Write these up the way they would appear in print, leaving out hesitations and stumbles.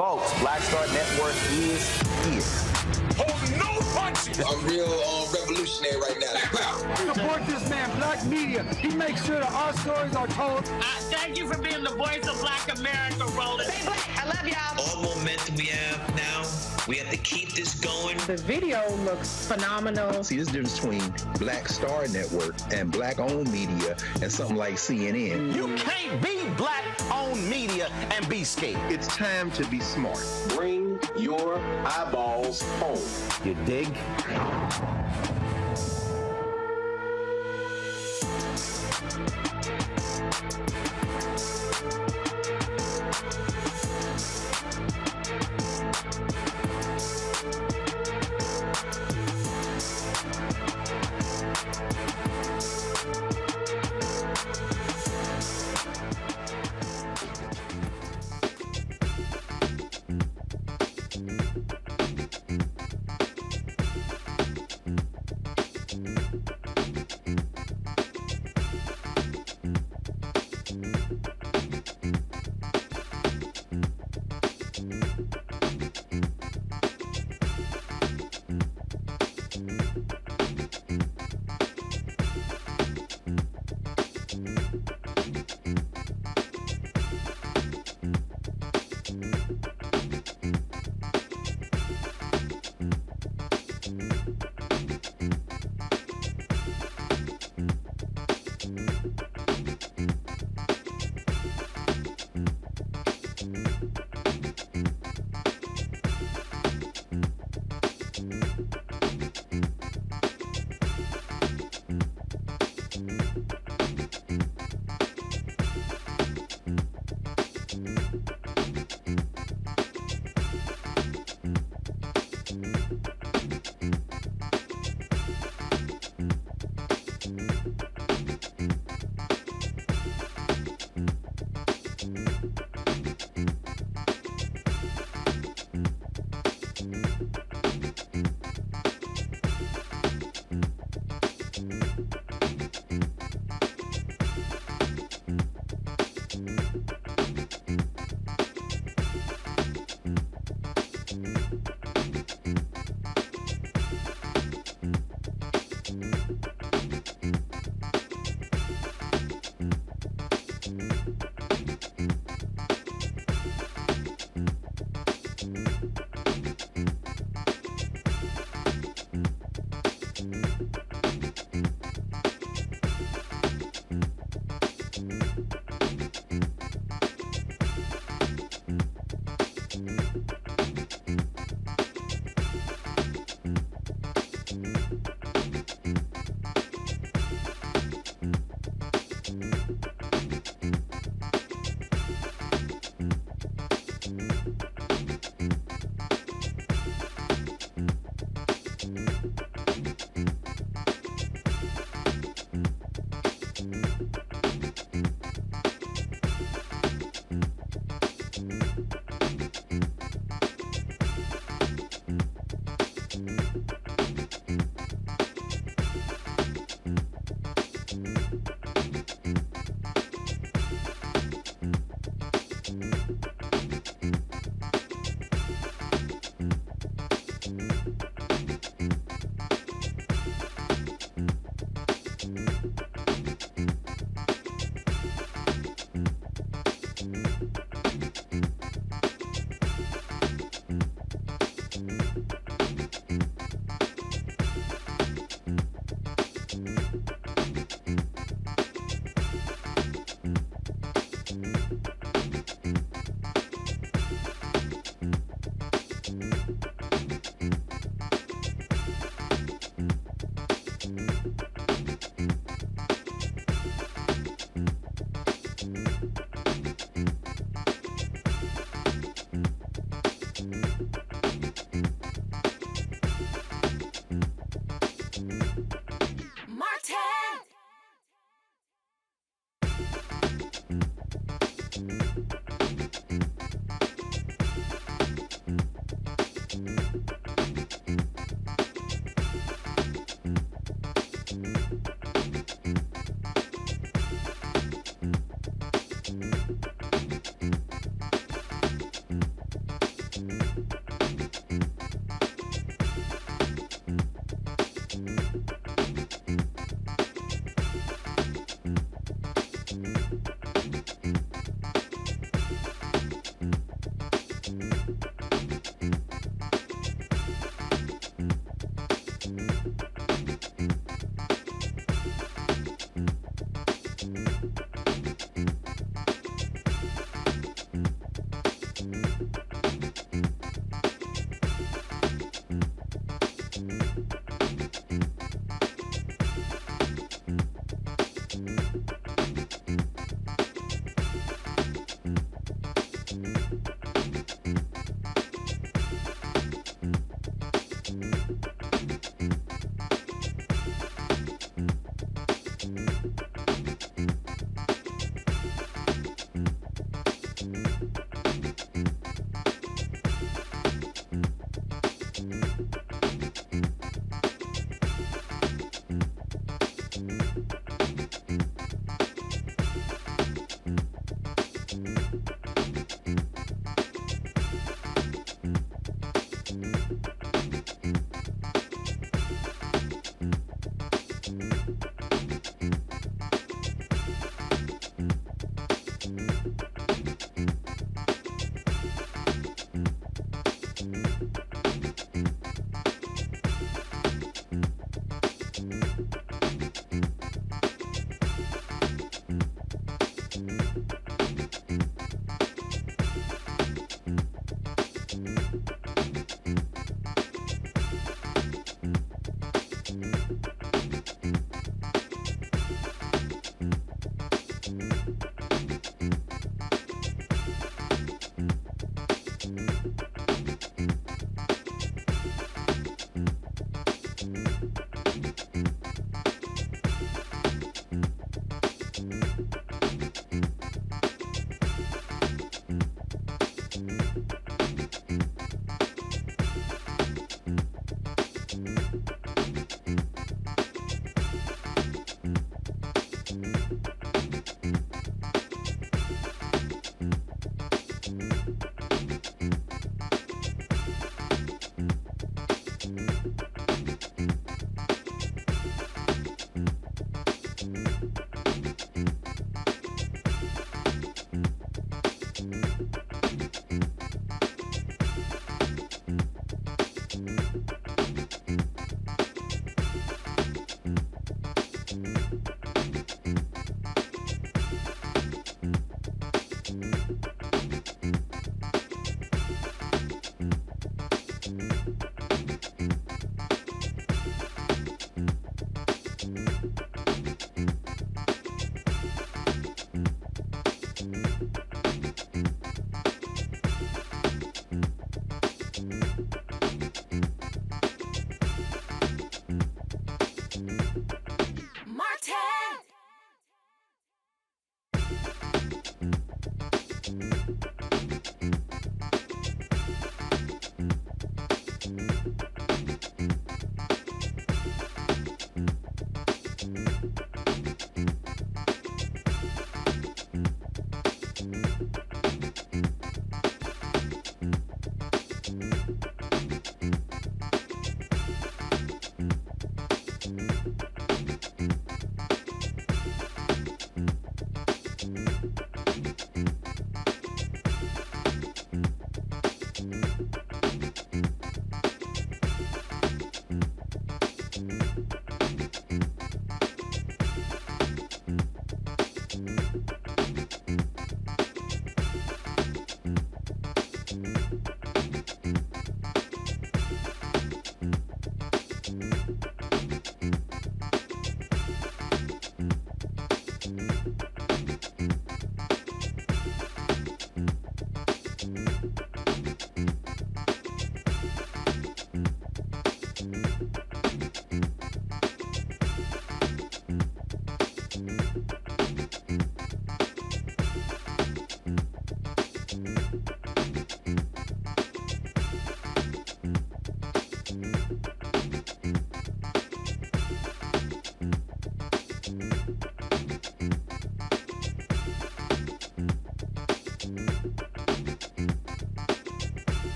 Folks, Black Star Network is here. Hold no punches! I'm real revolutionary right now. Support this man, Black Media. He makes sure that our stories are told. Thank you for being the voice of Black America, Roland. Stay black. I love y'all. All momentum we have now, we have to keep this going. The video looks phenomenal. See, there's a difference between Black Star Network and Black-owned media and something like CNN. You can't be Black-owned media and be scared. It's time to be smart. Bring your eyeballs home. You dig?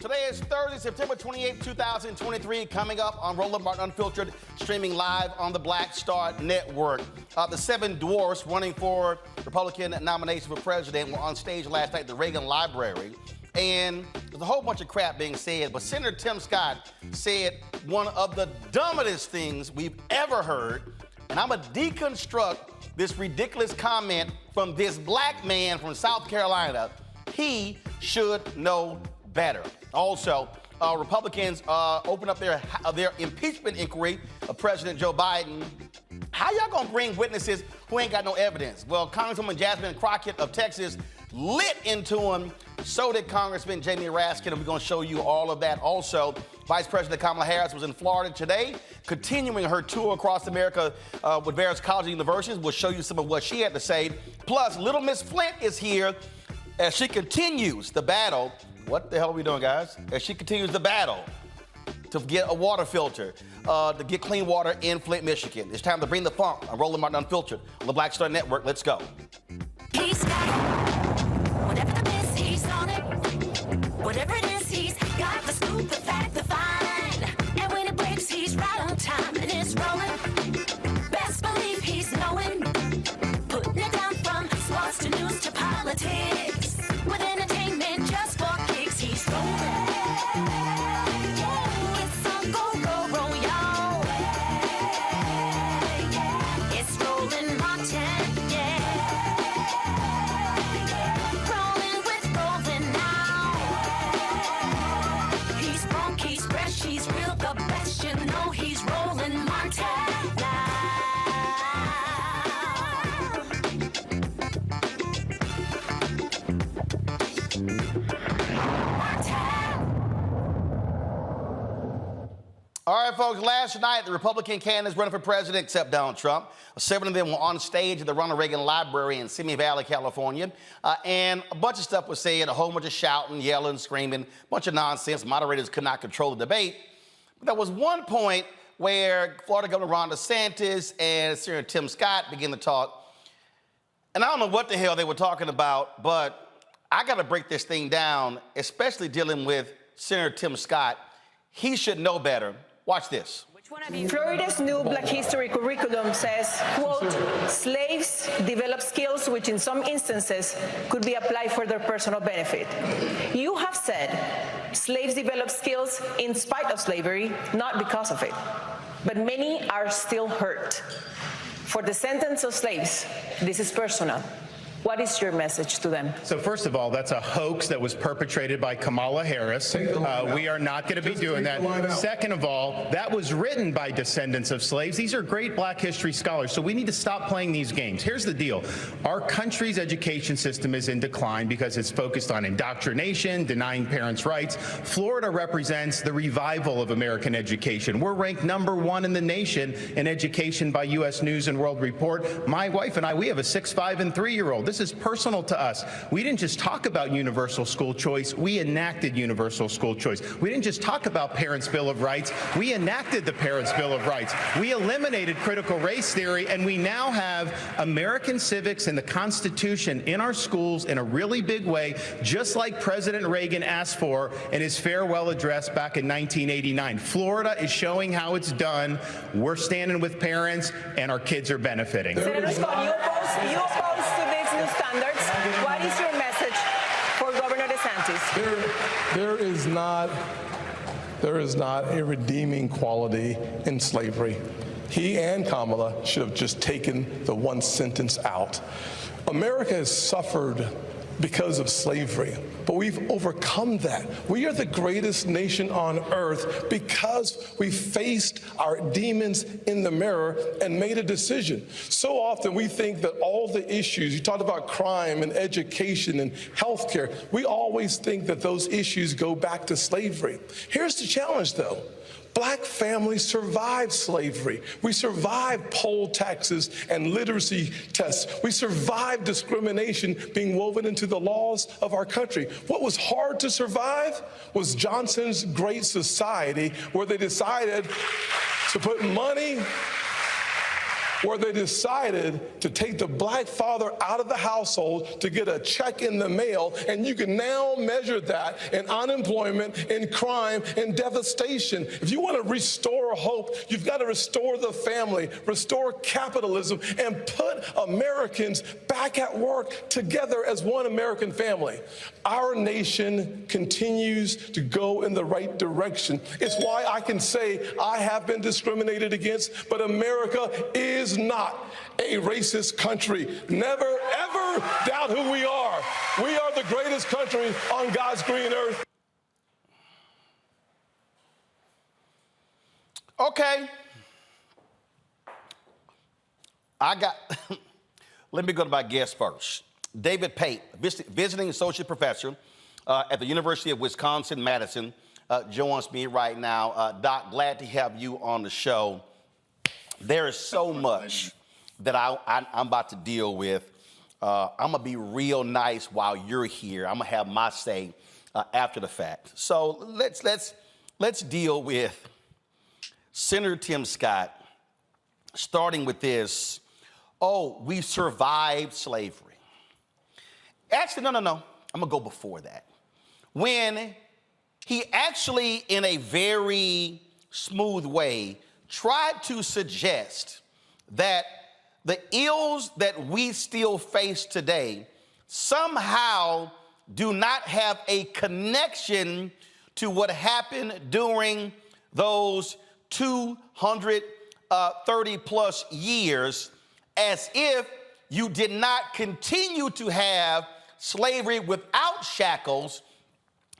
Today is Thursday, September 28, 2023, coming up on Roland Martin Unfiltered, streaming live on the Black Star Network. The seven dwarfs running for Republican nomination for president were on stage last night at the Reagan Library. And there's a whole bunch of crap being said, but Senator Tim Scott said one of the dumbest things we've ever heard. And I'm going to deconstruct this ridiculous comment from this black man from South Carolina. He should know better. Also, Republicans open up their impeachment inquiry of President Joe Biden. How y'all gonna bring witnesses who ain't got no evidence? Well, Congresswoman Jasmine Crockett of Texas lit into him. So did Congressman Jamie Raskin, and we're gonna show you all of that. Also, Vice President Kamala Harris was in Florida today, continuing her tour across America with various colleges and universities. We'll show you some of what she had to say. Plus, little Miss Flint is here as she continues the battle. What the hell are we doing, guys? As she continues the battle to get a water filter, to get clean water in Flint, Michigan. It's time to bring the funk on Roland Martin Unfiltered on the Black Star Network. Let's go. He's got it. Whatever the miss, he's on it. Whatever it is, he's got the scoop, the fact, the fine. And when it breaks, he's right on time and it's rolling. Best believe he's knowing. Putting it down from sports to news to politics. With entertainment just for kicks, he's rolling. It's on go, y'all. It's Roland Martin, yeah. Rolling with Roland now. He's funk, he's fresh, he's real, the best, you know he's Roland Martin. right, folks, last night, the Republican candidates running for president, except Donald Trump, 7 of them were on stage at the Ronald Reagan Library in Simi Valley, California, and a bunch of stuff was said, a whole bunch of shouting, yelling, screaming, a bunch of nonsense. Moderators could not control the debate. But there was one point where Florida Governor Ron DeSantis and Senator Tim Scott began to talk, and I don't know what the hell they were talking about, but I got to break this thing down, especially dealing with Senator Tim Scott. He should know better. Watch this. Florida's new Black History curriculum says, quote, slaves develop skills which in some instances could be applied for their personal benefit. You have said slaves develop skills in spite of slavery, not because of it. But many are still hurt. For descendants of slaves, this is personal. What is your message to them? So first of all, that's a hoax that was perpetrated by Kamala Harris. We are not going to be doing that. Second of all, that was written by descendants of slaves. These are great Black history scholars, so we need to stop playing these games. Here's the deal. Our country's education system is in decline because it's focused on indoctrination, denying parents' rights. Florida represents the revival of American education. We're ranked #1 in the nation in education by U.S. News and World Report. My wife and I, we have a 6, 5, and 3-year-old. This is personal to us. We didn't just talk about universal school choice, we enacted universal school choice. We didn't just talk about Parents' Bill of Rights, we enacted the Parents' Bill of Rights. We eliminated critical race theory, and we now have American civics and the Constitution in our schools in a really big way, just like President Reagan asked for in his farewell address back in 1989. Florida is showing how it's done. We're standing with parents, and our kids are benefiting. Senator Scott, you oppose to these new standards. What is your message for Governor DeSantis? There is not a redeeming quality in slavery. He and Kamala should have just taken the one sentence out. America has suffered because of slavery, but we've overcome that. We are the greatest nation on earth because we faced our demons in the mirror and made a decision. So often we think that all the issues, you talked about crime and education and healthcare, we always think that those issues go back to slavery. Here's the challenge though. Black families survived slavery. We survived poll taxes and literacy tests. We survived discrimination being woven into the laws of our country. What was hard to survive was Johnson's Great Society, where they decided to put money, where they decided to take the black father out of the household to get a check in the mail, and you can now measure that in unemployment, in crime, in devastation. If you want to restore hope, you've got to restore the family, restore capitalism, and put Americans back at work together as one American family. Our nation continues to go in the right direction. It's why I can say I have been discriminated against, but America is not a racist country. Never, ever doubt who we are. We are the greatest country on God's green earth. Okay. Let me go to my guest first. David Pate, visiting associate professor at the University of Wisconsin-Madison, joins me right now. Doc, glad to have you on the show. There is so much that I'm about to deal with. I'm going to be real nice while you're here. I'm going to have my say after the fact. So let's deal with Senator Tim Scott, starting with this. Oh, we survived slavery. Actually, no. I'm going to go before that. When he actually, in a very smooth way, tried to suggest that the ills that we still face today somehow do not have a connection to what happened during those 230 plus years, as if you did not continue to have slavery without shackles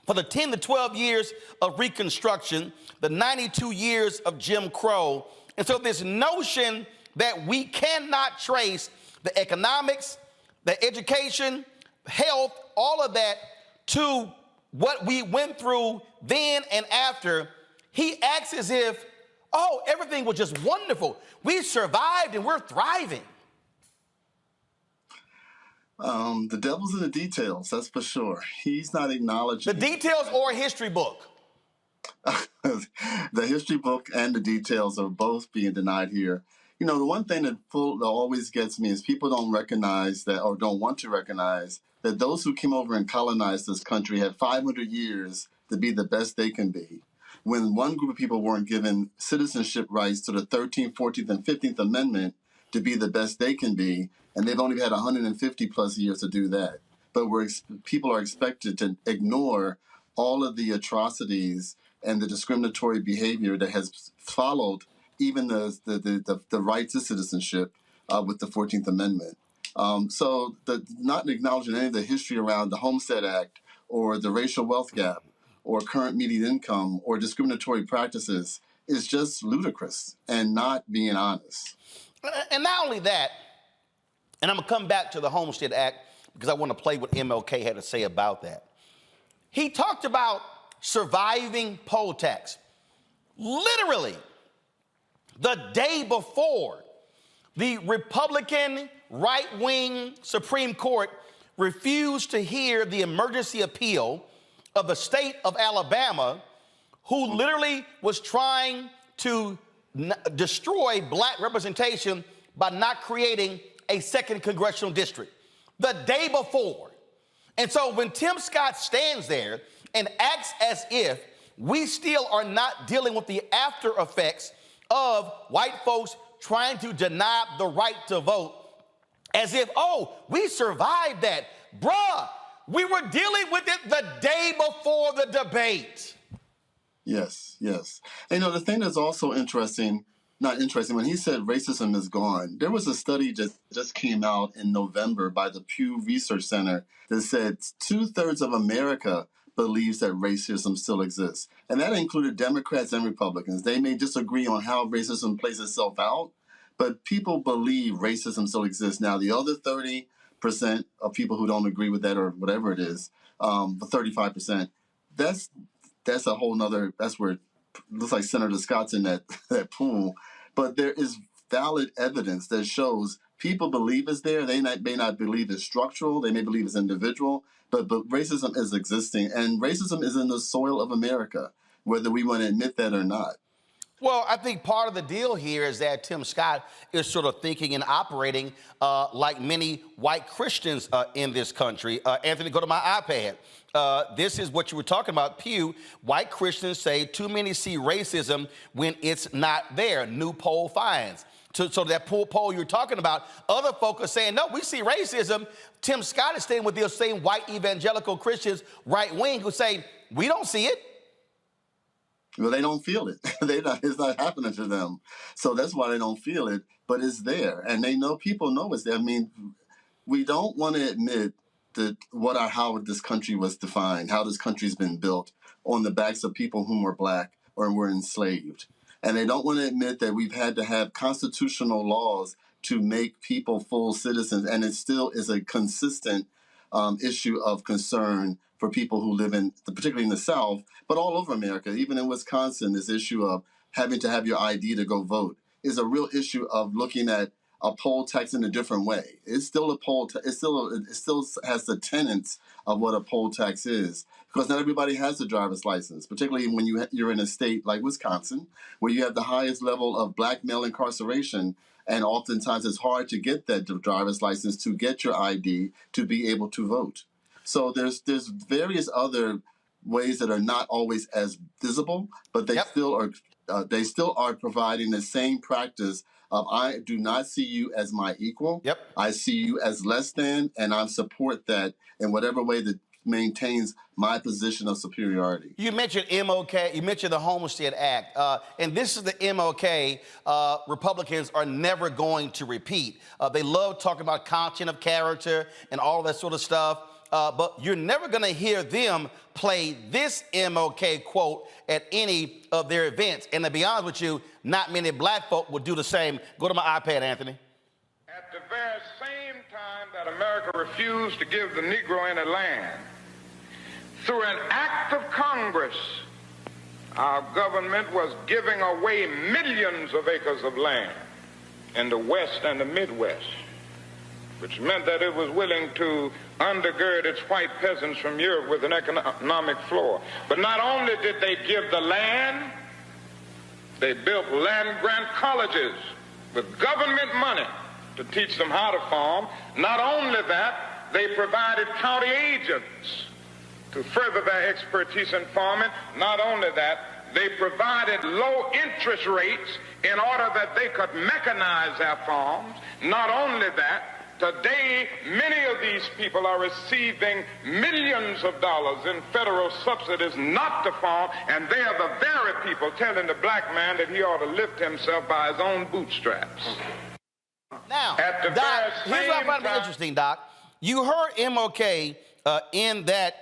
for the 10 to 12 years of Reconstruction, the 92 years of Jim Crow. And so this notion that we cannot trace the economics, the education, health, all of that to what we went through then and after, he acts as if oh, everything was just wonderful. We survived and we're thriving. The devil's in the details, that's for sure. He's not acknowledging... The details or a history book? The history book and the details are both being denied here. You know, the one thing that always gets me is people don't recognize that, or don't want to recognize, that those who came over and colonized this country had 500 years to be the best they can be. When one group of people weren't given citizenship rights to the 13th, 14th, and 15th Amendment to be the best they can be, and they've only had 150 plus years to do that. But people are expected to ignore all of the atrocities and the discriminatory behavior that has followed even the right to citizenship with the 14th Amendment. So not acknowledging any of the history around the Homestead Act or the racial wealth gap or current median income or discriminatory practices is just ludicrous and not being honest. And not only that, and I'm going to come back to the Homestead Act because I want to play what MLK had to say about that. He talked about surviving poll tax. Literally, the day before, the Republican right-wing Supreme Court refused to hear the emergency appeal of the state of Alabama, who literally was trying to destroy black representation by not creating a second congressional district the day before. And so when Tim Scott stands there and acts as if we still are not dealing with the after effects of white folks trying to deny the right to vote, as if, oh, we survived that. Bruh, we were dealing with it the day before the debate. Yes, yes. And, you know, the thing that's also interesting, not interesting, when he said racism is gone, there was a study that just came out in November by the Pew Research Center that said 2/3 of America believes that racism still exists. And that included Democrats and Republicans. They may disagree on how racism plays itself out, but people believe racism still exists. Now, the other 30% of people who don't agree with that or whatever it is, the 35%, that's a whole nother, that's where it looks like Senator Scott's in that pool. But there is valid evidence that shows people believe it's there. They may not believe it's structural. They may believe it's individual. But racism is existing. And racism is in the soil of America, whether we want to admit that or not. Well, I think part of the deal here is that Tim Scott is sort of thinking and operating like many white Christians in this country. Anthony, go to my iPad. This is what you were talking about. Pew, white Christians say too many see racism when it's not there. New poll finds. So that poll you're talking about, other folk are saying, no, we see racism. Tim Scott is staying with those same white evangelical Christians, right wing, who say, we don't see it. Well, they don't feel it. It's not happening to them. So that's why they don't feel it, but it's there. And people know it's there. I mean, we don't want to admit that how this country was defined, how this country's been built on the backs of people who were black or were enslaved. And they don't want to admit that we've had to have constitutional laws to make people full citizens. And it still is a consistent issue of concern for people who live particularly in the South, but all over America. Even in Wisconsin, this issue of having to have your ID to go vote is a real issue of looking at a poll tax in a different way. It's still a poll tax. It still has the tenets of what a poll tax is, because not everybody has a driver's license, particularly when you're in a state like Wisconsin, where you have the highest level of black male incarceration, and oftentimes it's hard to get that driver's license to get your ID to be able to vote. So there's various other ways that are not always as visible, but they still are providing the same practice of I do not see you as my equal. Yep. I see you as less than, and I support that in whatever way that maintains my position of superiority. You mentioned MLK, you mentioned the Homestead Act, and this is the MLK Republicans are never going to repeat. They love talking about content of character and all that sort of stuff. But you're never going to hear them play this MLK quote at any of their events. And to be honest with you, not many black folk would do the same. Go to my iPad, Anthony. At the very same time that America refused to give the Negro any land, through an act of Congress, our government was giving away millions of acres of land in the West and the Midwest, which meant that it was willing to undergird its white peasants from Europe with an economic floor. But not only did they give the land, they built land-grant colleges with government money to teach them how to farm. Not only that, they provided county agents to further their expertise in farming. Not only that, they provided low interest rates in order that they could mechanize their farms. Not only that, today many of these people are receiving millions of dollars in federal subsidies not to farm, and they are the very people telling the black man that he ought to lift himself by his own bootstraps. Now, Doc, here's what I find interesting, Doc. You heard MLK in that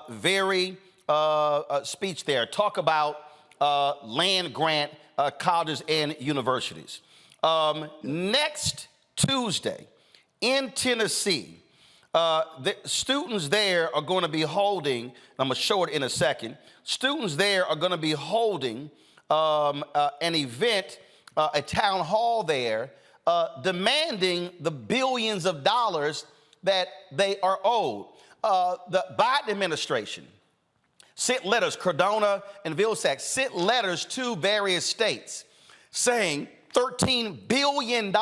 very speech there talk about land grant colleges and universities. Next Tuesday in Tennessee, the students there are going to be holding, I'm going to show it in a second, students there are going to be holding an event, a town hall there, demanding the billions of dollars that they are owed. The Biden administration sent letters, Cardona and Vilsack sent letters to various states saying $13 billion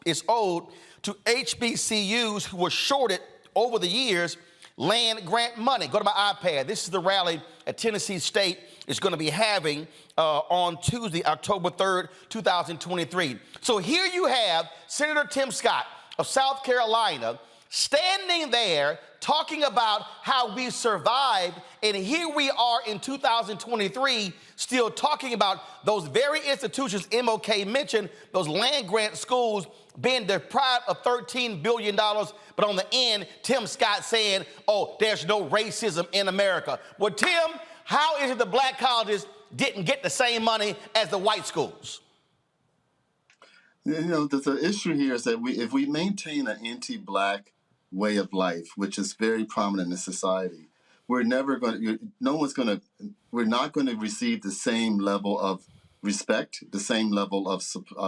is owed to HBCUs who were shorted over the years land grant money. Go to my iPad. This is the rally at Tennessee State is going to be having on Tuesday, October 3rd, 2023. So here you have Senator Tim Scott of South Carolina standing there talking about how we survived, and here we are in 2023 still talking about those very institutions MLK mentioned, those land grant schools being deprived of $13 billion, but on the end, Tim Scott saying, oh, there's no racism in America. Well, Tim, how is it the black colleges didn't get the same money as the white schools? You know, the issue here is that if we maintain an anti-black way of life, which is very prominent in society, we're never going to, we're not going to receive the same level of respect, the same level of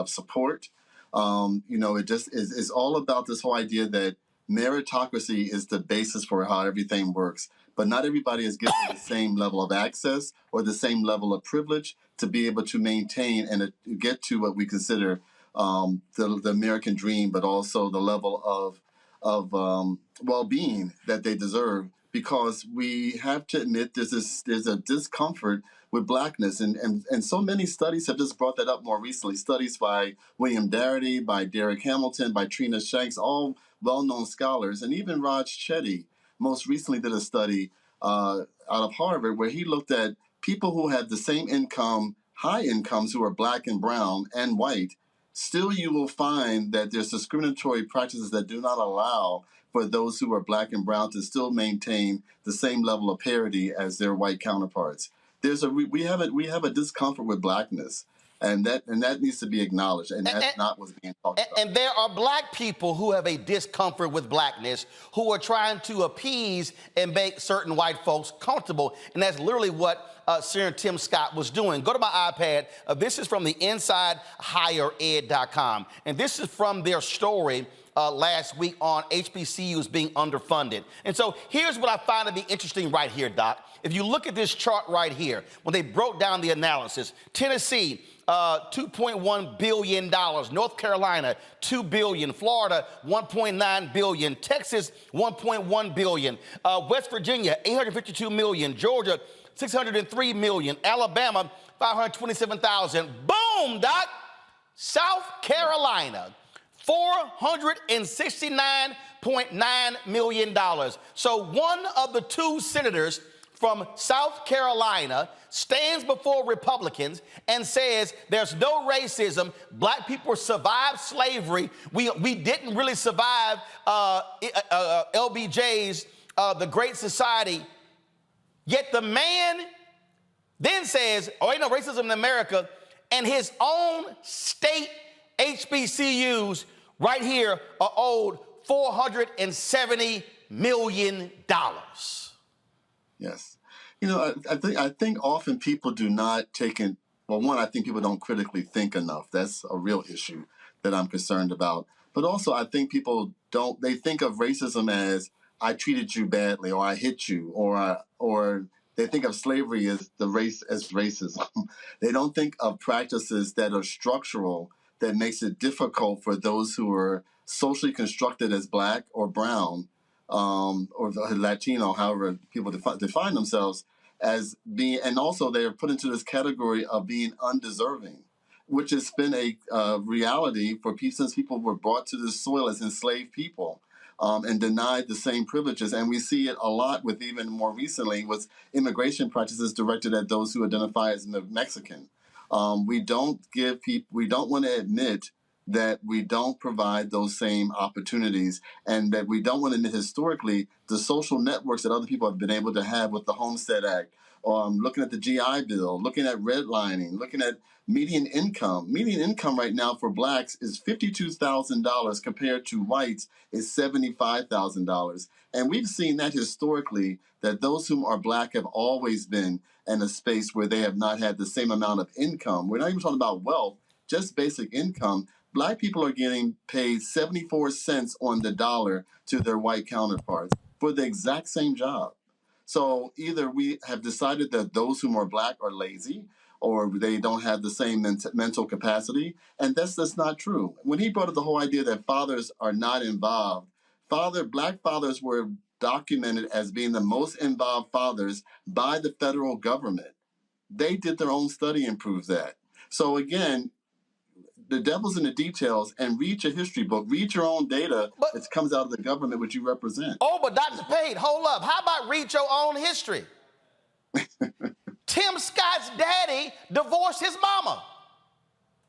support. You know, it just is all about this whole idea that meritocracy is the basis for how everything works. But not everybody is given the same level of access or the same level of privilege to be able to maintain and get to what we consider the American dream, but also the level of well-being that they deserve, because we have to admit there's a discomfort with blackness. And so many studies have just brought that up more recently. Studies by William Darity, by Derek Hamilton, by Trina Shanks, all well-known scholars. And even Raj Chetty most recently did a study out of Harvard where he looked at people who had the same income, high incomes, who are black and brown and white. Still, you will find that there's discriminatory practices that do not allow for those who are black and brown to still maintain the same level of parity as their white counterparts. We have a discomfort with blackness, and that needs to be acknowledged, and that's not what's being talked about. And there are black people who have a discomfort with blackness, who are trying to appease and make certain white folks comfortable, and that's literally what Senator Tim Scott was doing. Go to my iPad. This is from the InsideHigherEd.com, and this is from their story last week on HBCUs being underfunded. And so here's what I find to be interesting right here, Doc. If you look at this chart right here, when they broke down the analysis, Tennessee, $2.1 billion, North Carolina, $2 billion, Florida, $1.9 billion, Texas, $1.1 billion, West Virginia, $852 million, Georgia, $603 million, Alabama, $527,000. Boom, Doc. South Carolina, $469.9 million. So one of the two senators from South Carolina stands before Republicans and says there's no racism. Black people survived slavery. We didn't really survive LBJ's The Great Society. Yet the man then says, oh, ain't no racism in America, and his own state HBCUs right here are owed $470 million. Yes. You know, I think often people do not take in. Well, one, I think people don't critically think enough. That's a real issue that I'm concerned about. But also, I think people don't. They think of racism as I treated you badly, or I hit you, or they think of slavery as racism. They don't think of practices that are structural, that makes it difficult for those who are socially constructed as Black or brown, or Latino, however people define themselves, as being, and also they are put into this category of being undeserving, which has been a reality for people since people were brought to this soil as enslaved people, and denied the same privileges. And we see it a lot with, even more recently, with immigration practices directed at those who identify as Mexican. We don't want to admit that we don't provide those same opportunities, and that we don't want to admit historically the social networks that other people have been able to have with the Homestead Act, looking at the GI Bill, looking at redlining, looking at median income. Median income right now for Blacks is $52,000 compared to whites is $75,000. And we've seen that historically, that those who are Black have always been in a space where they have not had the same amount of income. We're not even talking about wealth, just basic income. Black people are getting paid 74 cents on the dollar to their white counterparts for the exact same job. So either we have decided that those who are Black are lazy, or they don't have the same mental capacity, and that's not true. When he brought up the whole idea that fathers are not involved, Black fathers were documented as being the most involved fathers by the federal government. They did their own study and proved that. So again, the devil's in the details, and read your history book. Read your own data that comes out of the government which you represent. Oh, but Dr. Pate, hold up. How about read your own history? Tim Scott's daddy divorced his mama.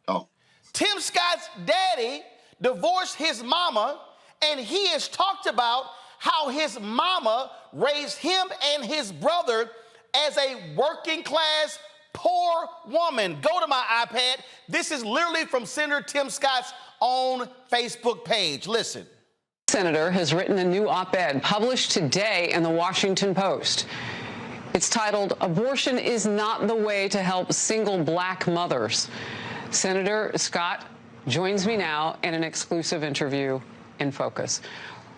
Oh. Tim Scott's daddy divorced his mama, and he has talked about how his mama raised him and his brother as a working class poor woman. Go to my iPad. This is literally from Senator Tim Scott's own Facebook page. Listen. Senator has written a new op-ed published today in the Washington Post. It's titled, "Abortion is Not the Way to Help Single Black Mothers." Senator Scott joins me now in an exclusive interview in Focus.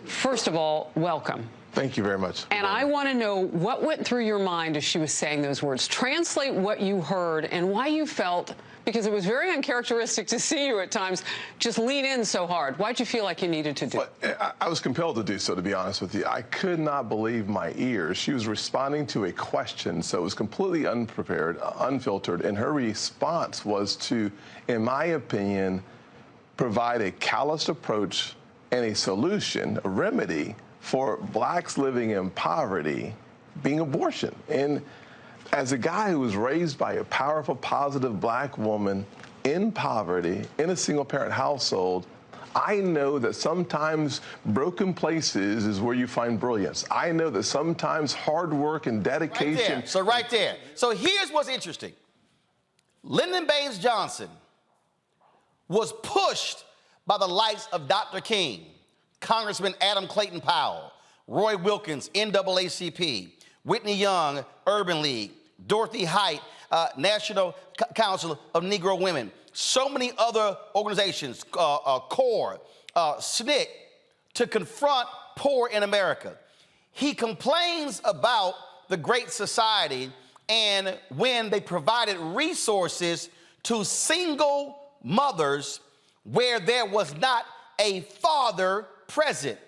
First of all, welcome. Thank you very much. And I want to know what went through your mind as she was saying those words. Translate what you heard and why you felt, because it was very uncharacteristic to see you at times just lean in so hard. Why'd you feel like you needed to do it? I was compelled to do so, to be honest with you. I could not believe my ears. She was responding to a question, so it was completely unprepared, unfiltered, and her response was to, in my opinion, provide a calloused approach and a solution, a remedy, for Blacks living in poverty being abortion. And as a guy who was raised by a powerful, positive Black woman in poverty, in a single-parent household, I know that sometimes broken places is where you find brilliance. I know that sometimes hard work and dedication... Right there. So here's what's interesting. Lyndon Baines Johnson was pushed by the likes of Dr. King, Congressman Adam Clayton Powell, Roy Wilkins, NAACP, Whitney Young, Urban League, Dorothy Height, National Council of Negro Women, so many other organizations, CORE, SNCC, to confront poor in America. He complains about the Great Society and when they provided resources to single mothers where there was not a father present.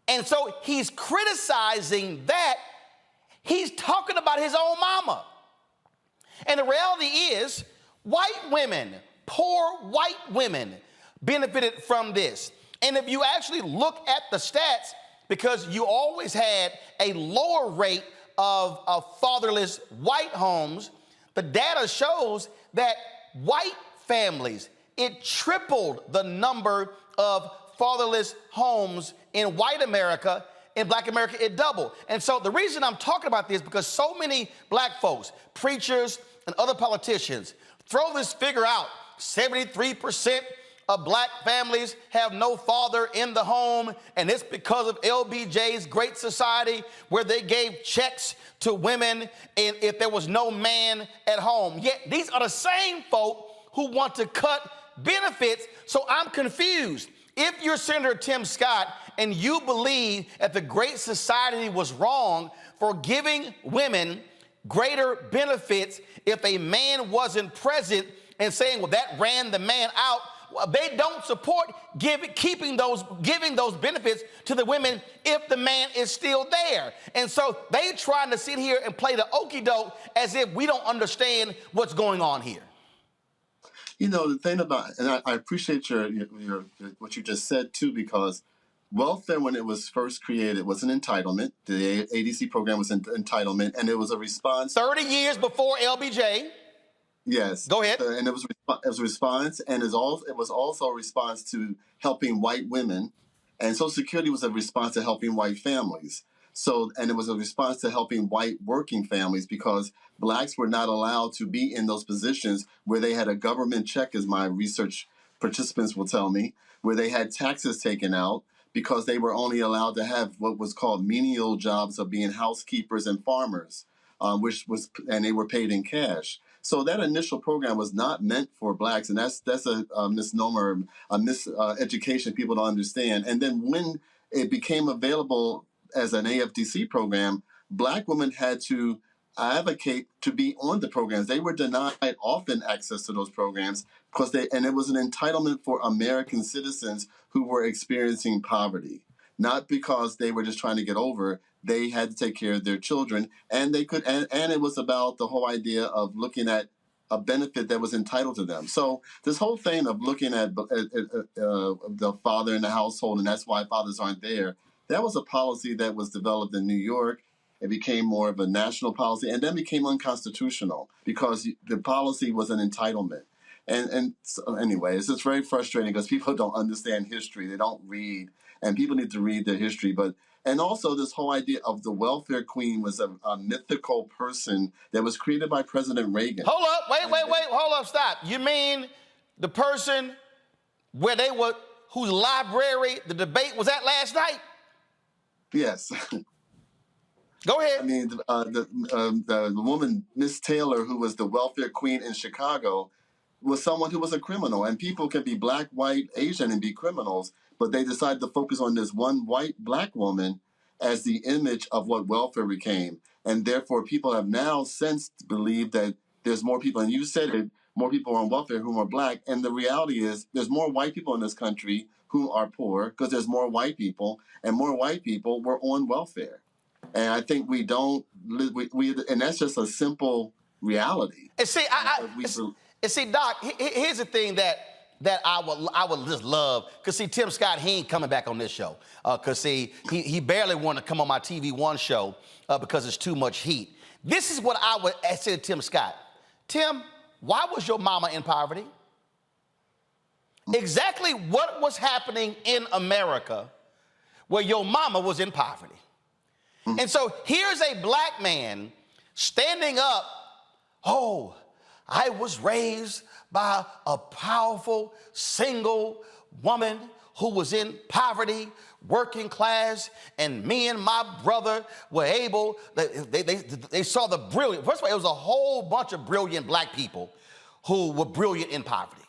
And so he's criticizing that. He's talking about his own mama. And the reality is, white women, poor white women, benefited from this. And if you actually look at the stats, because you always had a lower rate of fatherless white homes, the data shows that white families, it tripled the number of fatherless homes in white America. In Black America, it doubled. And so the reason I'm talking about this is because so many Black folks, preachers and other politicians, throw this figure out, 73% black families have no father in the home, and it's because of LBJ's Great Society, where they gave checks to women if there was no man at home. Yet these are the same folk who want to cut benefits, so I'm confused. If you're Senator Tim Scott and you believe that the Great Society was wrong for giving women greater benefits if a man wasn't present, and saying, well, that ran the man out, they don't support giving those benefits to the women if the man is still there. And so they trying to sit here and play the okie doke as if we don't understand what's going on here. You know, the thing about, and I appreciate your what you just said too, because welfare, when it was first created, was an entitlement. The ADC program was an entitlement, and it was a response. 30 years before LBJ. Yes. Go ahead. And it was a response, and it was also a response to helping white women, and Social Security was a response to helping white families. So, and it was a response to helping white working families, because blacks were not allowed to be in those positions where they had a government check, as my research participants will tell me, where they had taxes taken out, because they were only allowed to have what was called menial jobs of being housekeepers and farmers, and they were paid in cash. So that initial program was not meant for blacks, and that's a misnomer, a miseducation people don't understand. And then when it became available as an AFDC program, black women had to advocate to be on the programs. They were denied often access to those programs and it was an entitlement for American citizens who were experiencing poverty, not because they were just trying to get over. They had to take care of their children, and they could, and it was about the whole idea of looking at a benefit that was entitled to them. So this whole thing of looking at the father in the household, and that's why fathers aren't there, that was a policy that was developed in New York. It became more of a national policy, and then became unconstitutional because the policy was an entitlement. And so anyway, it's just very frustrating because people don't understand history. They don't read, and people need to read their history. And also this whole idea of the welfare queen was a mythical person that was created by President Reagan. Hold up, wait, hold up, stop. You mean the person whose library the debate was at last night? Yes. Go ahead. I mean, the woman, Miss Taylor, who was the welfare queen in Chicago, was someone who was a criminal. And people can be black, white, Asian and be criminals, but they decided to focus on this one white black woman as the image of what welfare became. And therefore, people have now since believed that there's more people, and you said it, more people on welfare who are black. And the reality is there's more white people in this country who are poor because there's more white people, and more white people were on welfare. And I think we don't, and that's just a simple reality. And see, Doc, here's the thing that I would just love, because see, Tim Scott, he ain't coming back on this show. Because see, he barely wanted to come on my TV One show because it's too much heat. This is what I would say to Tim Scott. Tim, why was your mama in poverty? Exactly what was happening in America where your mama was in poverty? And so here's a black man standing up, oh, I was raised by a powerful single woman who was in poverty, working class, and me and my brother were able, they saw the brilliant, first of all, it was a whole bunch of brilliant black people who were brilliant in poverty.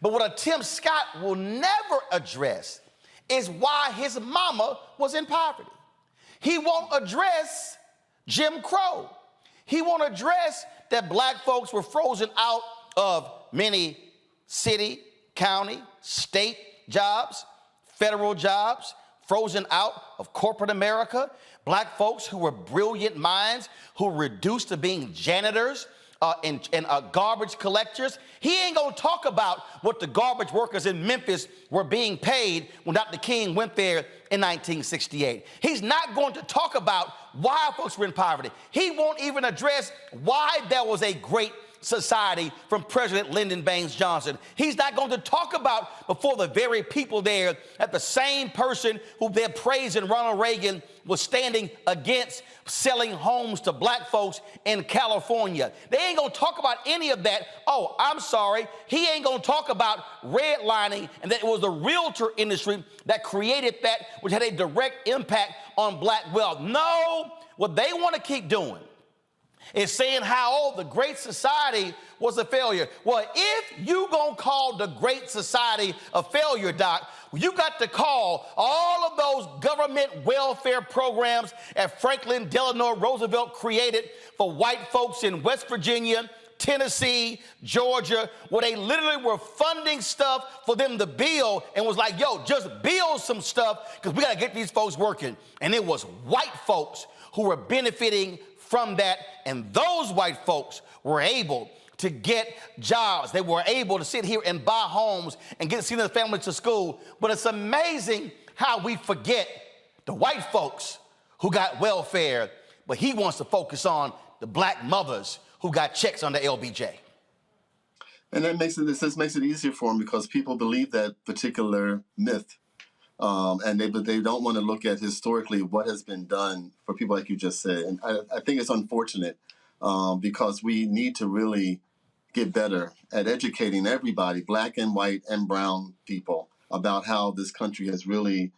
But what a Tim Scott will never address is why his mama was in poverty. He won't address Jim Crow. He won't address that black folks were frozen out of many city, county, state jobs, federal jobs, frozen out of corporate America. Black folks who were brilliant minds, who were reduced to being janitors and garbage collectors. He ain't gonna talk about what the garbage workers in Memphis were being paid when Dr. King went there in 1968. He's not going to talk about why folks were in poverty. He won't even address why there was a great society from President Lyndon Baines Johnson. He's not going to talk about before the very people there that the same person who they're praising, Ronald Reagan, was standing against selling homes to black folks in California. They ain't gonna talk about any of that. Oh, I'm sorry. He ain't gonna talk about redlining and that it was the realtor industry that created that, which had a direct impact on black wealth. No, what they want to keep doing is saying how, the Great Society was a failure. Well, if you gonna call the Great Society a failure, Doc, you got to call all of those government welfare programs that Franklin Delano Roosevelt created for white folks in West Virginia, Tennessee, Georgia, where they literally were funding stuff for them to build and was like, yo, just build some stuff because we got to get these folks working. And it was white folks who were benefiting from that, and those white folks were able to get jobs. They were able to sit here and buy homes and send their families to school. But it's amazing how we forget the white folks who got welfare, but he wants to focus on the black mothers who got checks under LBJ. And that makes it easier for him because people believe that particular myth. And they don't want to look at historically what has been done for people like you just said. And I think it's unfortunate because we need to really get better at educating everybody, black and white and brown people, about how this country has really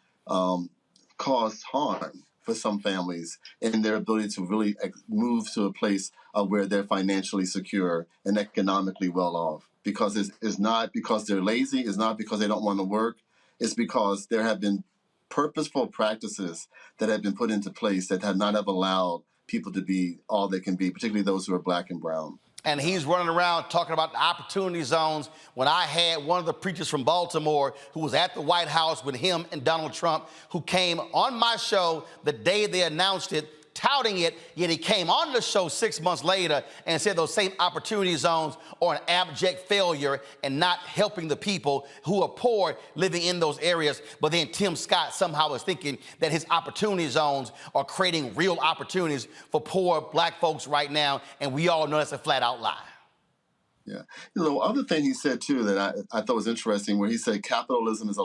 caused harm for some families in their ability to really move to a place where they're financially secure and economically well off. Because it's not because they're lazy, it's not because they don't want to work, it's because there have been purposeful practices that have been put into place that have not have allowed people to be all they can be, particularly those who are black and brown. And he's running around talking about the opportunity zones when I had one of the preachers from Baltimore who was at the White House with him and Donald Trump, who came on my show the day they announced it, touting it, yet he came on the show 6 months later and said those same opportunity zones are an abject failure and not helping the people who are poor living in those areas. But then Tim Scott somehow is thinking that his opportunity zones are creating real opportunities for poor black folks right now, and we all know that's a flat out lie. Yeah. The other thing he said, too, that I thought was interesting, where he said capitalism is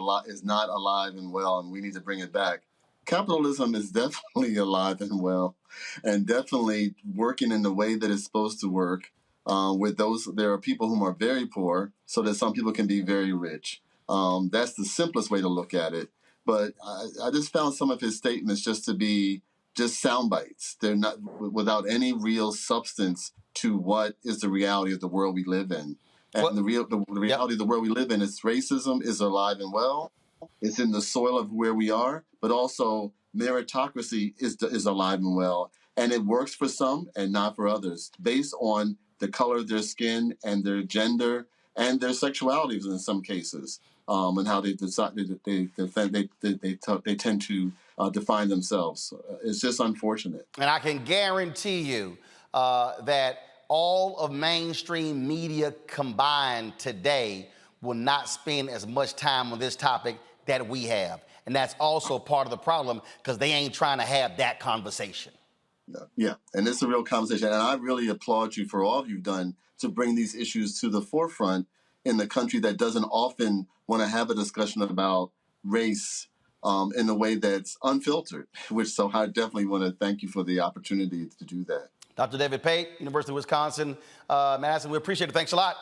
not alive and well, and we need to bring it back. Capitalism is definitely alive and well, and definitely working in the way that it's supposed to work. There are people who are very poor, so that some people can be very rich. That's the simplest way to look at it. But I just found some of his statements just to be just sound bites. They're not without any real substance to what is the reality of the world we live in. And the reality of the world we live in is racism is alive and well. It's in the soil of where we are, but also meritocracy is alive and well. And it works for some and not for others, based on the color of their skin and their gender and their sexualities in some cases, and how they tend to define themselves. It's just unfortunate. And I can guarantee you that all of mainstream media combined today will not spend as much time on this topic that we have. And that's also part of the problem because they ain't trying to have that conversation. Yeah, and it's a real conversation. And I really applaud you for all you've done to bring these issues to the forefront in the country that doesn't often want to have a discussion about race in a way that's unfiltered, so I definitely want to thank you for the opportunity to do that. Dr. David Pate, University of Wisconsin, Madison, we appreciate it. Thanks a lot.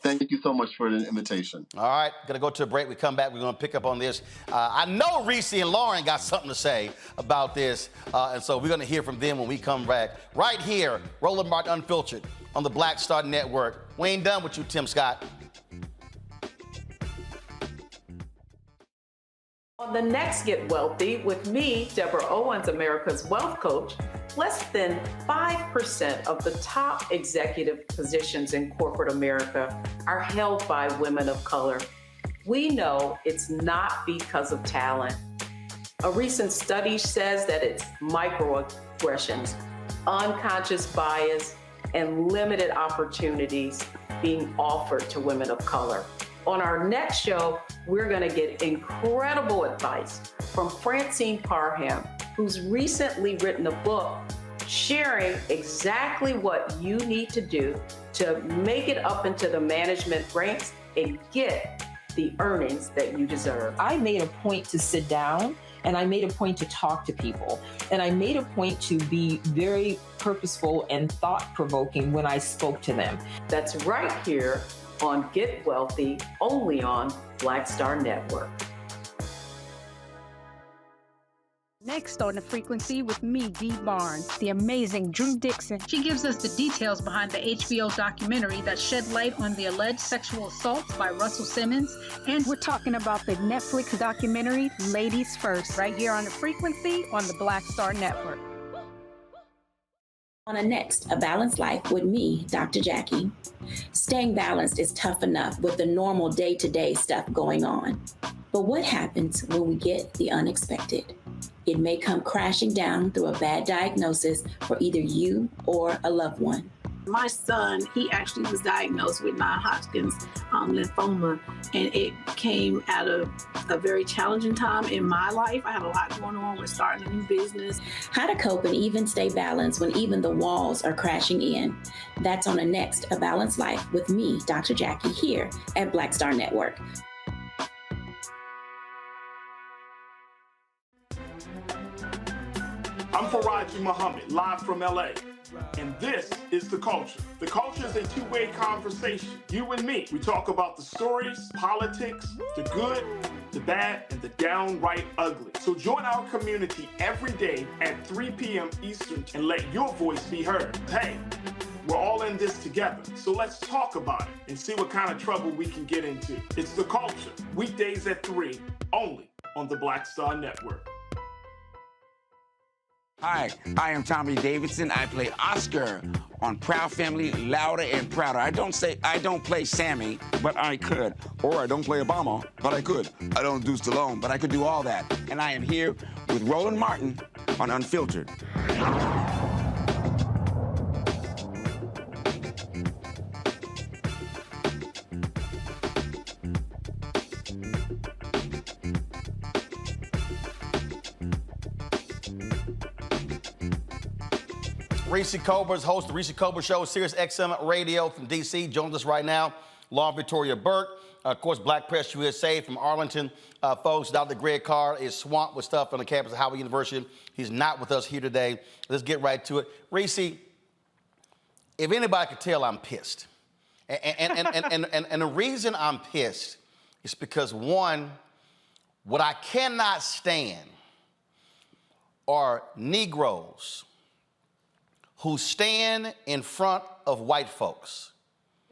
Thank you so much for the invitation. All right, gonna go to a break. We come back, we're gonna pick up on this. I know Reese and Lauren got something to say about this, and so we're gonna hear from them when we come back. Right here, Roland Martin Unfiltered on the Black Star Network. We ain't done with you, Tim Scott. On the next Get Wealthy with me, Deborah Owens, America's Wealth Coach, less than 5% of the top executive positions in corporate America are held by women of color. We know it's not because of talent. A recent study says that it's microaggressions, unconscious bias, and limited opportunities being offered to women of color. On our next show, we're going to get incredible advice from Francine Parham, who's recently written a book sharing exactly what you need to do to make it up into the management ranks and get the earnings that you deserve. I made a point to sit down and I made a point to talk to people. And I made a point to be very purposeful and thought-provoking when I spoke to them. That's right here on Get Wealthy, only on Black Star Network. Next on The Frequency with me, Dee Barnes, the amazing Drew Dixon. She gives us the details behind the HBO documentary that shed light on the alleged sexual assaults by Russell Simmons. And we're talking about the Netflix documentary, Ladies First, right here on The Frequency on the Black Star Network. On a next, A Balanced Life with me, Dr. Jackie. Staying balanced is tough enough with the normal day-to-day stuff going on. But what happens when we get the unexpected? It may come crashing down through a bad diagnosis for either you or a loved one. My son, he actually was diagnosed with non-Hodgkin's lymphoma, and it came at a very challenging time in my life. I had a lot going on with starting a new business. How to cope and even stay balanced when even the walls are crashing in. That's on a next, A Balanced Life with me, Dr. Jackie, here at Black Star Network. I'm Faraji Muhammad, live from LA. And this is The Culture. The Culture is a two-way conversation. You and me. We talk about the stories, politics, the good, the bad, and the downright ugly. So join our community every day at 3 p.m. Eastern and let your voice be heard. Hey, we're all in this together. So let's talk about it and see what kind of trouble we can get into. It's The Culture, weekdays at 3, only on the Black Star Network. Hi, I am Tommy Davidson. I play Oscar on Proud Family, Louder and Prouder. I don't play Sammy, but I could. Or I don't play Obama, but I could. I don't do Stallone, but I could do all that. And I am here with Roland Martin on Unfiltered. Reese Cober's host of the Reese Cober Show, Sirius XM Radio from D.C. Joins us right now. Law Victoria Burke. Of course, Black Press USA from Arlington. Folks, Dr. Greg Carr is swamped with stuff on the campus of Howard University. He's not with us here today. Let's get right to it. Reese, if anybody could tell, I'm pissed. And the reason I'm pissed is because, one, what I cannot stand are Negroes who stand in front of white folks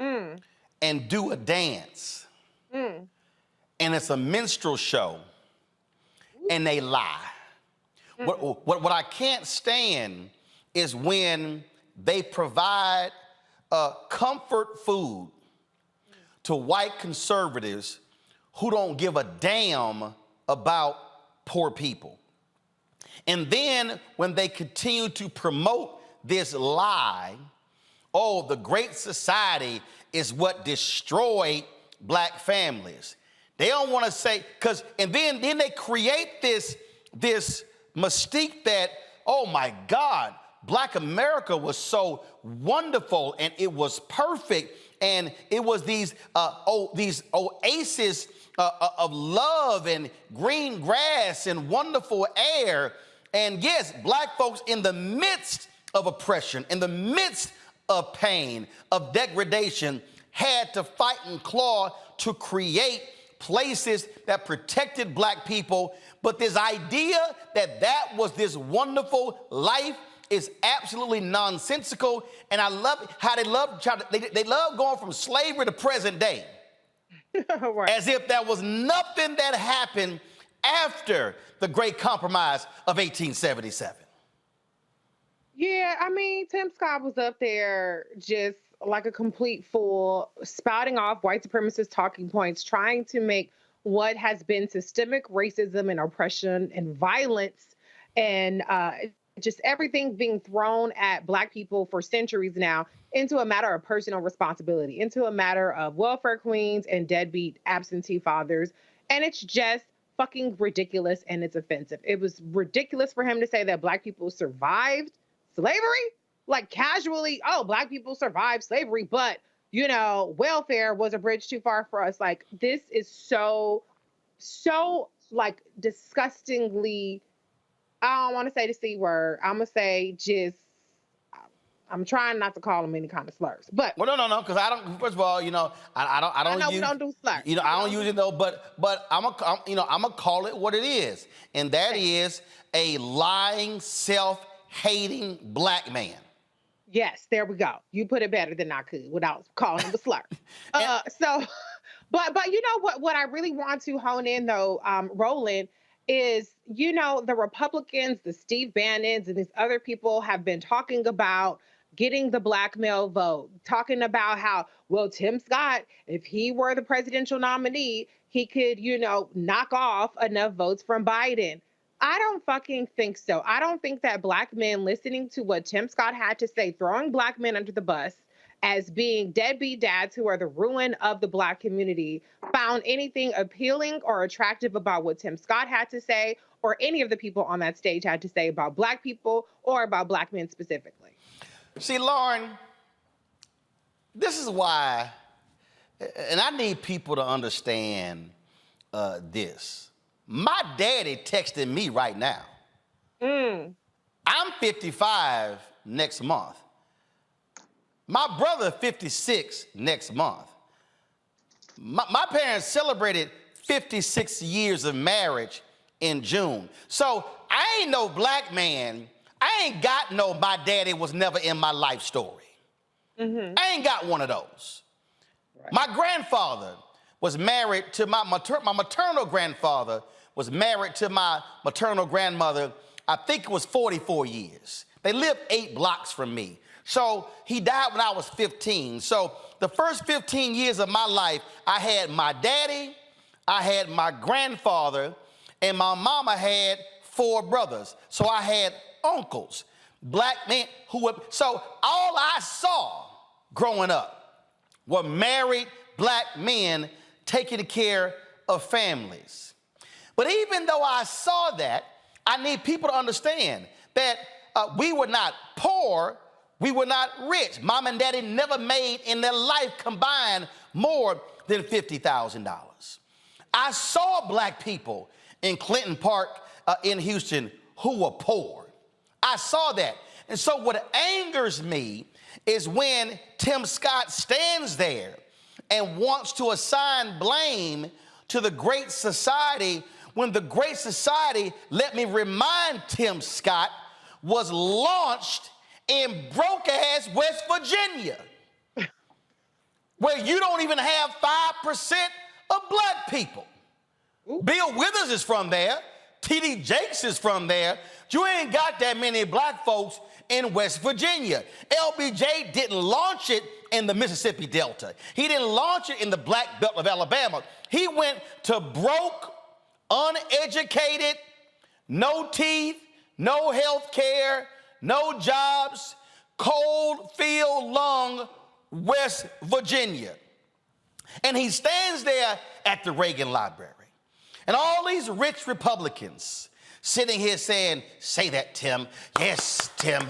and do a dance. And it's a minstrel show, and they lie. What I can't stand is when they provide comfort food to white conservatives who don't give a damn about poor people. And then when they continue to promote this lie, oh, the Great Society is what destroyed black families. They don't want to say, and then they create this mystique that, oh my God, Black America was so wonderful and it was perfect and it was these oases of love and green grass and wonderful air. And yes, black folks in the midst of oppression, in the midst of pain, of degradation, had to fight and claw to create places that protected black people. But this idea that that was this wonderful life is absolutely nonsensical. And I love how they love going from slavery to present day. Right. As if there was nothing that happened after the Great Compromise of 1877. Yeah, I mean, Tim Scott was up there just like a complete fool, spouting off white supremacist talking points, trying to make what has been systemic racism and oppression and violence and just everything being thrown at black people for centuries now into a matter of personal responsibility, into a matter of welfare queens and deadbeat absentee fathers. And it's just fucking ridiculous and it's offensive. It was ridiculous for him to say that black people survived slavery, like casually, oh, Black people survived slavery, but, you know, welfare was a bridge too far for us. Like, this is so, like, disgustingly, I don't want to say the C word. I'm going to say just, I'm trying not to call them any kind of slurs, but. Well, no, because I don't. First of all, you know, I don't. We don't do slurs. You know, I don't use it though. But I'm gonna call it what it is, and that is a lying, self-hating Black man. Yes, there we go. You put it better than I could without calling him a slur. But you know what I really want to hone in though, Roland, is, you know, the Republicans, the Steve Bannons, and these other people have been talking about getting the Black male vote, talking about how, well, Tim Scott, if he were the presidential nominee, he could, you know, knock off enough votes from Biden. I don't fucking think so. I don't think that Black men listening to what Tim Scott had to say, throwing Black men under the bus as being deadbeat dads who are the ruin of the Black community, found anything appealing or attractive about what Tim Scott had to say, or any of the people on that stage had to say about Black people or about Black men specifically. See, Lauren, this is why, and I need people to understand this. My daddy texting me right now. I'm 55 next month. My brother 56 next month. My parents celebrated 56 years of marriage in June. So I ain't no Black man. I ain't got no my daddy was never in my life story. I ain't got one of those. Right. My grandfather was married to my maternal grandfather was married to my maternal grandmother, I think it was 44 years. They lived 8 blocks from me. So he died when I was 15. So the first 15 years of my life, I had my daddy, I had my grandfather, and my mama had 4 brothers. So I had uncles, Black men who were, so all I saw growing up were married Black men taking care of families. But even though I saw that, I need people to understand that we were not poor, we were not rich. Mom and daddy never made in their life combined more than $50,000. I saw Black people in Clinton Park in Houston who were poor. I saw that. And so what angers me is when Tim Scott stands there and wants to assign blame to the Great Society when the Great Society, let me remind Tim Scott, was launched in broke-ass West Virginia, where you don't even have 5% of Black people. Bill Withers is from there. T.D. Jakes is from there. You ain't got that many Black folks in West Virginia. LBJ didn't launch it in the Mississippi Delta. He didn't launch it in the Black Belt of Alabama. He went to broke, uneducated, no teeth, no health care, no jobs, cold field lung, West Virginia. And he stands there at the Reagan Library. And all these rich Republicans sitting here saying, say that, Tim. Yes, Tim.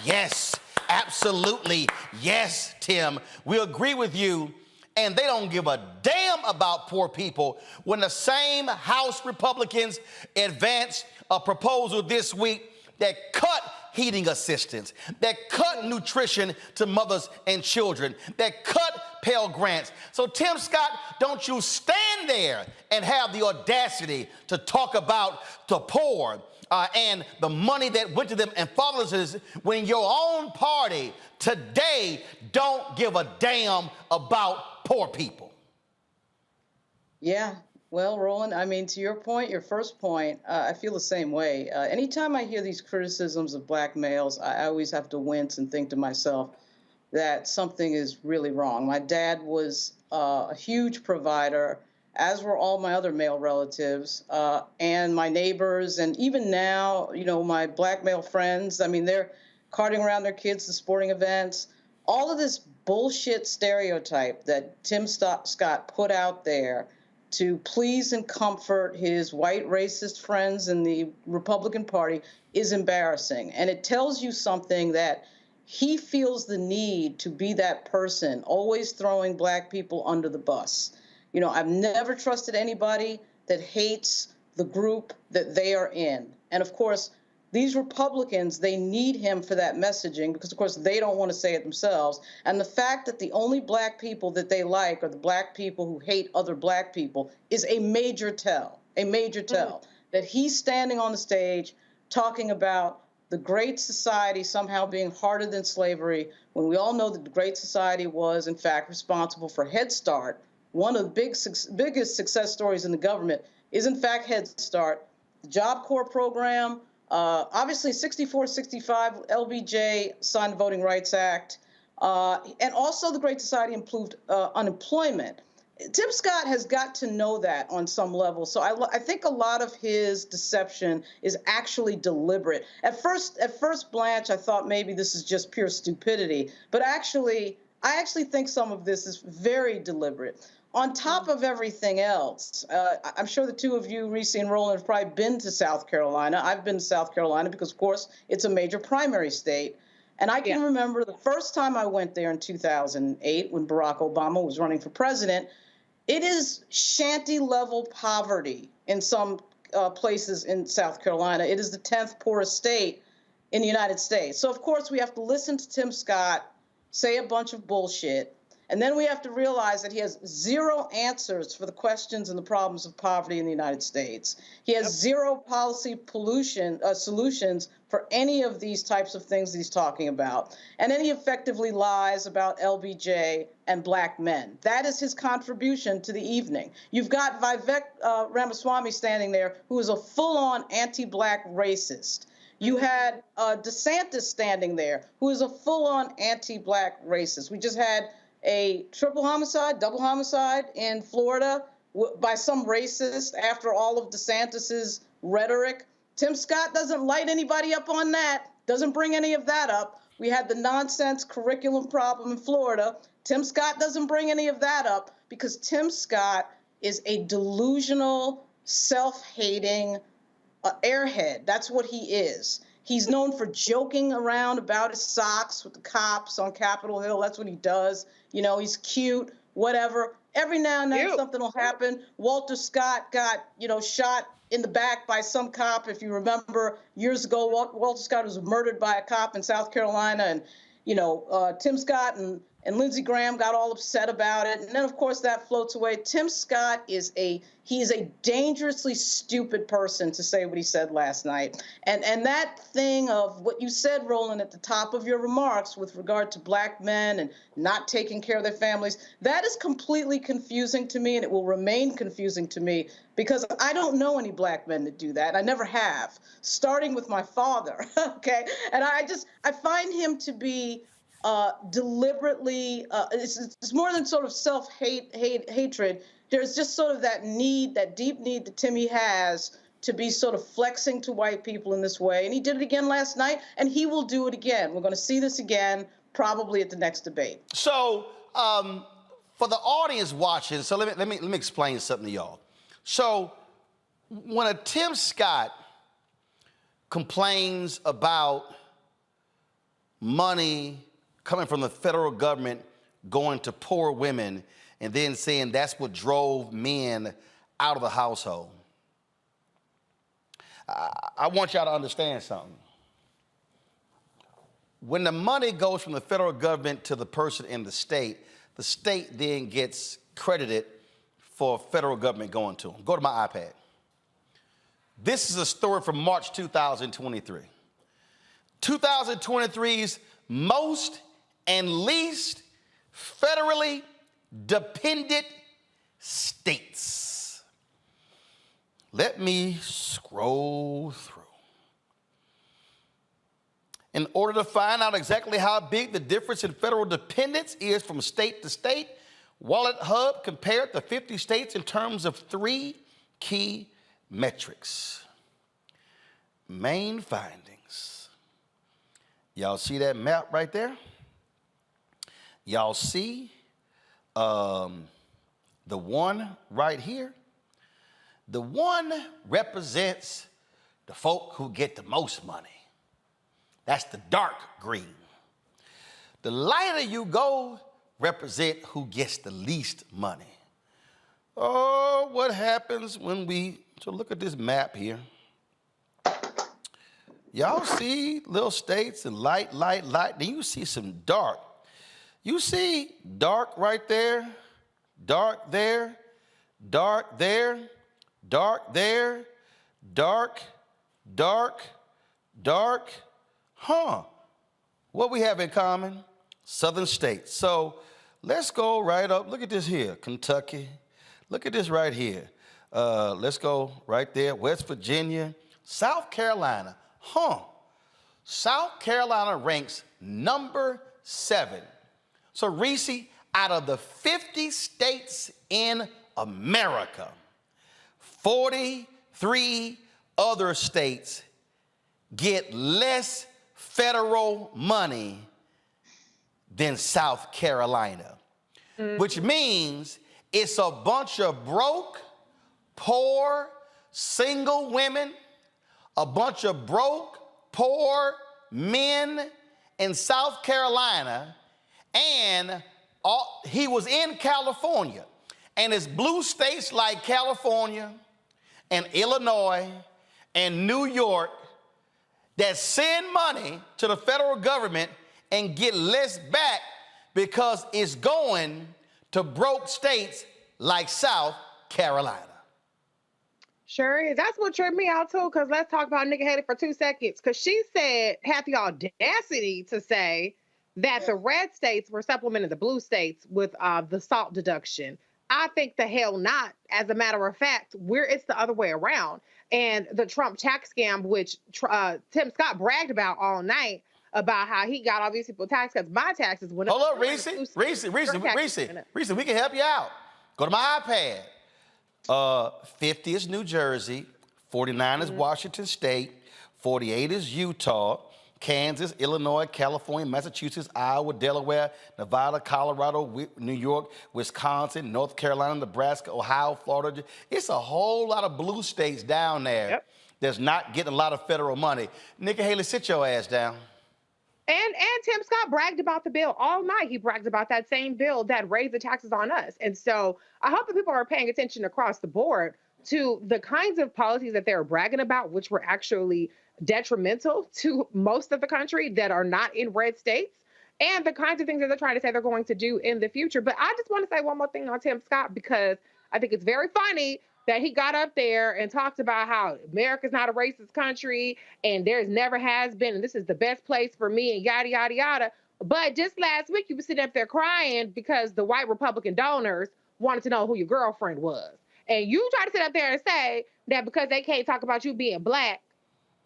Yes, absolutely. Yes, Tim. We agree with you. And they don't give a damn about poor people when the same House Republicans advanced a proposal this week that cut heating assistance, that cut nutrition to mothers and children, that cut Pell Grants. So Tim Scott, don't you stand there and have the audacity to talk about the poor and the money that went to them and fatherlessness when your own party today don't give a damn about poor people. Yeah. Well, Roland, I mean, to your point, your first point, I feel the same way. Anytime I hear these criticisms of Black males, I always have to wince and think to myself that something is really wrong. My dad was a huge provider, as were all my other male relatives, and my neighbors, and even now, you know, my Black male friends. I mean, they're carting around their kids to sporting events. All of this bullshit stereotype that Tim Scott put out there to please and comfort his white racist friends in the Republican Party is embarrassing. And it tells you something that he feels the need to be that person, always throwing black people under the bus. You know, I've never trusted anybody that hates the group that they are in. And of course, these Republicans, they need him for that messaging because, of course, they don't want to say it themselves. And the fact that the only black people that they like are the black people who hate other black people is a major tell, that he's standing on the stage talking about the Great Society somehow being harder than slavery, when we all know that the Great Society was, in fact, responsible for Head Start. One of the biggest success stories in the government is, in fact, Head Start, the Job Corps program. Obviously, 64, 65, LBJ signed the Voting Rights Act, and also the Great Society improved unemployment. Tim Scott has got to know that on some level. So I think a lot of his deception is actually deliberate. At first Blanche, I thought maybe this is just pure stupidity, but I actually think some of this is very deliberate. On top of everything else, I'm sure the two of you, Reese and Roland, have probably been to South Carolina. I've been to South Carolina because, of course, it's a major primary state. And I can remember the first time I went there in 2008 when Barack Obama was running for president. It is shanty-level poverty in some places in South Carolina. It is the 10th poorest state in the United States. So, of course, we have to listen to Tim Scott say a bunch of bullshit. And then we have to realize that he has zero answers for the questions and the problems of poverty in the United States. He has zero policy solutions for any of these types of things that he's talking about. And then he effectively lies about LBJ and black men. That is his contribution to the evening. You've got Vivek Ramaswamy standing there, who is a full-on anti-black racist. You had DeSantis standing there, who is a full-on anti-black racist. We just had a double homicide in Florida by some racist after all of DeSantis's rhetoric. Tim Scott doesn't light anybody up on that, doesn't bring any of that up. We had the nonsense curriculum problem in Florida. Tim Scott doesn't bring any of that up because Tim Scott is a delusional, self-hating airhead. That's what he is. He's known for joking around about his socks with the cops on Capitol Hill. That's what he does. You know, he's cute, whatever. Every now and then something will happen. Walter Scott got, shot in the back by some cop. If you remember, years ago, Walter Scott was murdered by a cop in South Carolina. And, Tim Scott and Lindsey Graham got all upset about it. And then, of course, that floats away. Tim Scott is a dangerously stupid person, to say what he said last night. And that thing of what you said, Roland, at the top of your remarks with regard to black men and not taking care of their families, that is completely confusing to me, and it will remain confusing to me because I don't know any black men that do that. I never have, starting with my father, okay? And I find him to be deliberately, it's more than sort of hatred. There's just sort of that deep need that Timmy has to be sort of flexing to white people in this way. And he did it again last night, and he will do it again. We're going to see this again, probably at the next debate. So for the audience watching, so let me explain something to y'all. So when a Tim Scott complains about money coming from the federal government going to poor women and then saying that's what drove men out of the household, I want y'all to understand something. When the money goes from the federal government to the person in the state then gets credited for federal government going to them. Go to my iPad. This is a story from March 2023. 2023's most and least federally dependent states. Let me scroll through. In order to find out exactly how big the difference in federal dependence is from state to state, Wallet Hub compared the 50 states in terms of 3 key metrics. Main findings. Y'all see that map right there? Y'all see the one right here? The one represents the folk who get the most money. That's the dark green. The lighter you go represent who gets the least money. Oh, what happens when so look at this map here. Y'all see little states and light, then you see some dark. You see dark right there, dark there, dark there, dark there, dark, dark, dark. What we have in common? Southern states. So let's go right up. Look at this here, Kentucky. Look at this right here. Let's go right there, West Virginia, South Carolina. South Carolina ranks number 7. So Reese, out of the 50 states in America, 43 other states get less federal money than South Carolina, which means it's a bunch of broke, poor, single women, a bunch of broke, poor men in South Carolina, and he was in California, and it's blue states like California and Illinois and New York that send money to the federal government and get less back because it's going to broke states like South Carolina. Sure is. That's what tripped me out too, because let's talk about Nikki Haley for 2 seconds, because she had the audacity to say that the red states were supplementing the blue states with the SALT deduction. I think the hell not. As a matter of fact, it's the other way around. And the Trump tax scam, which Tim Scott bragged about all night, about how he got all these people tax cuts. My taxes went up. Hold up, Reese, we can help you out. Go to my iPad. 50 is New Jersey, 49 is Washington State, 48 is Utah, Kansas, Illinois, California, Massachusetts, Iowa, Delaware, Nevada, Colorado, New York, Wisconsin, North Carolina, Nebraska, Ohio, Florida. It's a whole lot of blue states down there that's not getting a lot of federal money. Nikki Haley, sit your ass down. And Tim Scott bragged about the bill all night. He bragged about that same bill that raised the taxes on us. And so I hope that people are paying attention across the board to the kinds of policies that they're bragging about, which were actually detrimental to most of the country that are not in red states, and the kinds of things that they're trying to say they're going to do in the future. But I just want to say one more thing on Tim Scott, because I think it's very funny that he got up there and talked about how America's not a racist country and there's never has been, and this is the best place for me, and yada, yada, yada. But just last week, you were sitting up there crying because the white Republican donors wanted to know who your girlfriend was. And you try to sit up there and say that because they can't talk about you being black,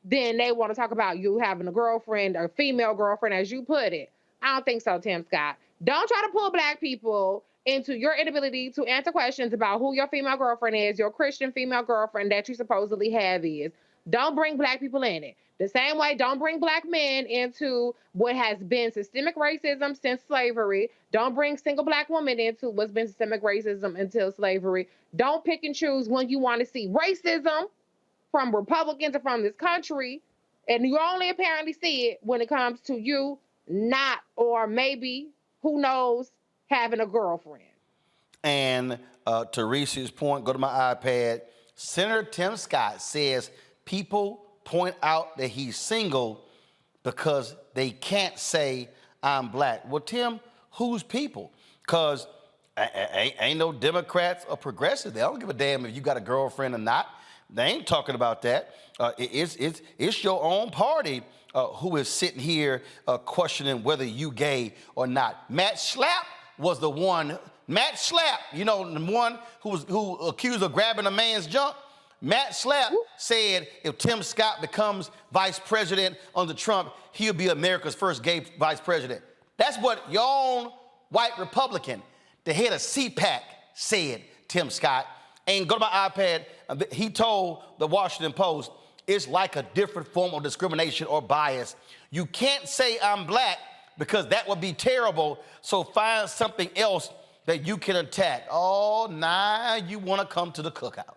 then they want to talk about you having a girlfriend or female girlfriend, as you put it. I don't think so, Tim Scott. Don't try to pull black people into your inability to answer questions about who your female girlfriend is, your Christian female girlfriend that you supposedly have is. Don't bring black people in it. The same way, don't bring black men into what has been systemic racism since slavery. Don't bring single black women into what's been systemic racism until slavery. Don't pick and choose when you want to see racism from Republicans or from this country, and you only apparently see it when it comes to you not, or maybe, who knows, having a girlfriend. And to Reese's point, go to my iPad. Senator Tim Scott says people point out that he's single because they can't say I'm black. Well, Tim, who's people? Because ain't no Democrats or progressives. They don't give a damn if you got a girlfriend or not. They ain't talking about that. It's your own party who is sitting here questioning whether you gay or not. Matt Schlapp was the one. Matt Schlapp, you know, the one who accused of grabbing a man's junk. Matt Schlapp said if Tim Scott becomes vice president under Trump, he'll be America's first gay vice president. That's what your own white Republican, the head of CPAC, said, Tim Scott. And go to my iPad, he told the Washington Post, it's like a different form of discrimination or bias. You can't say I'm black because that would be terrible, so find something else that you can attack. Oh, now you want to come to the cookout.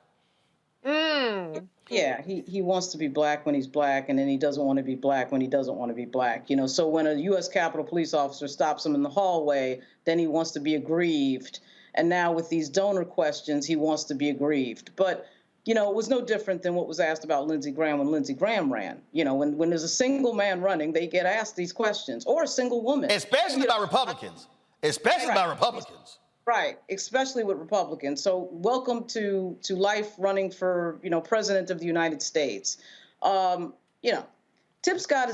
Yeah, he wants to be black when he's black, and then he doesn't want to be black when he doesn't want to be black. You know, so when a U.S. Capitol police officer stops him in the hallway, then he wants to be aggrieved. And now with these donor questions, he wants to be aggrieved. But, you know, it was no different than what was asked about Lindsey Graham when Lindsey Graham ran. You know, when there's a single man running, they get asked these questions, or a single woman. Especially by Republicans. Especially by Republicans. Right, especially with Republicans. So welcome to life running for, you know, President of the United States. You know, Tim Scott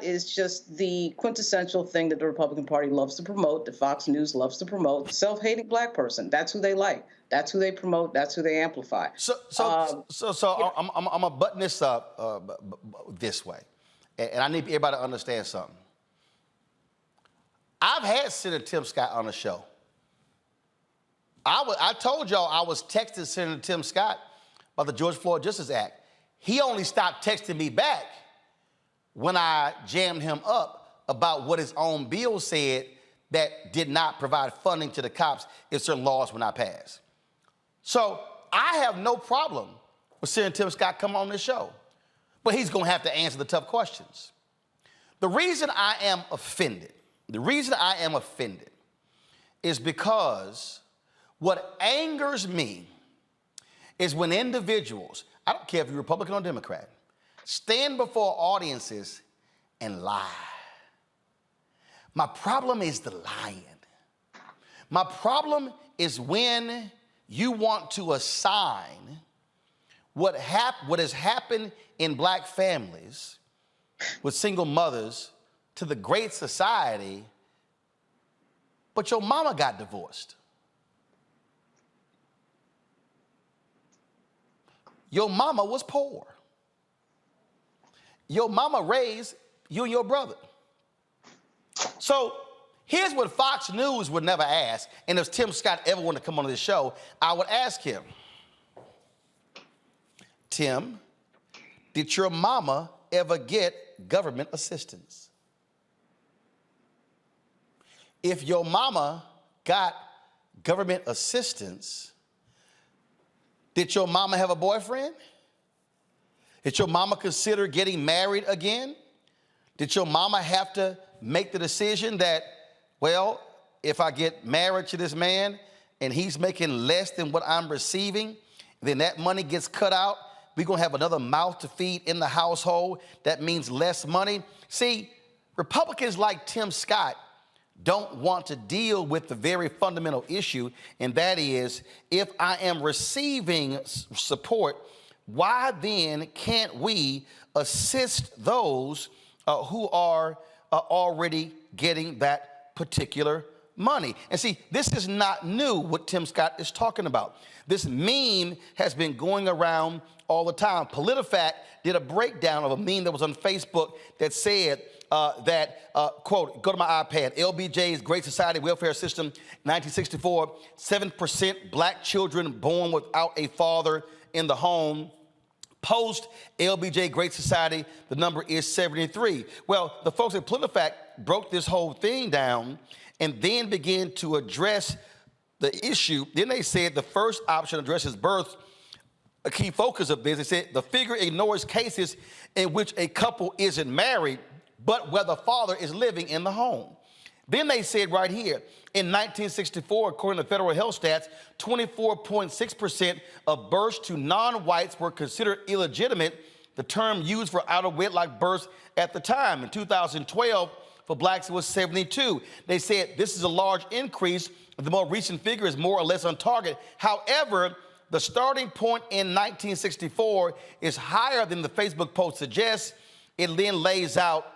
is just the quintessential thing that the Republican Party loves to promote, that Fox News loves to promote, the self-hating black person. That's who they like. That's who they promote. That's who they amplify. I'm gonna button this up this way, and I need everybody to understand something. I've had Senator Tim Scott on the show. I told y'all I was texting Senator Tim Scott about the George Floyd Justice Act. He only stopped texting me back when I jammed him up about what his own bill said that did not provide funding to the cops if certain laws were not passed. So I have no problem with Senator Tim Scott coming on this show, but he's gonna have to answer the tough questions. The reason I am offended is because what angers me is when individuals, I don't care if you're Republican or Democrat, stand before audiences and lie. My problem is the lying. My problem is when you want to assign what has happened in black families with single mothers to the Great Society, but your mama got divorced. Your mama was poor. Your mama raised you and your brother. So here's what Fox News would never ask, and if Tim Scott ever wanted to come on this show, I would ask him, Tim, did your mama ever get government assistance? If your mama got government assistance, did your mama have a boyfriend? Did your mama consider getting married again? Did your mama have to make the decision that, well, if I get married to this man and he's making less than what I'm receiving, then that money gets cut out. We're gonna have another mouth to feed in the household. That means less money. See, Republicans like Tim Scott don't want to deal with the very fundamental issue, and that is, if I am receiving support, why then can't we assist those who are already getting that particular money? And see, this is not new, what Tim Scott is talking about. This meme has been going around all the time. PolitiFact did a breakdown of a meme that was on Facebook that said quote, go to my iPad, LBJ's Great Society Welfare System, 1964, 7% black children born without a father in the home. Post LBJ Great Society, the number is 73. Well, the folks at PolitiFact broke this whole thing down and then began to address the issue. Then they said the first option addresses birth. A key focus of this, they said the figure ignores cases in which a couple isn't married, but where the father is living in the home. Then they said right here, in 1964, according to federal health stats, 24.6% of births to non-whites were considered illegitimate, the term used for out-of-wedlock births at the time. In 2012, for blacks, it was 72. They said this is a large increase. The more recent figure is more or less on target. However, the starting point in 1964 is higher than the Facebook post suggests. It then lays out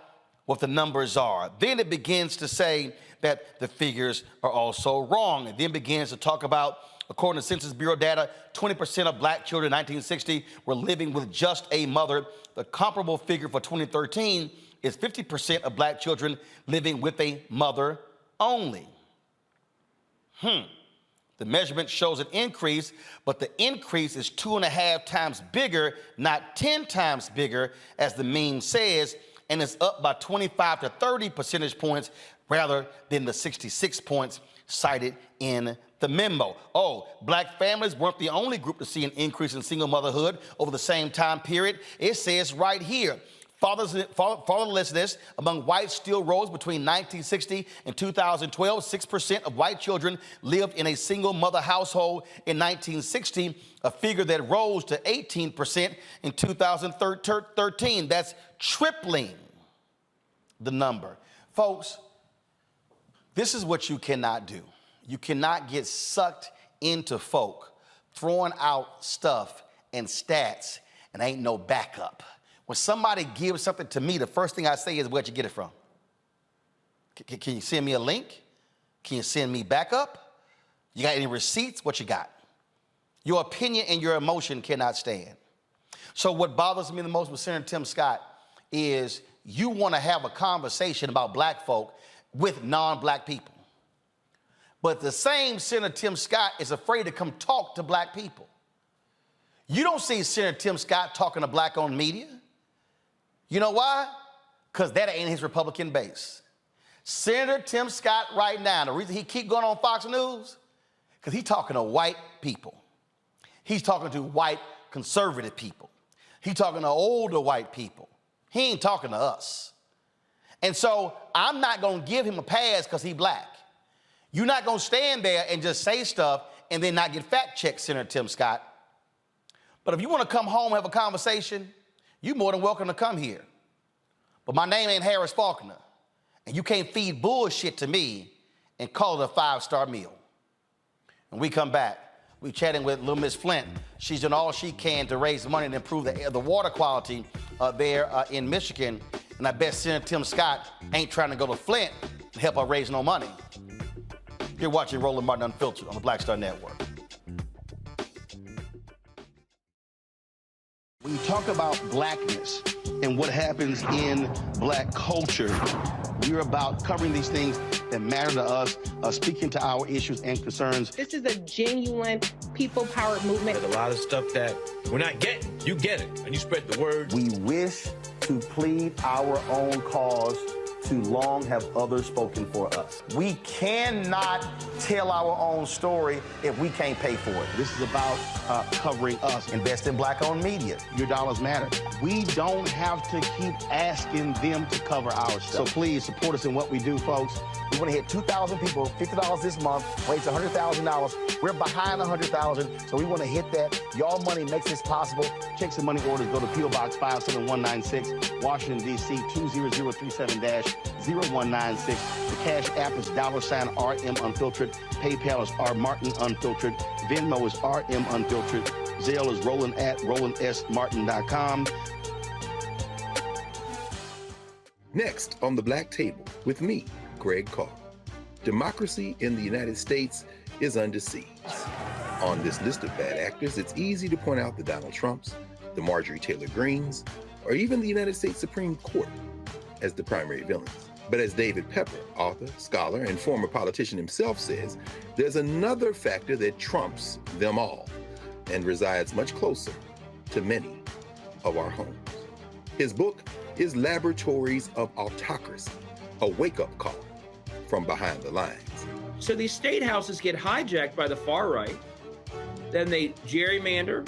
what the numbers are. Then it begins to say that the figures are also wrong. It then begins to talk about, according to Census Bureau data, 20% of black children in 1960 were living with just a mother. The comparable figure for 2013 is 50% of black children living with a mother only. The measurement shows an increase, but the increase is 2.5 times bigger, not 10 times bigger, as the meme says, and it's up by 25 to 30 percentage points rather than the 66 points cited in The memo. Oh, black families weren't the only group to see an increase in single motherhood over the same time period. It says right here, fatherlessness among whites still rose between 1960 and 2012. 6% of white children lived in a single mother household in 1960, a figure that rose to 18% in 2013. That's tripling the number. Folks, this is what you cannot do. You cannot get sucked into folk throwing out stuff and stats and ain't no backup. When somebody gives something to me, the first thing I say is, where'd you get it from? Can you send me a link? Can you send me backup? You got any receipts? What you got? Your opinion and your emotion cannot stand. So what bothers me the most with Senator Tim Scott is you want to have a conversation about black folk with non-black people. But the same Senator Tim Scott is afraid to come talk to black people. You don't see Senator Tim Scott talking to black-owned media. You know why? Because that ain't his Republican base. Senator Tim Scott right now, the reason he keep going on Fox News, because he's talking to white people. He's talking to white conservative people. He's talking to older white people. He ain't talking to us. And so I'm not going to give him a pass because he's black. You're not going to stand there and just say stuff and then not get fact-checked, Senator Tim Scott. But if you want to come home and have a conversation, you're more than welcome to come here. But my name ain't Harris Faulkner, and you can't feed bullshit to me and call it a 5-star meal. When we come back, we're chatting with little Miss Flint. She's done all she can to raise money and improve the water quality there in Michigan. And I bet Senator Tim Scott ain't trying to go to Flint to help her raise no money. You're watching Roland Martin Unfiltered on the Black Star Network. When you talk about blackness and what happens in black culture, we're about covering these things that matter to us, speaking to our issues and concerns. This is a genuine people-powered movement. There's a lot of stuff that we're not getting. You get it, and you spread the word. We wish to plead our own cause. Too long have others spoken for us. We cannot tell our own story if we can't pay for it. This is about covering us. Invest in black-owned media. Your dollars matter. We don't have to keep asking them to cover our stuff. So please support us in what we do, folks. We want to hit 2,000 people, $50 this month, raise $100,000. We're behind $100,000, so we want to hit that. Y'all money makes this possible. Checks and money orders go to P.O. Box 57196, Washington, D.C. 20037-0196. The Cash App is $RM Unfiltered. PayPal is R Martin Unfiltered. Venmo is RM Unfiltered. Zelle is Roland at RolandSMartin.com. Next on the Black Table with me, Greg Carr. Democracy in the United States is under siege. On this list of bad actors, it's easy to point out the Donald Trumps, the Marjorie Taylor Greens, or even the United States Supreme Court as the primary villains. But as David Pepper, author, scholar, and former politician himself says, there's another factor that trumps them all and resides much closer to many of our homes. His book is Laboratories of Autocracy, a wake-up call from behind the lines. So these state houses get hijacked by the far right, then they gerrymander,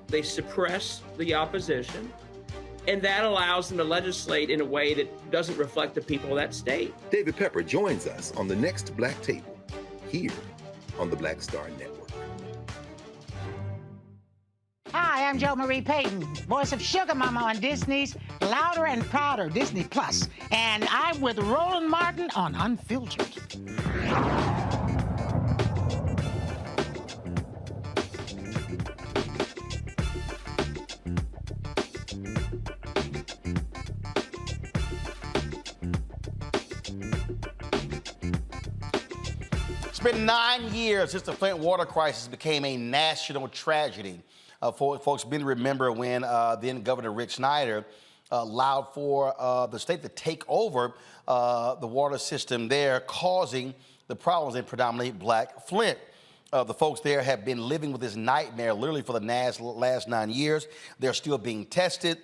they suppress the opposition, and that allows them to legislate in a way that doesn't reflect the people of that state. David Pepper joins us on the next Black Table, here on the Black Star Network. Hi, I'm Jo Marie Payton, voice of Sugar Mama on Disney's Louder and Prouder Disney Plus, and I'm with Roland Martin on Unfiltered. It's been 9 years since the Flint water crisis became a national tragedy. Folks may remember when then Governor Rick Snyder allowed for the state to take over the water system there, causing the problems in predominantly black Flint. The folks there have been living with this nightmare literally for the last 9 years. They're still being tested.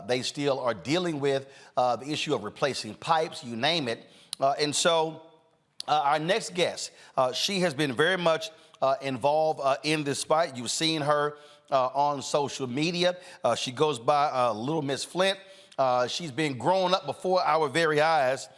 They still are dealing with the issue of replacing pipes, you name it. And so our next guest, she has been very much involved in this fight. You've seen her on social media. She goes by Little Miss Flint. She's been growing up before our very eyes.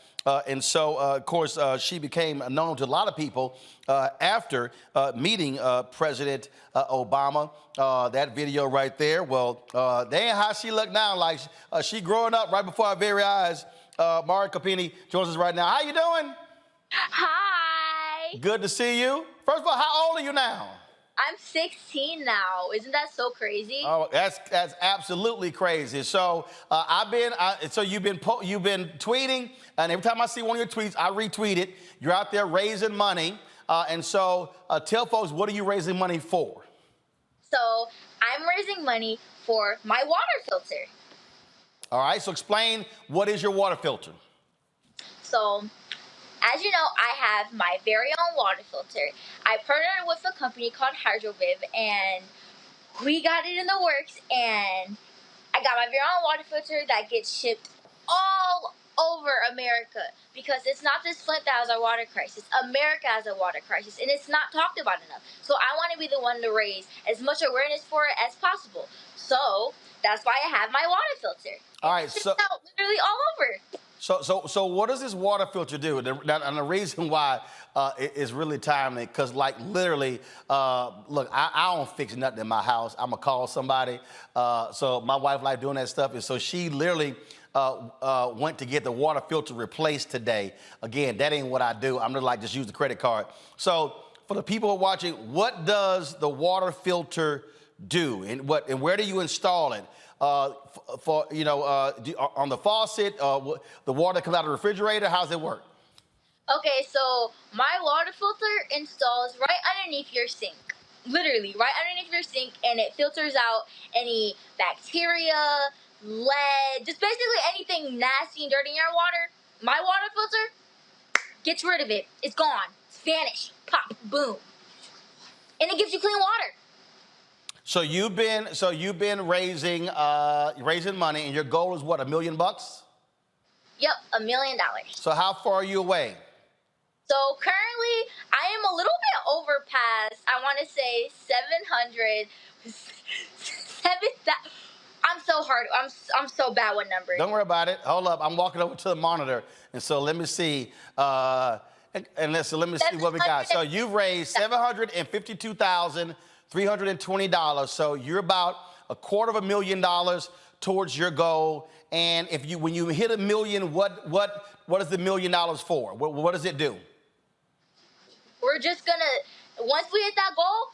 And so, of course, she became known to a lot of people after meeting President Obama. That video right there, well, that ain't how she look now. Like she growing up right before our very eyes. Mara Copeny joins us right now. How you doing? Hi. Good to see you. First of all, how old are you now? I'm 16 now. Isn't that so crazy? Oh, that's absolutely crazy. So you've been tweeting, and every time I see one of your tweets, I retweet it. You're out there raising money, and so tell folks, what are you raising money for? So I'm raising money for my water filter. All right. So explain, what is your water filter? So, as you know, I have my very own water filter. I partnered with a company called HydroViv, and we got it in the works, and I got my very own water filter that gets shipped all over America, because it's not just Flint that has a water crisis. America has a water crisis, and it's not talked about enough. So I want to be the one to raise as much awareness for it as possible. So that's why I have my water filter. All right, so literally all over. So what does this water filter do? And the reason why it's really timely, because like literally, look, I don't fix nothing in my house. I'm gonna call somebody. So my wife like doing that stuff, and so she literally went to get the water filter replaced today. Again, that ain't what I do. I'm just use the credit card. So for the people who are watching, what does the water filter do, and where do you install it? On the faucet, the water comes out of the refrigerator. How does it work? Okay, so my water filter installs right underneath your sink. Literally, right underneath your sink, and it filters out any bacteria, lead, just basically anything nasty and dirty in your water. My water filter gets rid of it. It's gone. It's vanished. Pop, boom. And it gives you clean water. So you've been raising money, and your goal is what, $1 million? Yep, $1 million. So how far are you away? So currently, I am a little bit over past, I want to say 700. I'm so hard. I'm so bad with numbers. Don't worry about it. Hold up. I'm walking over to the monitor, and so let me see. Let me see what we got. So you've raised $752,320. So you're about $250,000 towards your goal. And when you hit $1 million, what is the $1 million for? What does it do? We're just gonna, once we hit that goal,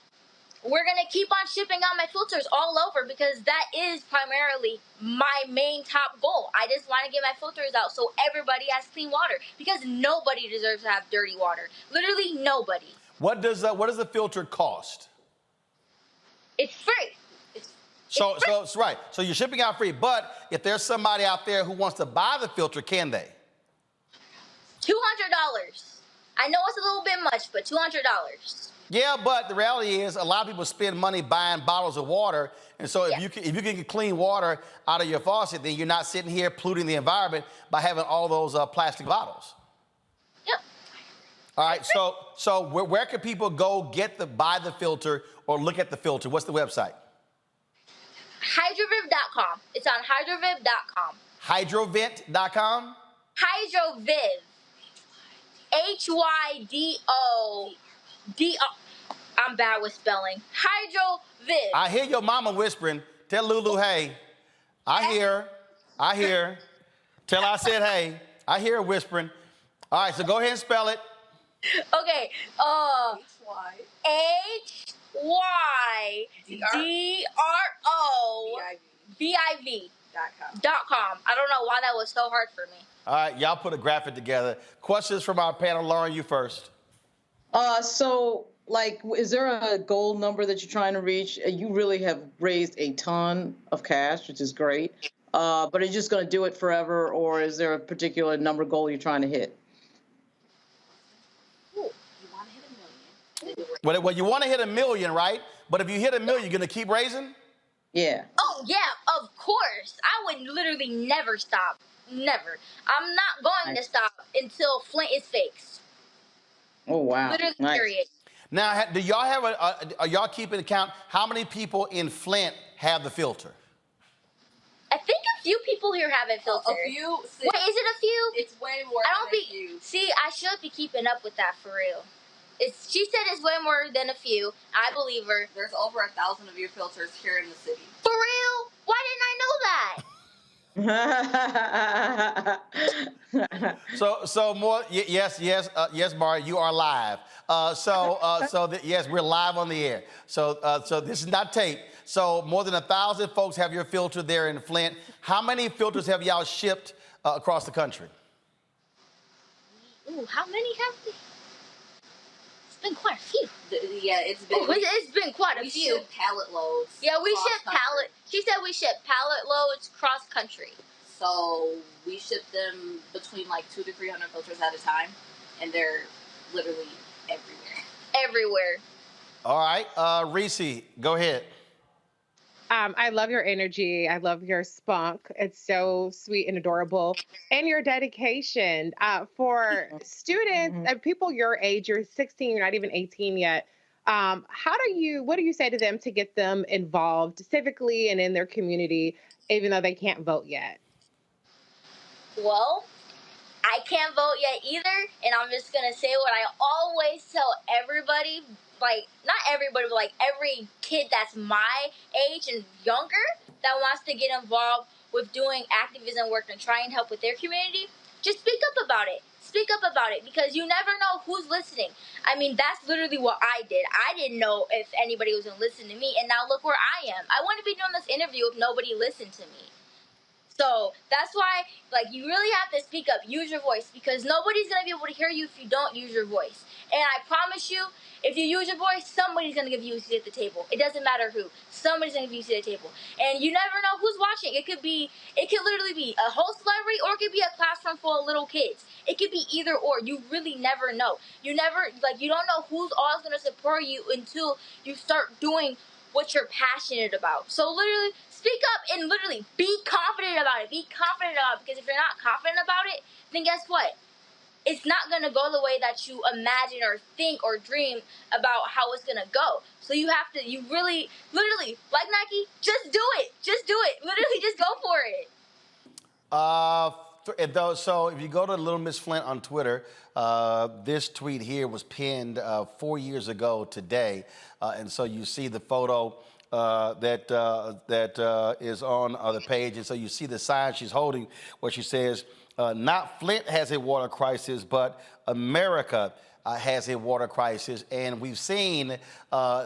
we're gonna keep on shipping out my filters all over, because that is primarily my main top goal. I just want to get my filters out so everybody has clean water, because nobody deserves to have dirty water. Literally nobody. What does the filter cost? It's free. So right. So you're shipping out free, but if there's somebody out there who wants to buy the filter, can they? $200. I know it's a little bit much, but $200. Yeah, but the reality is a lot of people spend money buying bottles of water, and so if you can get clean water out of your faucet, then you're not sitting here polluting the environment by having all those plastic bottles. Yep. All right. So where can people go buy the filter or look at the filter? What's the website? Hydroviv.com. It's on hydroviv.com. Hydrovent.com? Hydroviv. HYDO. I'm bad with spelling. Hydroviv. I hear your mama whispering. Tell Lulu, hey. I hear. Tell her I said, hey. I hear her whispering. All right, so go ahead and spell it. Okay. HYDROVIV.com. I don't know why that was so hard for me. All right, y'all put a graphic together. Questions from our panel. Lauren, you first. Is there a goal number that you're trying to reach? You really have raised a ton of cash, which is great. But are you just going to do it forever, or is there a particular number goal you're trying to hit? Well, you want to hit $1 million, right? But if you hit $1 million, you're going to keep raising? Yeah. Oh, yeah, of course. I would literally never stop. Never. I'm not going to stop until Flint is fixed. Oh, wow. Literally, nice. period. Now, do y'all have are y'all keeping account how many people in Flint have the filter? I think a few people here have it filtered. A few. Wait, is it a few? It's way more than a few. See, I should be keeping up with that for real. She said it's way more than a few. I believe her. There's over 1,000 of your filters here in the city. For real? Why didn't I know that? So more. Yes, Mari, you are live. Yes, we're live on the air. So this is not tape. So more than 1,000 folks have your filter there in Flint. How many filters have y'all shipped across the country? Ooh, how many have we? It's been quite a few. Yeah, it's been. It's been quite a few. We ship pallet loads. Yeah, we ship pallet. She said we ship pallet loads cross country. So we ship them between like 200 to 300 filters at a time, and they're literally everywhere. Everywhere. All right, Reese, go ahead. I love your energy. I love your spunk. It's so sweet and adorable. And your dedication. For students and people your age, you're 16, you're not even 18 yet. What do you say to them to get them involved civically and in their community, even though they can't vote yet? Well, I can't vote yet either. And I'm just going to say what I always tell everybody. Like, not everybody, but like every kid that's my age and younger that wants to get involved with doing activism work and try and help with their community, just speak up about it. Speak up about it, because you never know who's listening. I mean, that's literally what I did. I didn't know if anybody was going to listen to me, and now look where I am. I wouldn't be doing this interview if nobody listened to me. So that's why, like, you really have to speak up, use your voice, because nobody's going to be able to hear you if you don't use your voice. And I promise you, if you use your voice, somebody's going to give you a seat at the table. It doesn't matter who. Somebody's going to give you a seat at the table. And you never know who's watching. It could literally be a whole celebrity, or it could be a classroom full of little kids. It could be either or. You really never know. You don't know who's always going to support you until you start doing what you're passionate about. So literally, speak up and literally be confident about it. Be confident about it, because if you're not confident about it, then guess what? It's not going to go the way that you imagine or think or dream about how it's going to go. So you really, literally, like Nike, just do it. Just do it. Literally, just go for it. So if you go to Little Miss Flint on Twitter, this tweet here was pinned 4 years ago today. And so you see the photo that is on the page. And so you see the sign she's holding where she says, not Flint has a water crisis, but America has a water crisis. And we've seen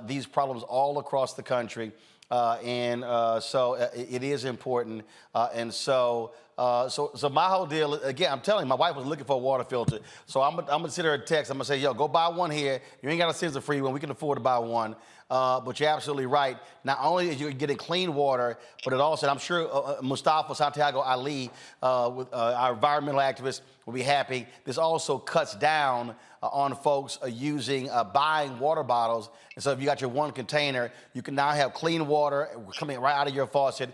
these problems all across the country. So it is important. So my whole deal, again, I'm telling you, my wife was looking for a water filter. So I'm gonna send her a text. I'm gonna say, yo, go buy one here. You ain't gotta send us a free one. We can afford to buy one. But you're absolutely right. Not only are you getting clean water, but it also, and I'm sure Mustafa Santiago Ali, with our environmental activist, will be happy. This also cuts down on folks buying water bottles. And so if you got your one container, you can now have clean water coming right out of your faucet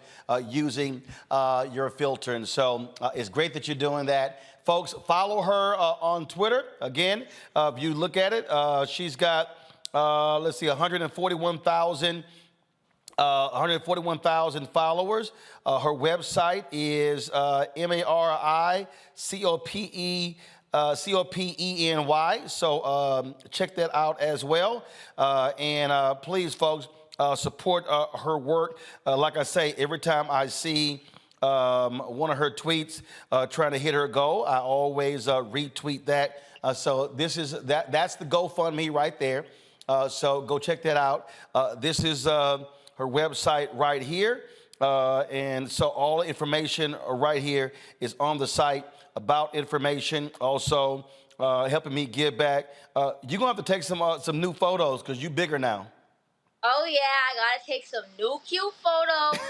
using your filter. And so it's great that you're doing that. Folks, follow her on Twitter. Again, if you look at it, she's got, 141,000 followers. Her website is MARICOPENY. So check that out as well. And please, folks, support her work. Like I say, every time I see one of her tweets trying to hit her goal, I always retweet that. So that's the GoFundMe right there. So go check that out. This is her website right here. And so all the information right here is on the site about information. Also helping me give back. You're going to have to take some new photos because you're bigger now. Oh, yeah, I got to take some new cute photos.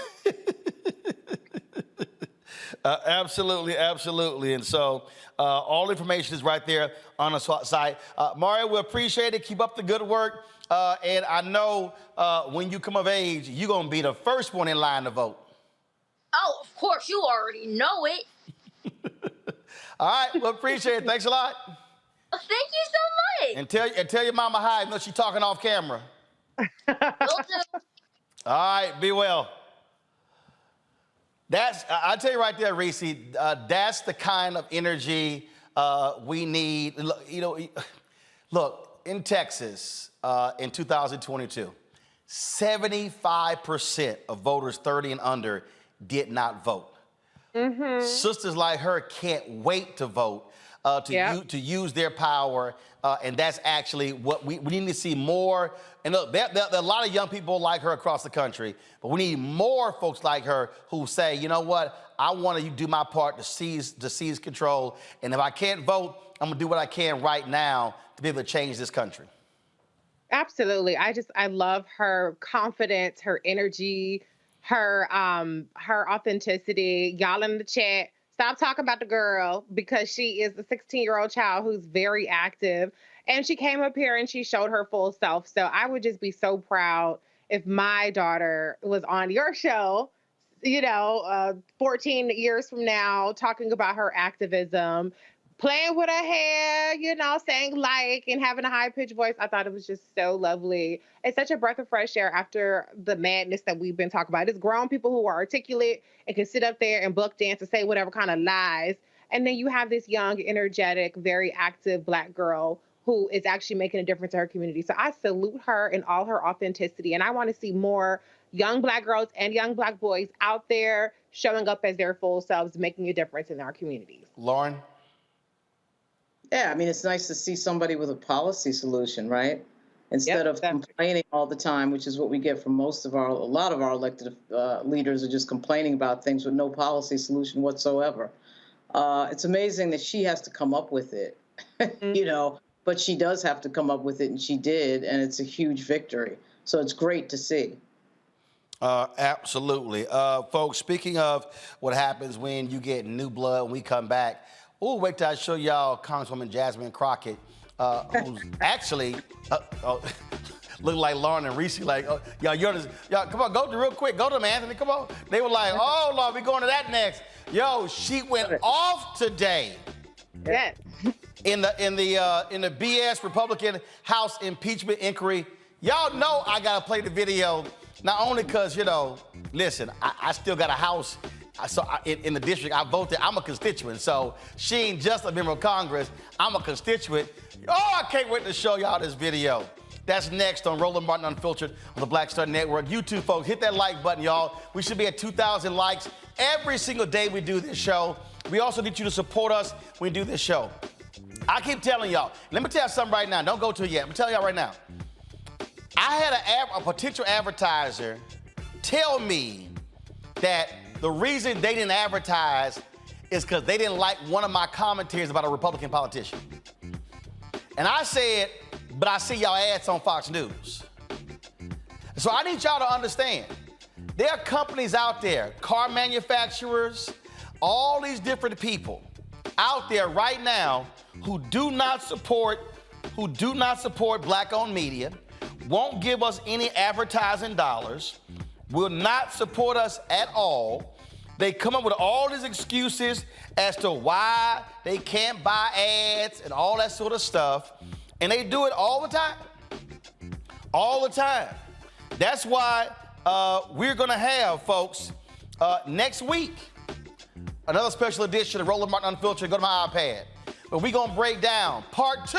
Absolutely, absolutely. And so all information is right there on the site. Mario, we appreciate it. Keep up the good work. And I know when you come of age, you're going to be the first one in line to vote. Oh, of course. You already know it. All right. Well, appreciate it. Thanks a lot. Oh, thank you so much. And tell your mama hi, no, she's talking off camera. Will do. All right, be well. I'll tell you right there, Reese, that's the kind of energy we need. Look, in Texas, in 2022, 75% of voters 30 and under did not vote. Mm-hmm. Sisters like her can't wait to vote, to use their power, and that's actually what we need to see more. And look, there are a lot of young people like her across the country, but we need more folks like her who say, you know what, I want to do my part to seize control, and if I can't vote, I'm gonna do what I can right now to be able to change this country. Absolutely. I love her confidence, her energy, her authenticity. Y'all in the chat, stop talking about the girl, because she is a 16-year-old child who's very active. And she came up here and she showed her full self. So I would just be so proud if my daughter was on your show, 14 years from now, talking about her activism, playing with her hair, saying and having a high-pitched voice. I thought it was just so lovely. It's such a breath of fresh air after the madness that we've been talking about. It's grown people who are articulate and can sit up there and buck dance and say whatever kind of lies. And then you have this young, energetic, very active Black girl who is actually making a difference in her community. So I salute her in all her authenticity. And I want to see more young Black girls and young Black boys out there showing up as their full selves, making a difference in our communities. Lauren? Yeah, I mean, it's nice to see somebody with a policy solution, right? Instead of complaining all the time, which is what we get from a lot of our elected leaders are just complaining about things with no policy solution whatsoever. It's amazing that she has to come up with it, but she does have to come up with it, and she did, and it's a huge victory. So it's great to see. Absolutely. Folks, speaking of what happens when you get new blood when we come back, wait till I show y'all Congresswoman Jasmine Crockett, who's actually look like Lauren and Reese. Y'all, come on, go to real quick. Go to them, Anthony. Come on. They were like, oh Lord, we going to that next. Yo, she went off today. Yes. In the BS Republican House impeachment inquiry. Y'all know I gotta play the video, not only because listen, I still got a house. So in the district, I voted. I'm a constituent, so she ain't just a member of Congress. I'm a constituent. Oh, I can't wait to show y'all this video. That's next on Roland Martin Unfiltered on the Black Star Network. You too, folks, hit that like button, y'all. We should be at 2,000 likes every single day we do this show. We also need you to support us when we do this show. I keep telling y'all. Let me tell you something right now. Don't go to it yet. I'm telling y'all right now. I had a potential advertiser tell me that the reason they didn't advertise is because they didn't like one of my commentaries about a Republican politician. And I said, but I see y'all ads on Fox News. So I need y'all to understand, there are companies out there, car manufacturers, all these different people out there right now who do not support Black-owned media, won't give us any advertising dollars, will not support us at all. They come up with all these excuses as to why they can't buy ads and all that sort of stuff. And they do it all the time. All the time. That's why we're going to have, folks, next week, another special edition of Roland Martin Unfiltered. Go to my iPad. But we're going to break down part 2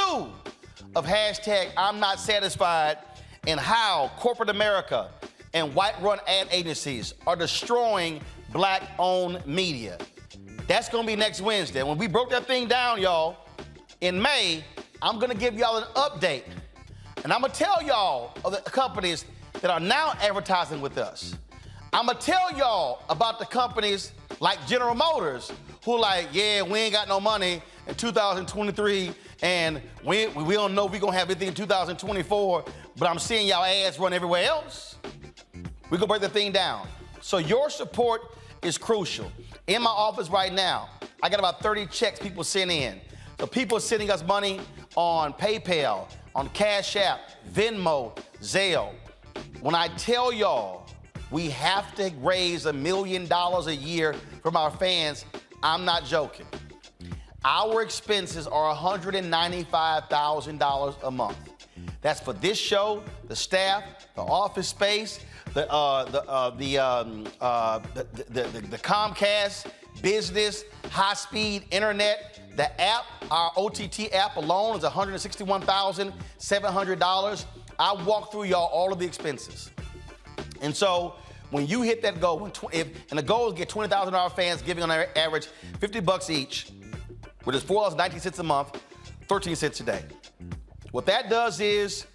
of hashtag I'm Not Satisfied and how corporate America and white-run ad agencies are destroying Black-owned media. That's going to be next Wednesday. When we broke that thing down, y'all, in May, I'm going to give y'all an update. And I'm going to tell y'all of the companies that are now advertising with us. I'm going to tell y'all about the companies like General Motors who we ain't got no money in 2023, and we don't know if we're going to have anything in 2024, but I'm seeing y'all ads run everywhere else. We're going to break the thing down. So your support is crucial. In my office right now, I got about 30 checks people send in. So people are sending us money on PayPal, on Cash App, Venmo, Zelle. When I tell y'all we have to raise $1 million a year from our fans, I'm not joking. Our expenses are $195,000 a month. That's for this show, the staff, the office space, the Comcast business, high-speed internet, the app. Our OTT app alone is $161,700. I walk through y'all all of the expenses. And so when you hit that goal, and the goal is to get $20,000 fans giving on average $50 each, which is $4.19 a month, 13 cents a day. What that does is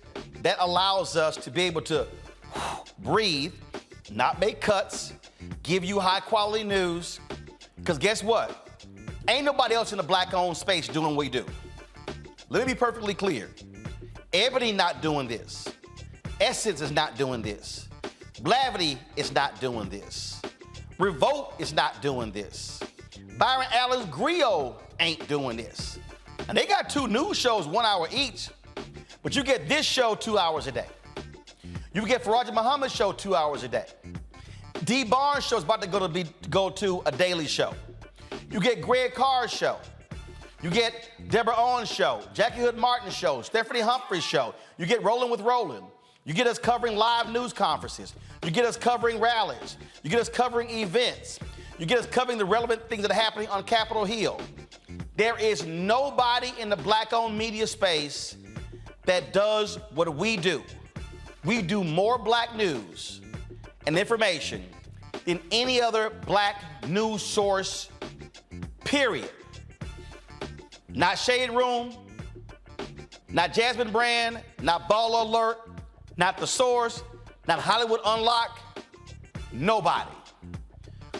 that allows us to be able to breathe, not make cuts, give you high quality news, because guess what? Ain't nobody else in the black-owned space doing what we do. Let me be perfectly clear. Ebony not doing this. Essence is not doing this. Blavity is not doing this. Revolt is not doing this. Byron Allen's Griot ain't doing this. And they got 2 news shows, 1 hour each, but you get this show 2 hours a day. You get Faraja Muhammad's show 2 hours a day. D. Barnes' show is about to go to a daily show. You get Greg Carr's show. You get Deborah Owens' show, Jackie Hood Martin's show, Stephanie Humphrey's show. You get Roland with Roland. You get us covering live news conferences. You get us covering rallies. You get us covering events. You get us covering the relevant things that are happening on Capitol Hill. There is nobody in the black-owned media space that does what we do. We do more black news and information than any other black news source, period. Not Shade Room, not Jasmine Brand, not Ball Alert, not The Source, not Hollywood Unlocked, nobody.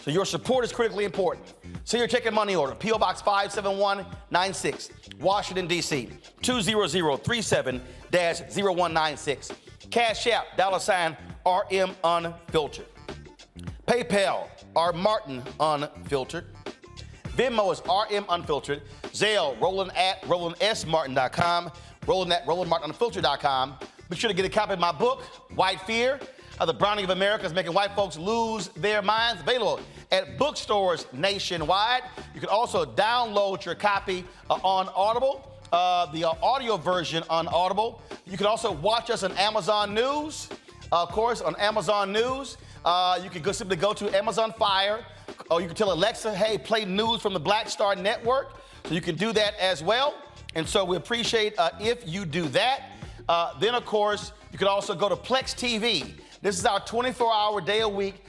So your support is critically important. Send your check and money order, P.O. Box 57196, Washington, D.C., 20037-0196. Cash App, $RM Unfiltered. PayPal, R Martin Unfiltered. Venmo is RM Unfiltered. Zelle, Roland at RolandSMartin.com. Roland at RolandMartinUnfiltered.com. Be sure to get a copy of my book, White Fear, How the Browning of America is Making White Folks Lose Their Minds. Available at bookstores nationwide. You can also download your copy on Audible, the audio version on Audible. You can also watch us on Amazon News. Of course, on Amazon News, you can simply go to Amazon Fire, or you can tell Alexa, hey, play news from the Black Star Network. So you can do that as well. And so we appreciate if you do that. Then, of course, you can also go to Plex TV. This is our 24-hour day a week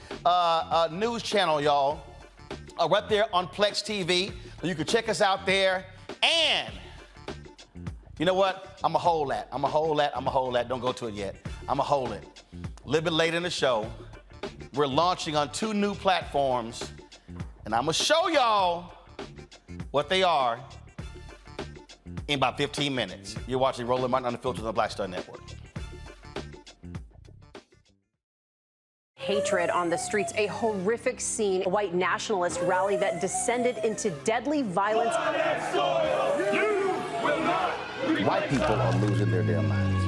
news channel, y'all, right there on Plex TV. So you can check us out there. And you know what? I'm going to hold that. I'm going to hold that. I'm going to hold that. Don't go to it yet. I'm going to hold it. A little bit later in the show, we're launching on 2 new platforms. And I'm going to show y'all what they are in about 15 minutes. You're watching Roland Martin Unfiltered on the Black Star Network. Hatred on the streets, a horrific scene, a white nationalist rally that descended into deadly violence. White people are losing their damn minds.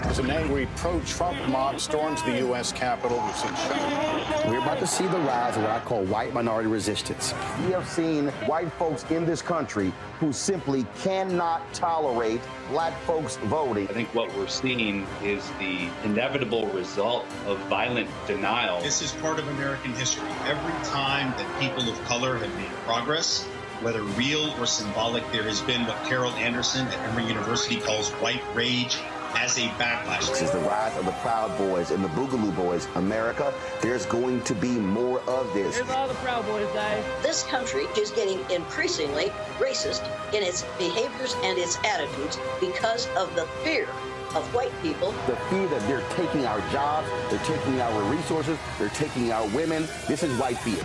As an angry pro-Trump mob storms the U.S. Capitol, we've seen shooting. We're about to see the rise of what I call white minority resistance. We have seen white folks in this country who simply cannot tolerate black folks voting. I think what we're seeing is the inevitable result of violent denial. This is part of American history. Every time that people of color have made progress, whether real or symbolic, there has been what Carol Anderson at Emory University calls white rage as a backlash. This is the rise of the Proud Boys and the Boogaloo Boys. America, there's going to be more of this. Here's all the Proud Boys, guys. This country is getting increasingly racist in its behaviors and its attitudes because of the fear of white people. The fear that they're taking our jobs, they're taking our resources, they're taking our women. This is white fear.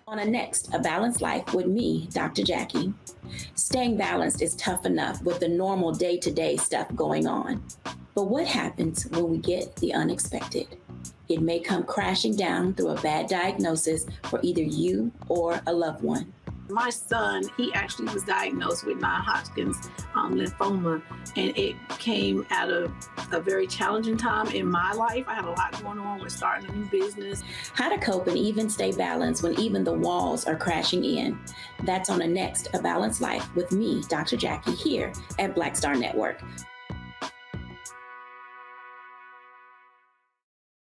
On next, A Balanced Life with me, Dr. Jackie. Staying balanced is tough enough with the normal day-to-day stuff going on. But what happens when we get the unexpected? It may come crashing down through a bad diagnosis for either you or a loved one. My son, he actually was diagnosed with non-Hodgkin's lymphoma, and it came at a very challenging time in my life. I had a lot going on with starting a new business. How to cope and even stay balanced when even the walls are crashing in. That's on the next A Balanced Life with me, Dr. Jackie, here at Black Star Network.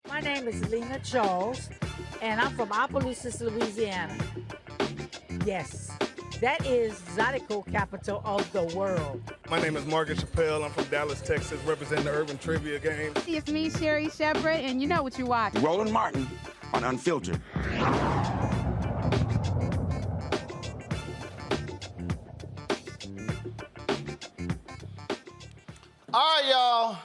My name is Lena Charles, and I'm from Opelousas, Louisiana. Yes, that is Zydeco capital of the world. My name is Margaret Chappelle. I'm from Dallas, Texas, representing the Urban Trivia Game. It's me, Sherry Shepard, and you know what you watch. Roland Martin on Unfiltered. All right, y'all.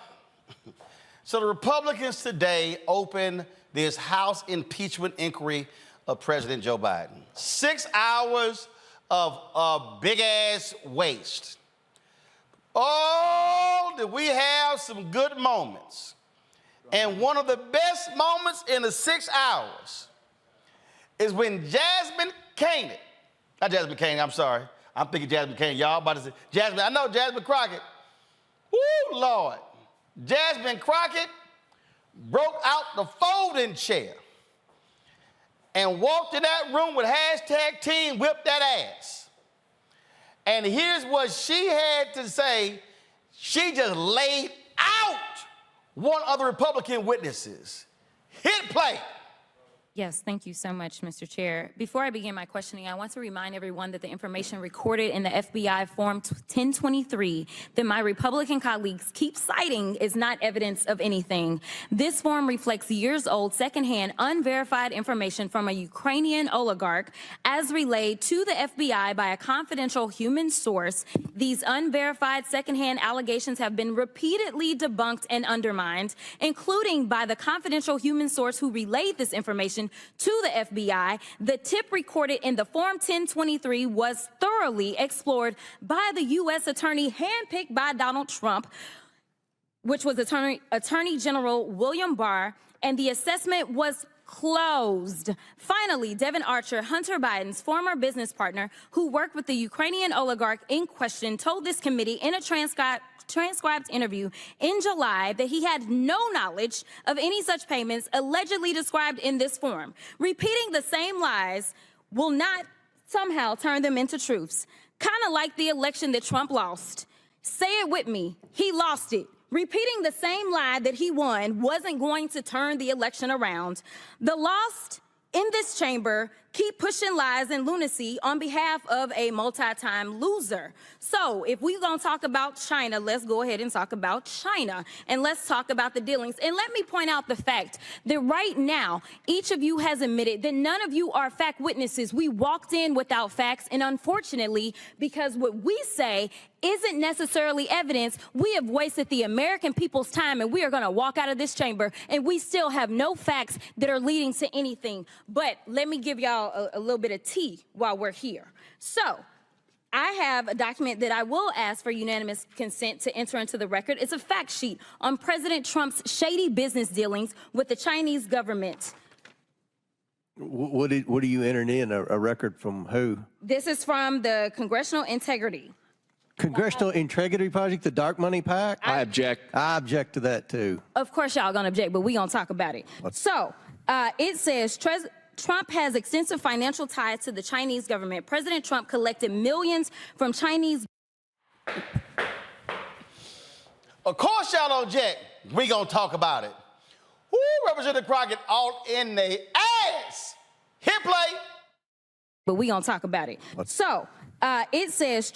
So the Republicans today opened this House impeachment inquiry of President Joe Biden. 6 hours of big-ass waste. Oh, did we have some good moments. And one of the best moments in the 6 hours is when Jasmine Crockett, not Jasmine Crockett, I'm sorry. I'm thinking Jasmine Crockett. Y'all about to say, Jasmine, I know Jasmine Crockett. Woo, Lord. Jasmine Crockett broke out the folding chair and walked in that room with hashtag Team Whip That Ass. And here's what she had to say. She just laid out one of the Republican witnesses. Hit play. Yes, thank you so much, Mr. Chair. Before I begin my questioning, I want to remind everyone that the information recorded in the FBI Form 1023 that my Republican colleagues keep citing is not evidence of anything. This form reflects years-old, secondhand, unverified information from a Ukrainian oligarch as relayed to the FBI by a confidential human source. These unverified, secondhand allegations have been repeatedly debunked and undermined, including by the confidential human source who relayed this information to the FBI. The tip recorded in the Form 1023 was thoroughly explored by the U.S. attorney handpicked by Donald Trump, which was Attorney General William Barr, and the assessment was closed. Finally, Devin Archer, Hunter Biden's former business partner who worked with the Ukrainian oligarch in question, told this committee in a transcribed interview in July that he had no knowledge of any such payments allegedly described in this form. Repeating the same lies will not somehow turn them into truths. Kind of like the election that Trump lost. Say it with me. He lost it. Repeating the same lie that he won wasn't going to turn the election around. The lost in this chamber keep pushing lies and lunacy on behalf of a multi-time loser. So if we're going to talk about China, let's go ahead and talk about China. And let's talk about the dealings. And let me point out the fact that right now, each of you has admitted that none of you are fact witnesses. We walked in without facts. And unfortunately, because what we say isn't necessarily evidence, we have wasted the American people's time, and we are going to walk out of this chamber and we still have no facts that are leading to anything. But let me give y'all a little bit of tea while we're here. So I have a document that I will ask for unanimous consent to enter into the record. It's a fact sheet on President Trump's shady business dealings with the Chinese government. What are you entering in? A record from who? This is from the Congressional Integrity. Congressional Integrity Project, the dark money pack? I object. I object to that too. Of course y'all gonna object, but we gonna talk about it. So it says Trump has extensive financial ties to the Chinese government. President Trump collected millions from Chinese. Of course y'all don't object. We gonna talk about it. Woo, Representative Crockett all in the ass. Hit play. But we gonna talk about it. So it says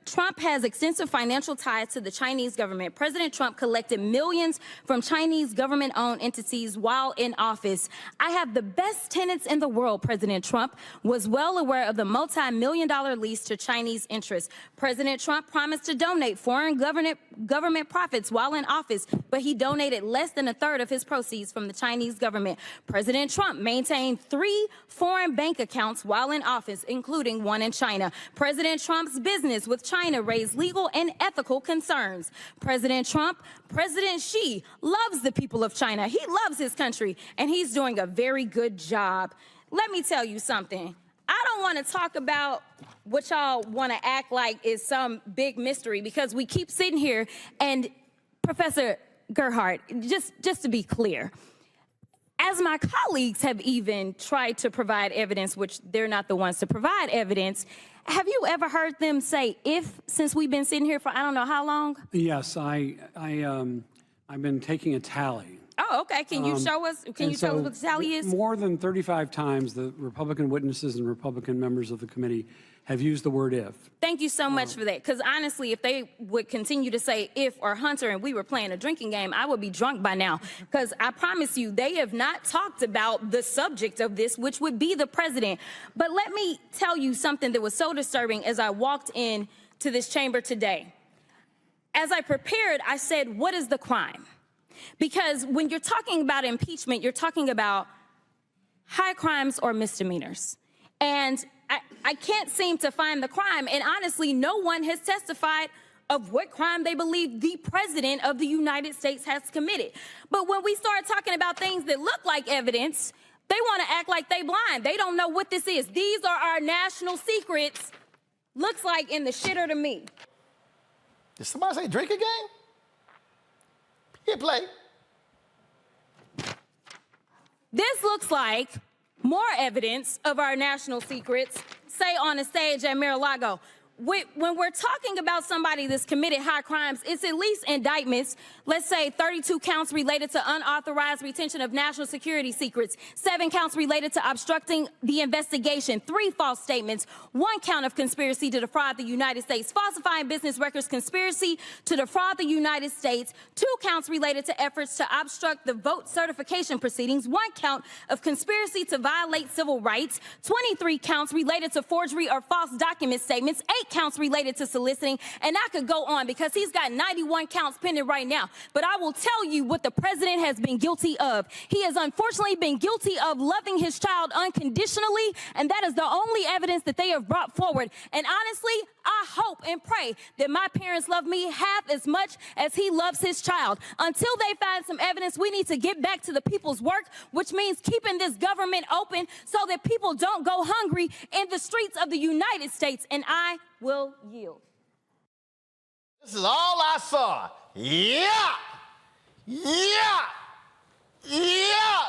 Trump has extensive financial ties to the Chinese government. President Trump collected millions from Chinese government-owned entities while in office. I have the best tenants in the world, President Trump was well aware of the multi-million-dollar lease to Chinese interests. President Trump promised to donate foreign government profits while in office, but he donated less than a third of his proceeds from the Chinese government. President Trump maintained 3 foreign bank accounts while in office, including one in China. President Trump's business with China raised legal and ethical concerns. President Xi loves the people of China. He loves his country, and he's doing a very good job. Let me tell you something. I don't don't want to talk about what y'all want to act like is some big mystery, because we keep sitting here and Professor Gerhardt, just to be clear, as my colleagues have even tried to provide evidence, which they're not the ones to provide evidence, have you ever heard them say "if" since we've been sitting here for I don't know how long? Yes, I've been taking a tally. Oh, okay. Can you show us? Can you tell us what the tally is? More than 35 times, the Republican witnesses and Republican members of the committee have used the word "if." Thank you so much for that. Because honestly, if they would continue to say "if" or Hunter and we were playing a drinking game, I would be drunk by now. Because I promise you, they have not talked about the subject of this, which would be the president. But let me tell you something that was so disturbing as I walked in to this chamber today. As I prepared, I said, what is the crime? Because when you're talking about impeachment, you're talking about high crimes or misdemeanors. And I can't seem to find the crime. And honestly, no one has testified of what crime they believe the president of the United States has committed. But when we start talking about things that look like evidence, they want to act like they blind. They don't know what this is. These are our national secrets. Looks like in the shitter to me. Did somebody say drink again? Hit play. This looks like more evidence of our national secrets, say on a stage at Mar-a-Lago. When we're talking about somebody that's committed high crimes, it's at least indictments. Let's say 32 counts related to unauthorized retention of national security secrets, 7 counts related to obstructing the investigation, 3 false statements, 1 count of conspiracy to defraud the United States, falsifying business records, conspiracy to defraud the United States, 2 counts related to efforts to obstruct the vote certification proceedings, 1 count of conspiracy to violate civil rights, 23 counts related to forgery or false document statements, 8 counts related to soliciting, and I could go on because he's got 91 counts pending right now. But I will tell you what the president has been guilty of. He has unfortunately been guilty of loving his child unconditionally, and that is the only evidence that they have brought forward. And honestly, I hope and pray that my parents love me half as much as he loves his child. Until they find some evidence, we need to get back to the people's work, which means keeping this government open so that people don't go hungry in the streets of the United States. And I will yield. This is all I saw. Yeah! Yeah! Yeah!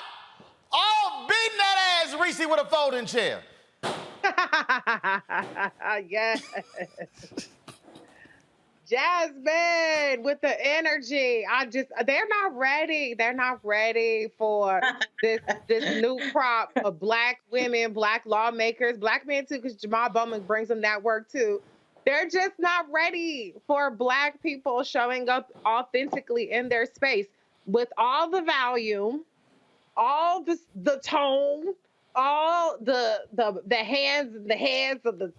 All beating that ass Reese with a folding chair. Yes. Jasmine with the energy. They're not ready. They're not ready for this new crop of black women, black lawmakers, black men too, because Jamal Bowman brings them that work too. They're just not ready for black people showing up authentically in their space with all the volume, all the tone, all the hands and the heads of the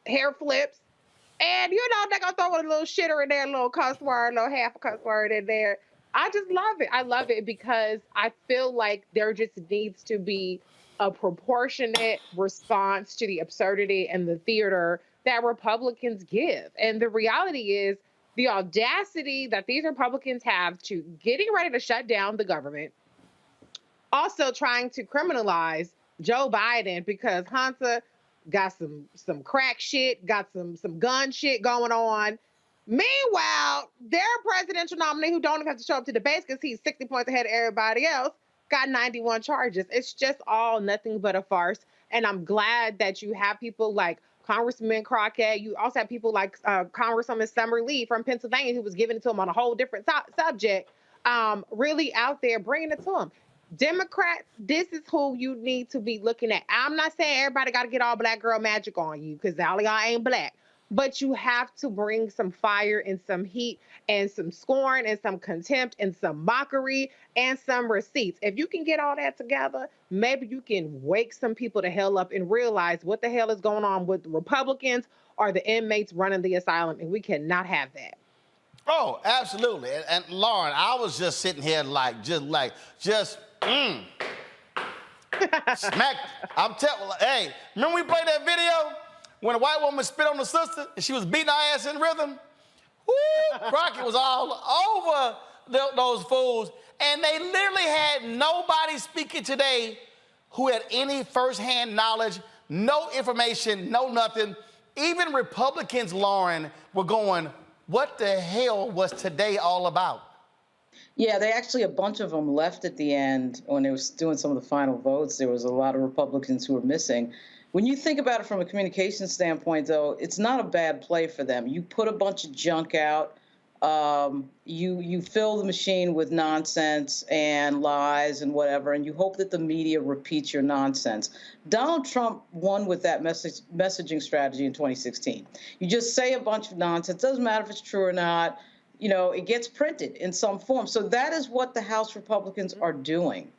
hair flips. And, they're going to throw a little shitter in there, a little cuss word, a little half a cuss word in there. I just love it. I love it because I feel like there just needs to be a proportionate response to the absurdity and the theater that Republicans give. And the reality is the audacity that these Republicans have to getting ready to shut down the government, also trying to criminalize Joe Biden because Hunter got some crack shit, got some gun shit going on. Meanwhile, their presidential nominee, who don't even have to show up to debates because he's 60 points ahead of everybody else, got 91 charges. It's just all nothing but a farce. And I'm glad that you have people like Congressman Crockett. You also have people like Congresswoman Summer Lee from Pennsylvania, who was giving it to him on a whole different subject, really out there bringing it to him. Democrats, this is who you need to be looking at. I'm not saying everybody got to get all black girl magic on you because all y'all ain't black. But you have to bring some fire and some heat and some scorn and some contempt and some mockery and some receipts. If you can get all that together, maybe you can wake some people the hell up and realize what the hell is going on with the Republicans or the inmates running the asylum. And we cannot have that. Oh, absolutely. And Lauren, I was just sitting here smack. Hey, remember we played that video when a white woman spit on the sister and she was beating her ass in rhythm? Woo! Crockett was all over those fools. And they literally had nobody speaking today who had any firsthand knowledge no information, no nothing. Even Republicans, Lauren, were going, what the hell was today all about? Yeah, they actually, a bunch of them left at the end when they were doing some of the final votes. There was a lot of Republicans who were missing. When you think about it from a communication standpoint, though, it's not a bad play for them. You put a bunch of junk out. You fill the machine with nonsense and lies and whatever, and you hope that the media repeats your nonsense. Donald Trump won with that messaging strategy in 2016. You just say a bunch of nonsense. Doesn't matter if it's true or not. You know, it gets printed in some form. So that is what the House Republicans are doing.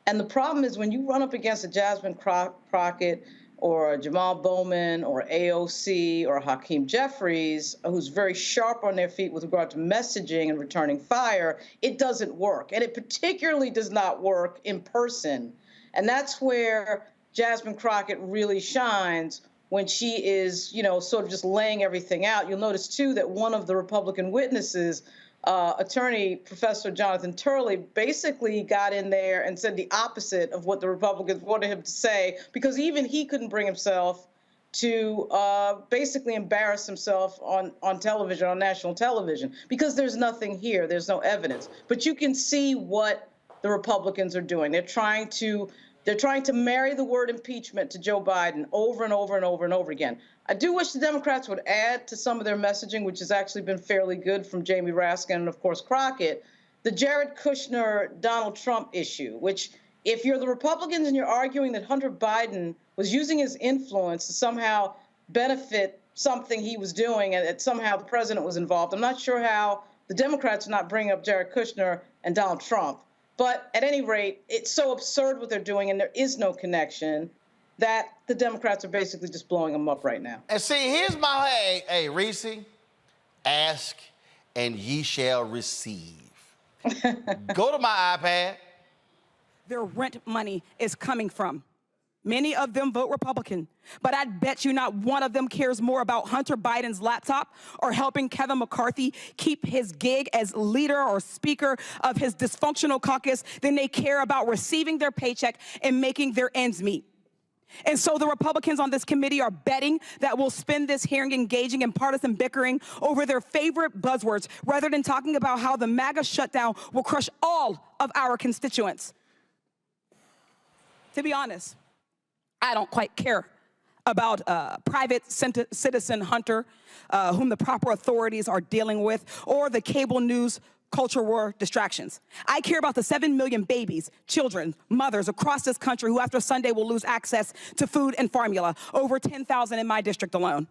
And the problem is when you run up against a Jasmine Crockett or a Jamal Bowman or AOC or Hakeem Jeffries, who's very sharp on their feet with regard to messaging and returning fire, it doesn't work. And it particularly does not work in person. And that's where Jasmine Crockett really shines, when she is, you know, sort of just laying everything out. You'll notice, too, that one of the Republican witnesses, attorney Professor Jonathan Turley, basically got in there and said the opposite of what the Republicans wanted him to say, because even he couldn't bring himself to basically embarrass himself on television, on national television, because there's nothing here. There's no evidence. But you can see what the Republicans are doing. They're trying to marry the word impeachment to Joe Biden over and over and over and over again. I do wish the Democrats would add to some of their messaging, which has actually been fairly good from Jamie Raskin and, of course, Crockett, the Jared Kushner-Donald Trump issue, which if you're the Republicans and you're arguing that Hunter Biden was using his influence to somehow benefit something he was doing and that somehow the president was involved, I'm not sure how the Democrats are not bringing up Jared Kushner and Donald Trump. But at any rate, it's so absurd what they're doing, and there is no connection, that the Democrats are basically just blowing them up right now. And see, here's my, hey, Reese, ask and ye shall receive. Go to my iPad. Their rent money is coming from. Many of them vote Republican, but I bet you not one of them cares more about Hunter Biden's laptop or helping Kevin McCarthy keep his gig as leader or speaker of his dysfunctional caucus than they care about receiving their paycheck and making their ends meet. And so the Republicans on this committee are betting that we'll spend this hearing engaging in partisan bickering over their favorite buzzwords rather than talking about how the MAGA shutdown will crush all of our constituents. To be honest, I don't quite care about private citizen Hunter, whom the proper authorities are dealing with, or the cable news culture war distractions. I care about the 7 million babies, children, mothers across this country who after Sunday will lose access to food and formula, over 10,000 in my district alone.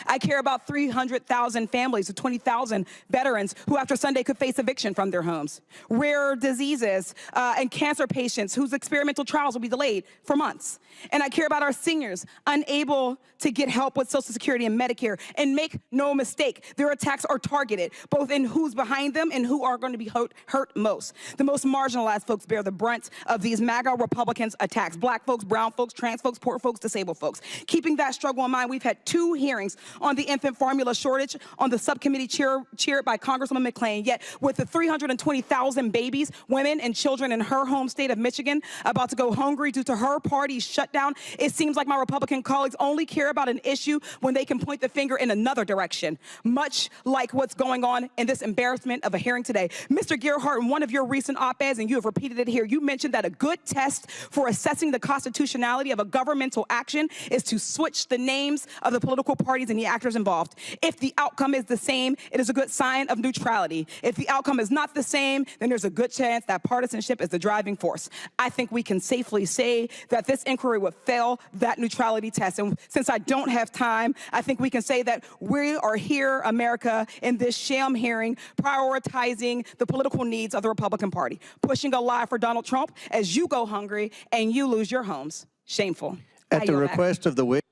I care about 300,000 families of 20,000 veterans who after Sunday could face eviction from their homes. Rare diseases and cancer patients whose experimental trials will be delayed for months. And I care about our seniors unable to get help with Social Security and Medicare. And make no mistake, their attacks are targeted, both in who's behind them and who are going to be hurt most. The most marginalized folks bear the brunt of these MAGA Republicans' attacks. Black folks, brown folks, trans folks, poor folks, disabled folks. Keeping that struggle in mind, we've had 2 hearings on the infant formula shortage on the subcommittee chaired by Congresswoman McClain. Yet with the 320,000 babies, women, and children in her home state of Michigan about to go hungry due to her party's shutdown, it seems like my Republican colleagues only care about an issue when they can point the finger in another direction, much like what's going on in this embarrassment of a hearing today. Mr. Gerhardt, in one of your recent op-eds, and you have repeated it here, you mentioned that a good test for assessing the constitutionality of a governmental action is to switch the names of the political parties and the actors involved. If the outcome is the same, it is a good sign of neutrality. If the outcome is not the same, then there's a good chance that partisanship is the driving force. I think we can safely say that this inquiry would fail that neutrality test. And since I don't have time, I think we can say that we are here, America, in this sham hearing, prioritizing the political needs of the Republican Party, pushing a lie for Donald Trump as you go hungry and you lose your homes. Shameful. At the request of the witness.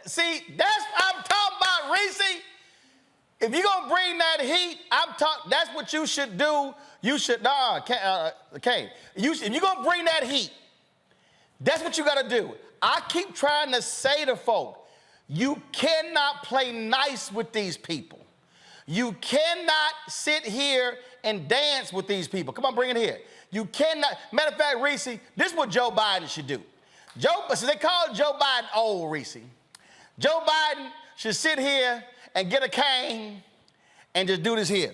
See, that's what I'm talking about, Reese. If you're going to bring that heat, that's what you should do. You should, if you're going to bring that heat, that's what you got to do. I keep trying to say to folk, you cannot play nice with these people. You cannot sit here and dance with these people. Come on, bring it here. You cannot. Matter of fact, Reese, this is what Joe Biden should do. So they call Joe Biden old, Reese. Joe Biden should sit here and get a cane and just do this here.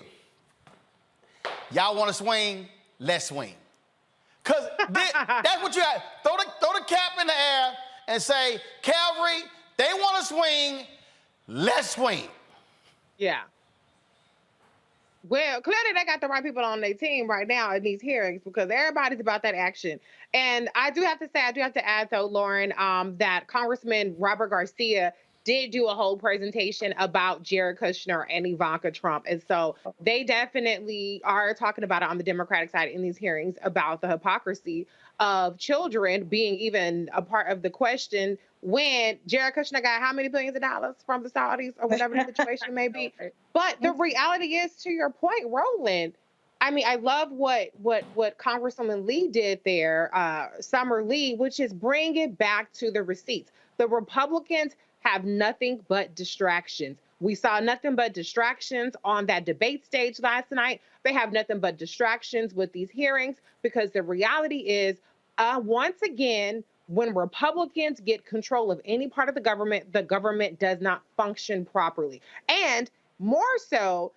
Y'all want to swing? Let's swing. Because that's what you have. Throw the cap in the air and say, Calvary, they want to swing, let's swing. Yeah. Well, clearly they got the right people on their team right now in these hearings because everybody's about that action. And I do have to add, though, Lauren, that Congressman Robert Garcia did do a whole presentation about Jared Kushner and Ivanka Trump. And so they definitely are talking about it on the Democratic side in these hearings about the hypocrisy of children being even a part of the question when Jared Kushner got how many billions of dollars from the Saudis or whatever the situation may be. But the reality is, to your point, Roland, I mean, I love what Congresswoman Lee did there, Summer Lee, which is bring it back to the receipts. The Republicans have nothing but distractions. We saw nothing but distractions on that debate stage last night. They have nothing but distractions with these hearings because the reality is, once again, when Republicans get control of any part of the government does not function properly. And more so,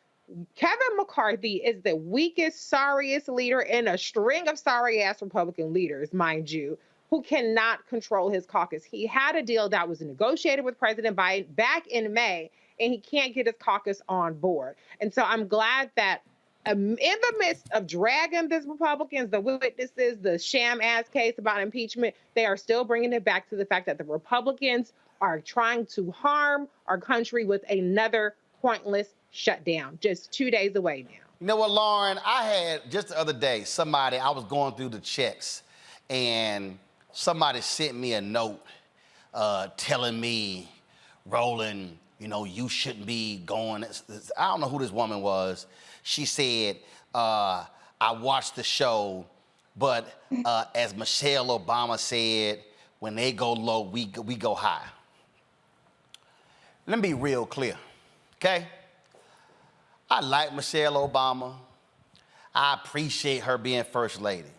Kevin McCarthy is the weakest, sorriest leader in a string of sorry-ass Republican leaders, mind you, who cannot control his caucus. He had a deal that was negotiated with President Biden back in May, and he can't get his caucus on board. And so I'm glad that in the midst of dragging these Republicans, the witnesses, the sham-ass case about impeachment, they are still bringing it back to the fact that the Republicans are trying to harm our country with another pointless shutdown, just 2 days away now. You know what, Lauren? I had just the other day, I was going through the checks, and somebody sent me a note telling me, Roland, you know, you shouldn't be going. I don't know who this woman was. She said, I watched the show, but as Michelle Obama said, when they go low, we go high. Let me be real clear, okay? I like Michelle Obama. I appreciate her being first lady.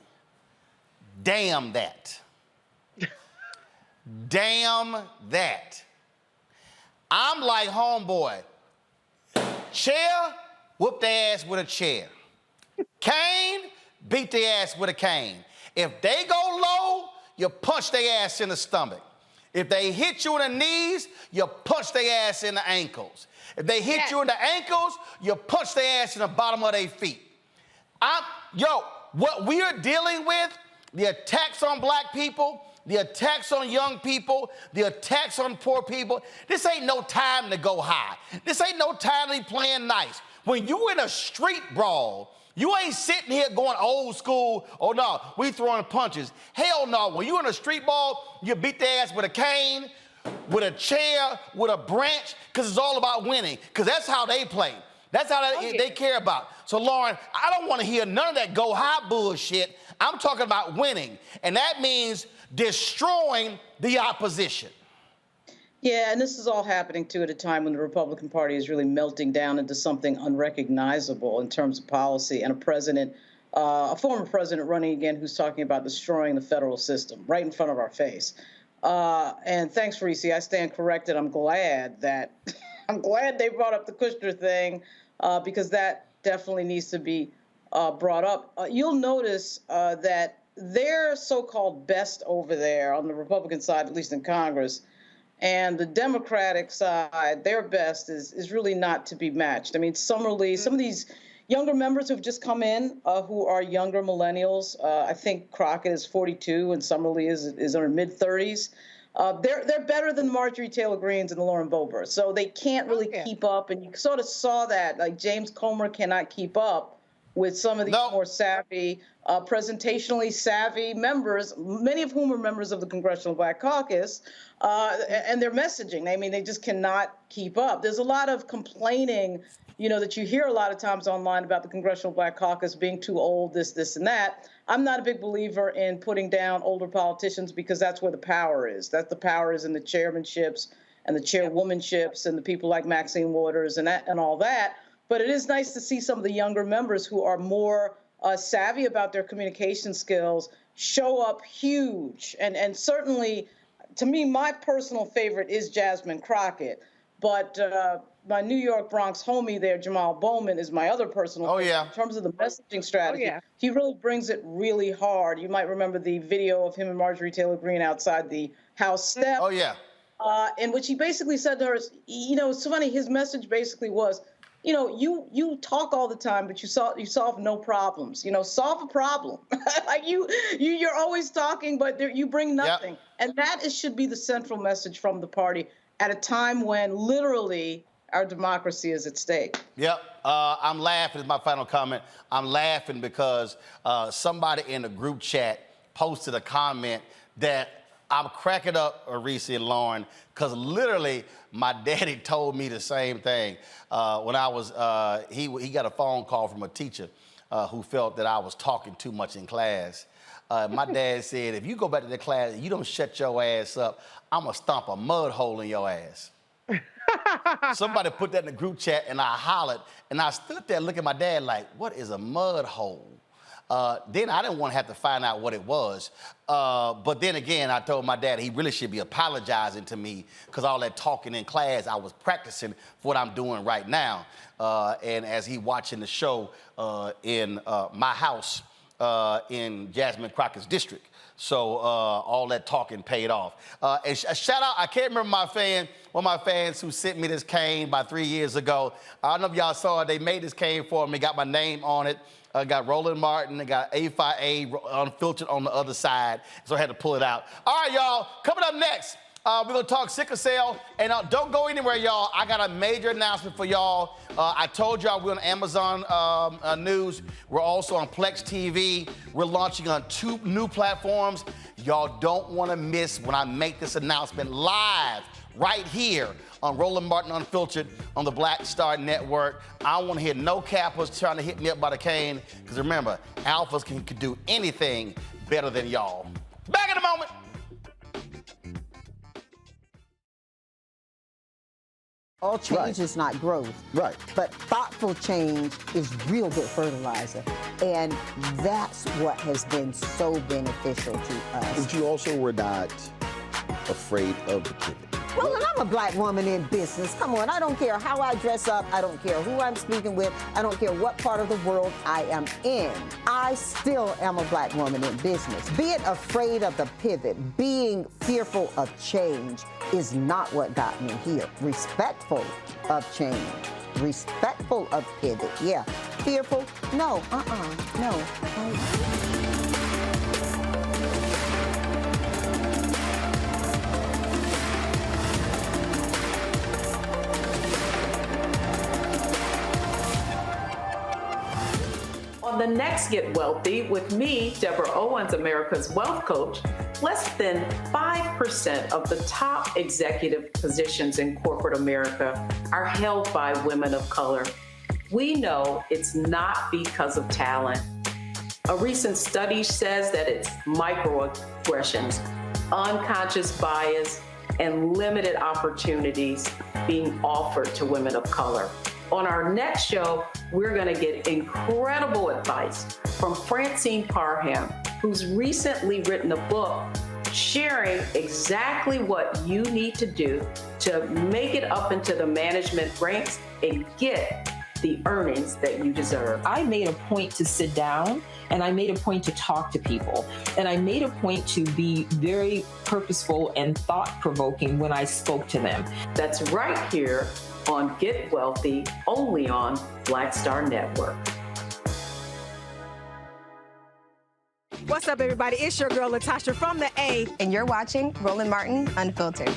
Damn that. Damn that. I'm like homeboy. Chair, whoop their ass with a chair. Cane, beat their ass with a cane. If they go low, you punch their ass in the stomach. If they hit you in the knees, you punch their ass in the ankles. If they hit you in the ankles, you punch their ass in the bottom of their feet. What we are dealing with, the attacks on black people, the attacks on young people, the attacks on poor people, this ain't no time to go high. This ain't no time to be playing nice. When you in a street brawl, you ain't sitting here going old school, oh no, we throwing punches. Hell no, when you in a street brawl, you beat their ass with a cane, with a chair, with a branch, because it's all about winning, because that's how they play. That's how they care about. So, Lauren, I don't want to hear none of that go high bullshit. I'm talking about winning, and that means destroying the opposition. Yeah, and this is all happening, too, at a time when the Republican Party is really melting down into something unrecognizable in terms of policy, and a former president running again who's talking about destroying the federal system right in front of our face. And thanks, Reese. I stand corrected. I'm glad they brought up the Kushner thing because that definitely needs to be brought up. You'll notice that their so-called best over there on the Republican side, at least in Congress, and the Democratic side, their best is really not to be matched. I mean, some of these younger members who've just come in, who are younger millennials, I think Crockett is 42 and Summerlee is in her mid-30s. They're better than Marjorie Taylor Greenes and Lauren Boebert, so they can't really keep up. And you sort of saw that, like James Comer cannot keep up with some of these more savvy, presentationally savvy members, many of whom are members of the Congressional Black Caucus, and their messaging. I mean, they just cannot keep up. There's a lot of complaining, that you hear a lot of times online about the Congressional Black Caucus being too old, this, and that. I'm not a big believer in putting down older politicians because that's where the power is. The power is in the chairmanships and the chairwomanships and the people like Maxine Waters and all that. But it is nice to see some of the younger members who are more savvy about their communication skills show up huge. And certainly, to me, my personal favorite is Jasmine Crockett. But my New York Bronx homie there, Jamal Bowman, is my other personal favorite. Yeah. In terms of the messaging strategy, he really brings it really hard. You might remember the video of him and Marjorie Taylor Greene outside the House steps. Oh, yeah. In which he basically said to her, you know, it's so funny, his message basically was, you know, you talk all the time, but you solve no problems. You know, solve a problem. Like you're always talking, but you bring nothing. And that should be the central message from the party at a time when literally our democracy is at stake. Yep. I'm laughing, is my final comment. I'm laughing because somebody in a group chat posted a comment that I'm cracking up, Reese and Lauren, because literally my daddy told me the same thing. When I was, he got a phone call from a teacher who felt that I was talking too much in class. My dad said, if you go back to the class and you don't shut your ass up, I'm gonna stomp a mud hole in your ass. Somebody put that in the group chat and I hollered, and I stood there looking at my dad like, what is a mud hole? Then I didn't want to have to find out what it was. But then again, I told my dad he really should be apologizing to me because all that talking in class, I was practicing for what I'm doing right now. And as he watching the show in my house in Jasmine Crockett's district. So all that talking paid off. And a shout out, I can't remember one of my fans who sent me this cane about 3 years ago. I don't know if y'all saw it. They made this cane for me, got my name on it. Got Roland Martin, and got A5A unfiltered on the other side, so I had to pull it out. All right, y'all, coming up next, we're gonna talk sickle cell, and don't go anywhere, y'all. I got a major announcement for y'all. I told y'all we're on Amazon News. We're also on Plex TV. We're launching on 2 new platforms. Y'all don't wanna miss when I make this announcement live right here on Roland Martin Unfiltered on the Black Star Network. I don't want to hear no cappers trying to hit me up by the cane, because remember, alphas can do anything better than y'all. Back in a moment. All change is not growth. Right. But thoughtful change is real good fertilizer. And that's what has been so beneficial to us. But you also were not afraid of the pivot. Well, and I'm a black woman in business. Come on, I don't care how I dress up. I don't care who I'm speaking with. I don't care what part of the world I am in. I still am a black woman in business. Being afraid of the pivot, being fearful of change is not what got me here. Respectful of change, respectful of pivot, yeah. Fearful, no, no. On the next Get Wealthy with me, Deborah Owens, America's Wealth Coach, less than 5% of the top executive positions in corporate America are held by women of color. We know it's not because of talent. A recent study says that it's microaggressions, unconscious bias, and limited opportunities being offered to women of color. On our next show, we're going to get incredible advice from Francine Parham, who's recently written a book sharing exactly what you need to do to make it up into the management ranks and get the earnings that you deserve. I made a point to sit down and I made a point to talk to people. And I made a point to be very purposeful and thought-provoking when I spoke to them. That's right here on Get Wealthy, only on Black Star Network. What's up, everybody? It's your girl, Latasha from the A. And you're watching Roland Martin Unfiltered.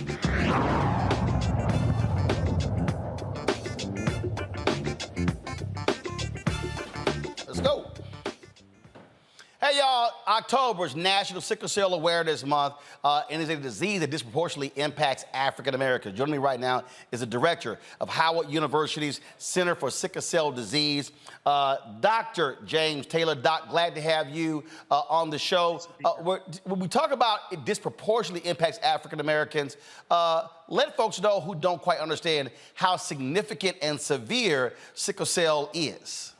Let's go. Hey, y'all, October is National Sickle Cell Awareness Month, and it's a disease that disproportionately impacts African Americans. Joining me right now is the director of Howard University's Center for Sickle Cell Disease, Dr. James Taylor. Doc, glad to have you on the show. When we talk about it disproportionately impacts African Americans, let folks know who don't quite understand how significant and severe sickle cell is.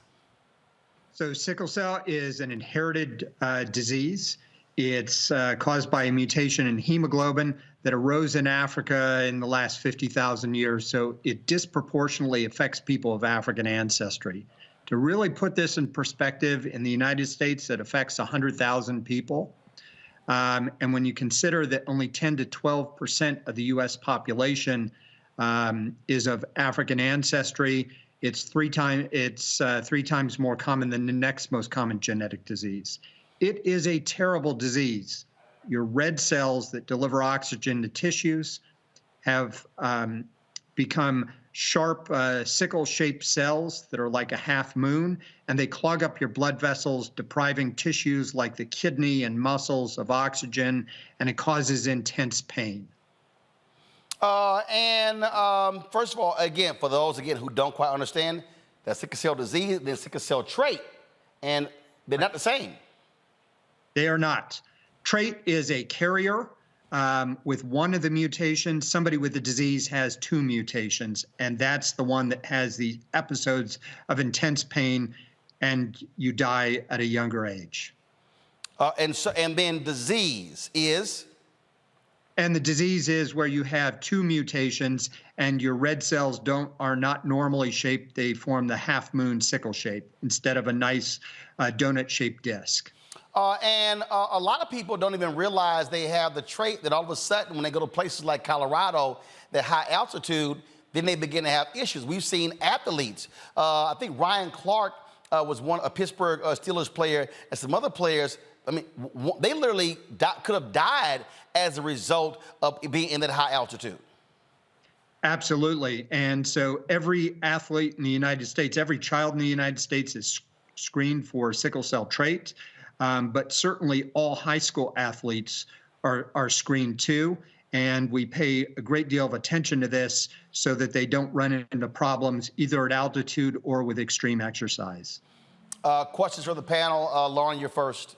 So sickle cell is an inherited disease. It's caused by a mutation in hemoglobin that arose in Africa in the last 50,000 years, so it disproportionately affects people of African ancestry. To really put this in perspective, in the United States, it affects 100,000 people. And when you consider that only 10 to 12% of the U.S. population is of African ancestry, it's three times more common than the next most common genetic disease. It is a terrible disease. Your red cells that deliver oxygen to tissues have become sharp sickle-shaped cells that are like a half moon, and they clog up your blood vessels, depriving tissues like the kidney and muscles of oxygen, and it causes intense pain. First of all, again, for those, who don't quite understand, that sickle cell disease and sickle cell trait, and they're not the same. They are not. Trait is a carrier with one of the mutations. Somebody with the disease has two mutations, and that's the one that has the episodes of intense pain, and you die at a younger age. And then disease is? And the disease is where you have two mutations and your red cells are not normally shaped. They form the half moon sickle shape instead of a nice donut-shaped disc. A lot of people don't even realize they have the trait that all of a sudden when they go to places like Colorado, that high altitude, then they begin to have issues. We've seen athletes. I think Ryan Clark was a Pittsburgh Steelers player, and some other players. I mean, they literally could have died as a result of being in that high altitude. Absolutely. And so every athlete in the United States, every child in the United States is screened for sickle cell trait. But certainly all high school athletes are screened too. And we pay a great deal of attention to this so that they don't run into problems either at altitude or with extreme exercise. Questions from the panel. Lauren, you're first.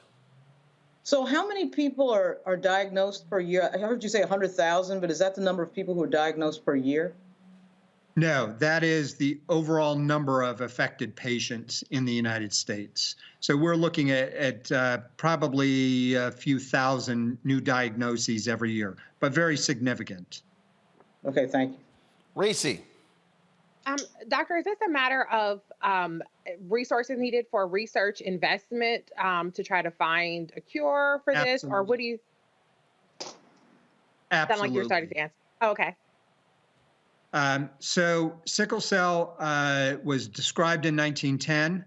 So how many people are diagnosed per year? I heard you say 100,000, but is that the number of people who are diagnosed per year? No, that is the overall number of affected patients in the United States. So we're looking at probably a few thousand new diagnoses every year, but very significant. Okay, thank you. Reese. Doctor, is this a matter of resources needed for research investment to try to find a cure for this? Or what do you sound like you're starting to answer? Oh, okay. So sickle cell was described in 1910,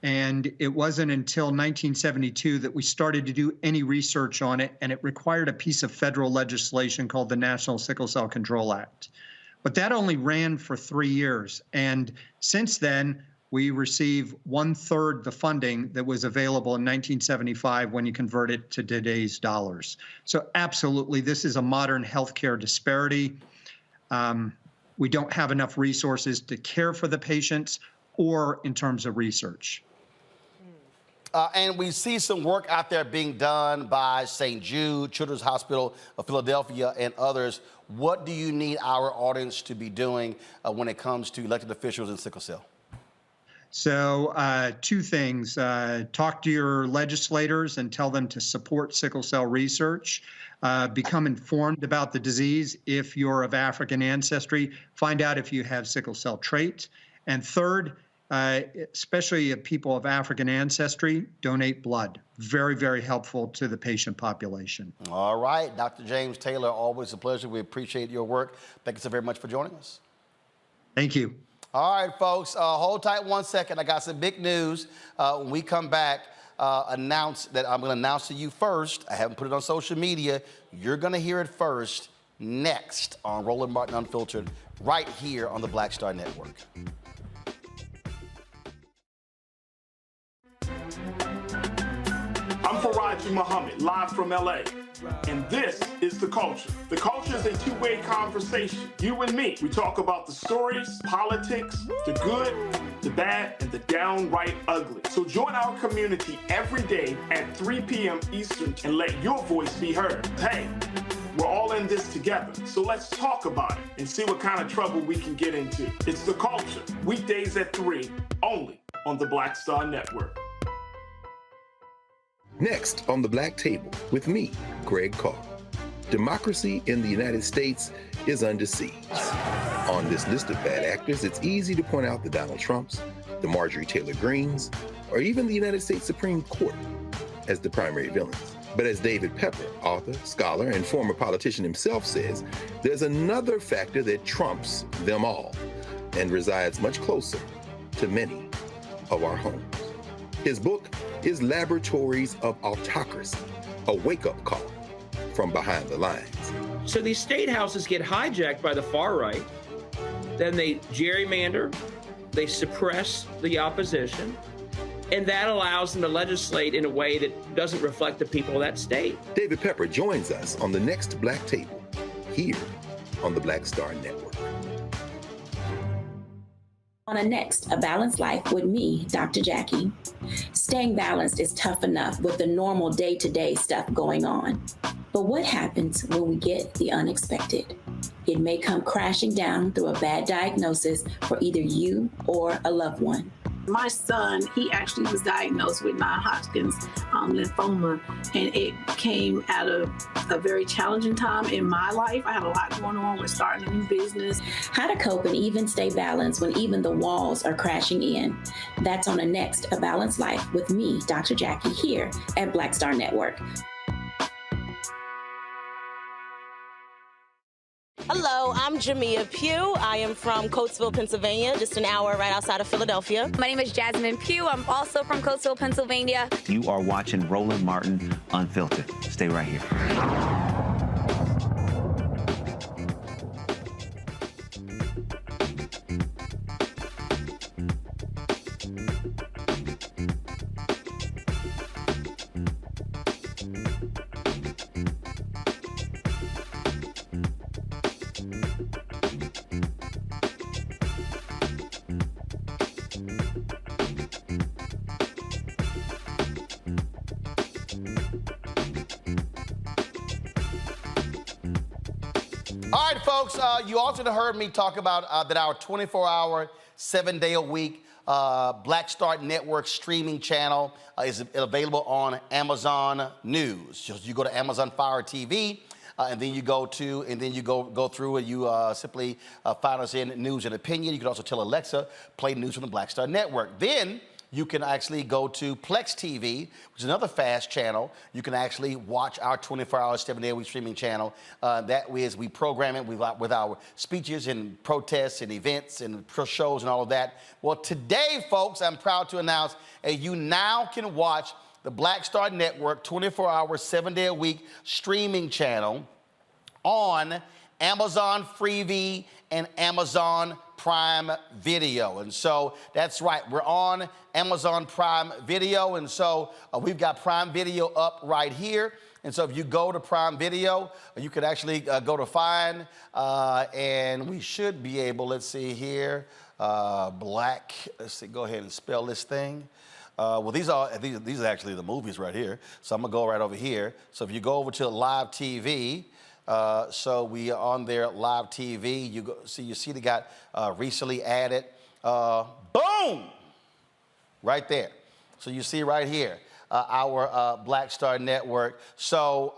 and it wasn't until 1972 that we started to do any research on it, and it required a piece of federal legislation called the National Sickle Cell Control Act. But that only ran for 3 years, and since then, we receive 1/3 the funding that was available in 1975 when you convert it to today's dollars. So absolutely, this is a modern healthcare disparity. We don't have enough resources to care for the patients or in terms of research. And we see some work out there being done by St. Jude, Children's Hospital of Philadelphia, and others. What do you need our audience to be doing when it comes to elected officials in sickle cell? So two things. Talk to your legislators and tell them to support sickle cell research. Become informed about the disease if you're of African ancestry. Find out if you have sickle cell trait. And third, especially if people of African ancestry, donate blood. Very, very helpful to the patient population. All right, Dr. James Taylor, always a pleasure. We appreciate your work. Thank you so very much for joining us. Thank you. All right, folks, hold tight 1 second. I got some big news. When we come back, I'm going to announce to you first. I haven't put it on social media. You're going to hear it first next on Roland Martin Unfiltered, right here on the Black Star Network. I'm Faraji Muhammad, live from LA. And this is The Culture. The Culture is a two-way conversation. You and me. We talk about the stories, politics, the good, the bad, and the downright ugly. So join our community every day at 3 p.m. Eastern and let your voice be heard. Hey, we're all in this together. So let's talk about it and see what kind of trouble we can get into. It's The Culture, weekdays at 3, only on the Black Star Network. Next on the Black Table with me, Greg Carr. Democracy in the United States is under siege. On this list of bad actors, it's easy to point out the Donald Trumps, the Marjorie Taylor Greens, or even the United States Supreme Court as the primary villains. But as David Pepper, author, scholar, and former politician himself says, there's another factor that trumps them all and resides much closer to many of our homes. His book is Laboratories of Autocracy, a wake-up call from behind the lines. So these state houses get hijacked by the far right, then they gerrymander, they suppress the opposition, and that allows them to legislate in a way that doesn't reflect the people of that state. David Pepper joins us on the next Black Table, here on the Black Star Network. On a next, A Balanced Life with me, Dr. Jackie. Staying balanced is tough enough with the normal day-to-day stuff going on. But what happens when we get the unexpected? It may come crashing down through a bad diagnosis for either you or a loved one. My son, he actually was diagnosed with non-Hodgkin's lymphoma, and it came out of a very challenging time in my life. I had a lot going on with starting a new business. How to cope and even stay balanced when even the walls are crashing in. That's on the next A Balanced Life with me, Dr. Jackie, here at Black Star Network. Hello, I'm Jamia Pugh. I am from Coatesville, Pennsylvania, just an hour right outside of Philadelphia. My name is Jasmine Pugh. I'm also from Coatesville, Pennsylvania. You are watching Roland Martin Unfiltered. Stay right here. All right, folks, you also heard me talk about that our 24-hour, 7-day-a-week Black Star Network streaming channel is available on Amazon News. So you go to Amazon Fire TV, and then you go through and you simply find us in News and Opinion. You can also tell Alexa, play news from the Black Star Network. Then you can actually go to Plex TV, which is another fast channel. You can actually watch our 24-hour, 7-day-a-week streaming channel. That is, we program it with our speeches and protests and events and shows and all of that. Well, today, folks, I'm proud to announce you now can watch the Black Star Network 24-hour, 7-day-a-week streaming channel on Amazon Freevee and Amazon Prime Video. And so that's right, we're on Amazon Prime Video, and so we've got Prime Video up right here. And so if you go to Prime Video, you could actually go to Find, and we should be able, let's see here, Black, let's see, go ahead and spell this thing. Well, these are actually the movies right here. So I'm gonna go right over here. So if you go over to Live TV, so we are on there, Live TV. You see they got recently added. Boom! Right there. So you see right here, our Black Star Network. So,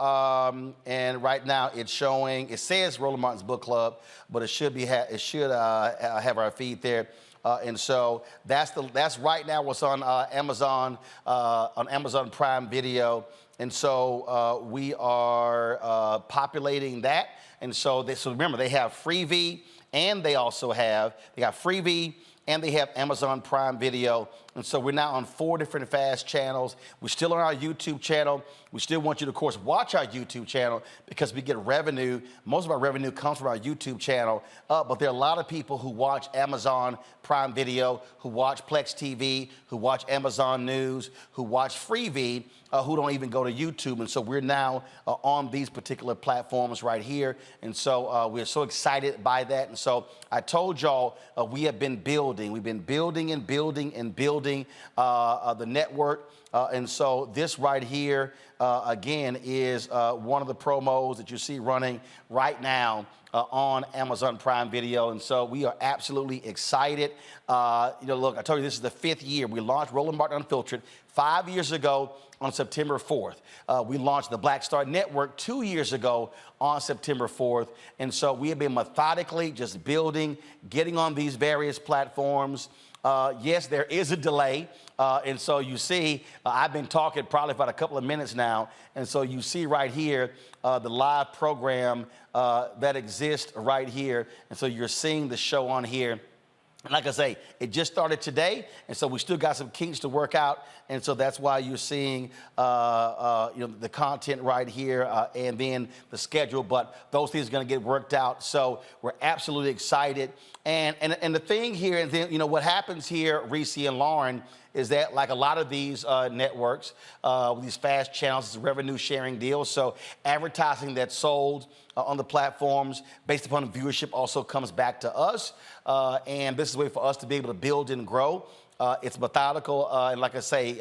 and right now it's showing, it says Roland Martin's Book Club, but it should have our feed there. And so that's right now what's on Amazon Prime Video. And so we are populating that. And so remember, they have Freevee, and they got Freevee, and they have Amazon Prime Video. And so we're now on 4 different fast channels. We're still on our YouTube channel. We still want you to, of course, watch our YouTube channel because we get revenue. Most of our revenue comes from our YouTube channel. But there are a lot of people who watch Amazon Prime Video, who watch Plex TV, who watch Amazon News, who watch Freevee, who don't even go to YouTube. And so we're now on these particular platforms right here. And so we're so excited by that. And so I told y'all we have been building. We've been building and building and building the network. And so this right here, again, is one of the promos that you see running right now on Amazon Prime Video. And so we are absolutely excited. Look, I told you this is the 5th year. We launched Roland Martin Unfiltered 5 years ago on September 4th. We launched the Black Star Network 2 years ago on September 4th. And so we have been methodically just building, getting on these various platforms. Yes, there is a delay. And so you see, I've been talking probably for about a couple of minutes now. And so you see right here, the live program that exists right here. And so you're seeing the show on here. And like I say, it just started today, and so we still got some kinks to work out, and so that's why you're seeing the content right here and then the schedule, but those things are going to get worked out. So we're absolutely excited. And the thing here, and then, what happens here, Reese and Lauren, is that like a lot of these networks, these fast channels, it's a revenue sharing deal. So advertising that's sold on the platforms based upon the viewership also comes back to us. And this is a way for us to be able to build and grow. It's methodical. And like I say,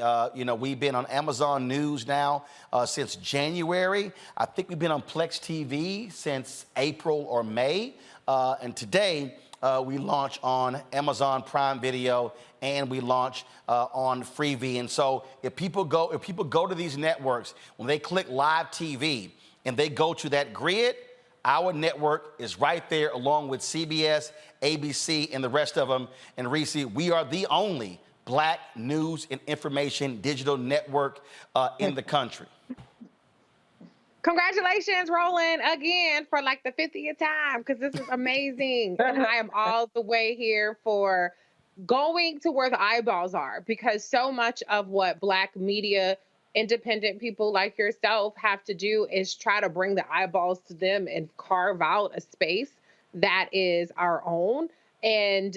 we've been on Amazon News now since January. I think we've been on Plex TV since April or May. And today, we launch on Amazon Prime Video, and we launch on Freevee. And so if people go to these networks, when they click live TV and they go to that grid, our network is right there along with CBS, ABC, and the rest of them. And Reese, we are the only Black news and information digital network in the country. Congratulations, Roland, again for like the 50th time, because this is amazing. And I am all the way here for going to where the eyeballs are, because so much of what Black media, independent people like yourself have to do is try to bring the eyeballs to them and carve out a space that is our own. And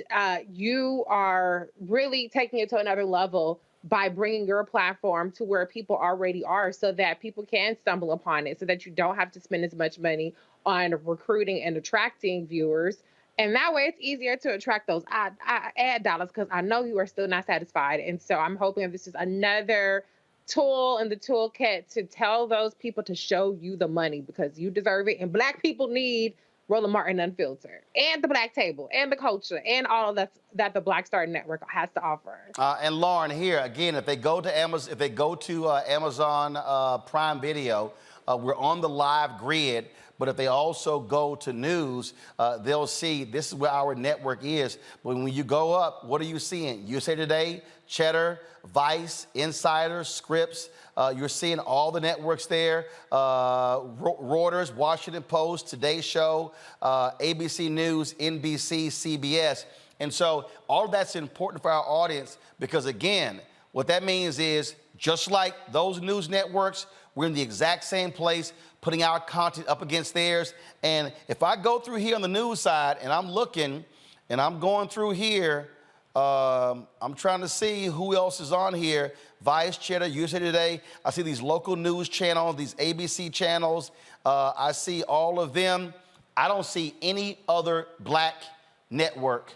you are really taking it to another level by bringing your platform to where people already are, so that people can stumble upon it, so that you don't have to spend as much money on recruiting and attracting viewers. And that way it's easier to attract those ad dollars, because I know you are still not satisfied. And so I'm hoping this is another tool in the toolkit to tell those people to show you the money, because you deserve it. And Black people need Roland Martin Unfiltered, and the Black Table, and the culture, and all of that the Black Star Network has to offer. And Lauren, here again, if they go to Amazon Prime Video, we're on the live grid. But if they also go to news, they'll see this is where our network is. But when you go up, what are you seeing? USA Today, Cheddar, Vice, Insider, Scripps. You're seeing all the networks there. Reuters, Washington Post, Today Show, ABC News, NBC, CBS. And so all of that's important for our audience, because again, what that means is just like those news networks, we're in the exact same place, putting our content up against theirs. And if I go through here on the news side and I'm looking and I'm going through here, I'm trying to see who else is on here. Vice, Cheddar, USA Today. I see these local news channels, these ABC channels. I see all of them. I don't see any other Black network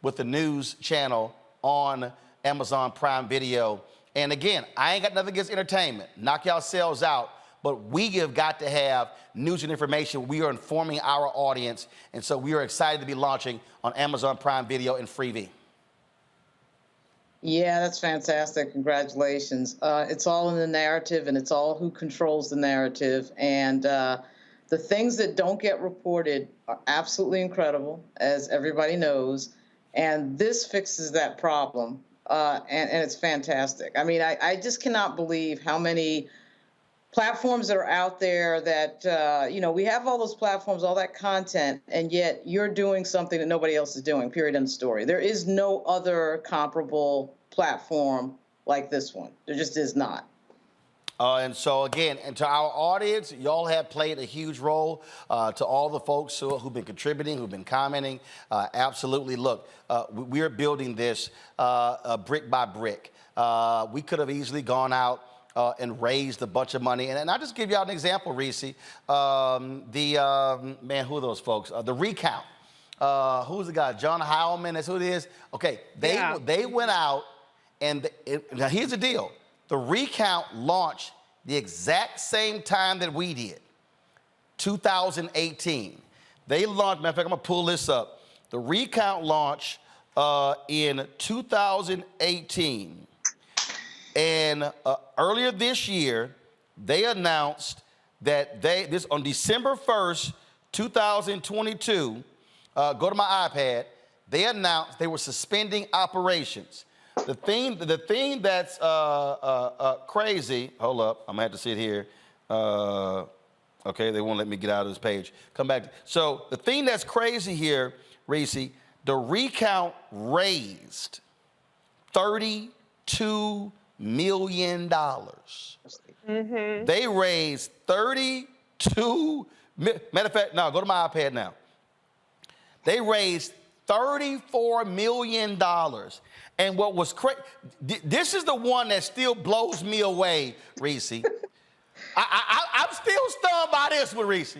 with a news channel on Amazon Prime Video. And again, I ain't got nothing against entertainment. Knock yourselves out. But we have got to have news and information. We are informing our audience. And so we are excited to be launching on Amazon Prime Video and Freevee. Yeah, that's fantastic. Congratulations. It's all in the narrative, and it's all who controls the narrative. And the things that don't get reported are absolutely incredible, as everybody knows. And this fixes that problem. And it's fantastic. I mean, I just cannot believe how many platforms that are out there that, we have all those platforms, all that content, and yet you're doing something that nobody else is doing, period, end of story. There is no other comparable platform like this one. There just is not. And so, again, and to our audience, y'all have played a huge role. To all the folks who've been contributing, who've been commenting, absolutely. Look, we're building this brick by brick. We could have easily gone out and raised a bunch of money. And I'll just give y'all an example, Reese. Man, who are those folks? The Recount. Who's the guy? John Heilman, that's who it is? Okay, they went out, and now here's the deal. The Recount launched the exact same time that we did, 2018. They launched, matter of fact, I'm gonna pull this up. The Recount launched in 2018. And earlier this year, they announced that on December 1st, 2022, go to my iPad, they announced they were suspending operations. The thing that's crazy, hold up, I'm gonna have to sit here. Okay, they won't let me get out of this page. Come back. So the thing that's crazy here, Reese, the recount raised $32 million. Mm-hmm. They raised 32, matter of fact, no, go to my iPad now. They raised $34 million. And what was crazy, this is the one that still blows me away, Reese. I'm still stunned by this one, Reese.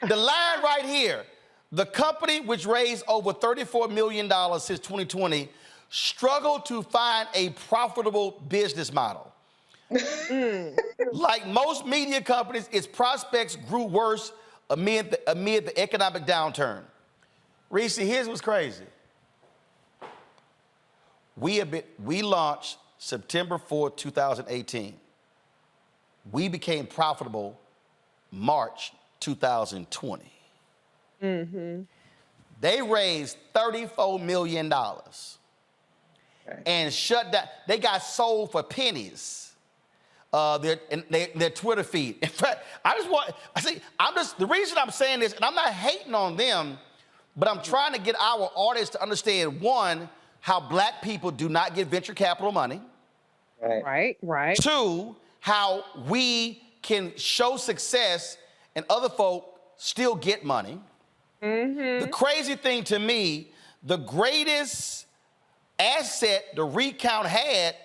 The line right here, the company which raised over $34 million since 2020 struggled to find a profitable business model. Like most media companies, its prospects grew worse amid the economic downturn. Reese, here's what's crazy. We launched September 4th, 2018. We became profitable March 2020. Mm-hmm. They raised $34 million and shut down. They got sold for pennies. Their Twitter feed. In fact, the reason I'm saying this, and I'm not hating on them, but I'm trying to get our audience to understand, one, how black people do not get venture capital money. Right. Two, how we can show success and other folk still get money. Mm-hmm. The crazy thing to me, the greatest asset the recount had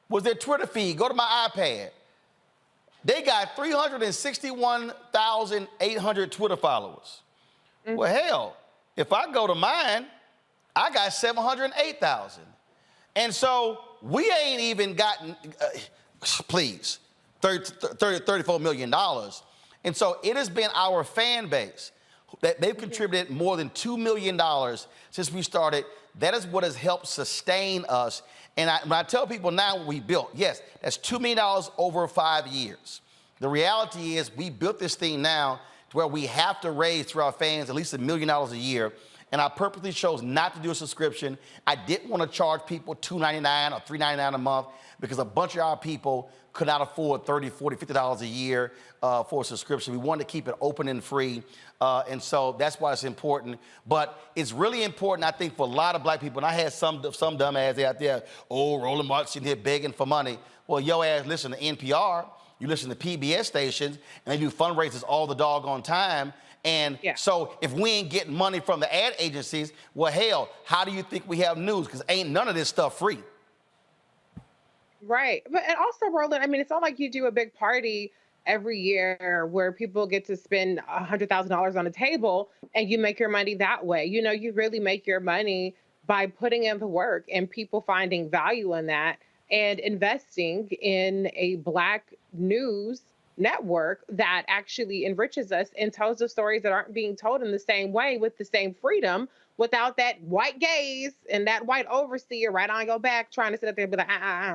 was their Twitter feed. Go to my iPad. They got 361,800 Twitter followers. Mm-hmm. Well, hell, if I go to mine, I got 708,000. And so we ain't even gotten, please, $34 million. And so it has been our fan base that they've contributed more than $2 million since we started. That is what has helped sustain us. And when I tell people now what we built, yes, that's $2 million over 5 years. The reality is we built this thing now to where we have to raise through our fans at least $1 million a year. And I purposely chose not to do a subscription. I didn't want to charge people $2.99 or $3.99 a month because a bunch of our people could not afford $30, $40, $50 a year for a subscription. We wanted to keep it open and free. And so that's why it's important. But it's really important, I think, for a lot of black people. And I had some dumbass out there, Roland Martin sitting here begging for money. Well, yo ass listen to NPR, you listen to PBS stations, and they do fundraisers all the doggone time. And so if we ain't getting money from the ad agencies, well, hell, how do you think we have news? Because ain't none of this stuff free. Right. And also, Roland, I mean, it's not like you do a big party every year where people get to spend $100,000 on a table and you make your money that way. You know, you really make your money by putting in the work and people finding value in that and investing in a Black news network that actually enriches us and tells the stories that aren't being told in the same way with the same freedom without that white gaze and that white overseer right on your back trying to sit up there and be like,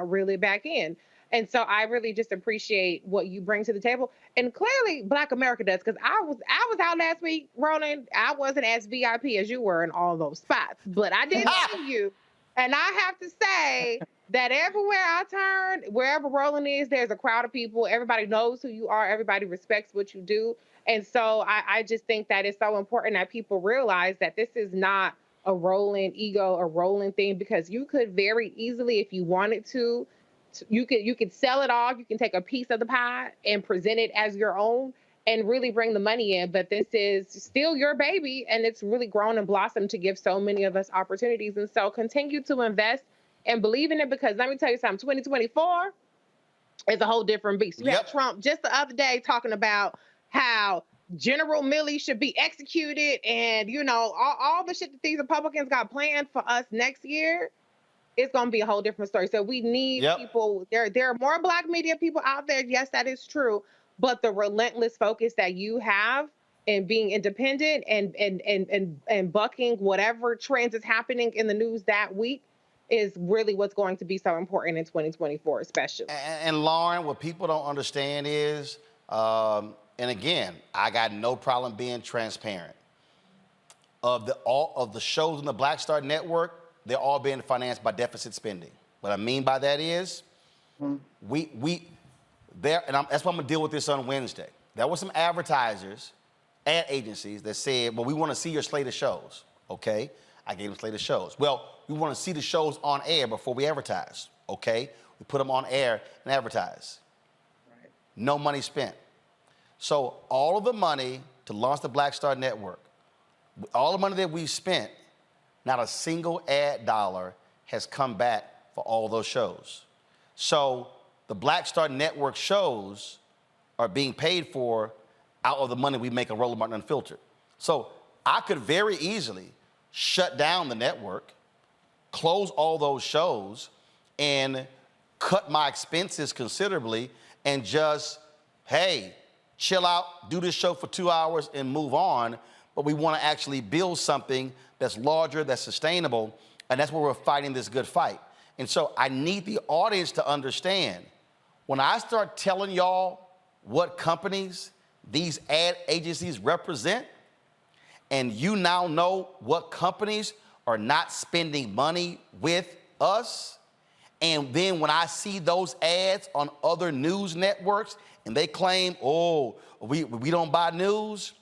really back in. And so I really just appreciate what you bring to the table. And clearly Black America does, because I was out last week, Roland. I wasn't as VIP as you were in all those spots, but I did see you. And I have to say that everywhere I turn, wherever Roland is, there's a crowd of people. Everybody knows who you are. Everybody respects what you do. And so I just think that it's so important that people realize that this is not a Roland ego, a Roland thing, because you could very easily, if you wanted to, you could sell it off. You can take a piece of the pie and present it as your own and really bring the money in. But this is still your baby, and it's really grown and blossomed to give so many of us opportunities. And so continue to invest and believe in it, because let me tell you something, 2024 is a whole different beast. You had Trump just the other day talking about how General Milley should be executed, and, you know, all the shit that these Republicans got planned for us next year. It's going to be a whole different story. So we need people. There are more Black media people out there. Yes, that is true. But the relentless focus that you have in being independent and bucking whatever trends is happening in the news that week is really what's going to be so important in 2024, especially. And Lauren, what people don't understand is, and again, I got no problem being transparent. All of the shows on the Black Star Network, they're all being financed by deficit spending. What I mean by that is, that's why I'm gonna deal with this on Wednesday. There were some advertisers, ad agencies that said, well, we want to see your slate of shows. Okay, I gave them slate of shows. Well, we want to see the shows on air before we advertise. Okay, we put them on air and advertise. Right. No money spent. So all of the money to launch the Black Star Network, all the money that we've spent, not a single ad dollar has come back for all those shows. So the Black Star Network shows are being paid for out of the money we make on Roland Martin Unfiltered. So I could very easily shut down the network, close all those shows, and cut my expenses considerably and just, hey, chill out, do this show for 2 hours and move on. But we want to actually build something that's larger, that's sustainable, and that's where we're fighting this good fight. And so I need the audience to understand, when I start telling y'all what companies these ad agencies represent, and you now know what companies are not spending money with us, and then when I see those ads on other news networks and they claim, oh, we don't buy news,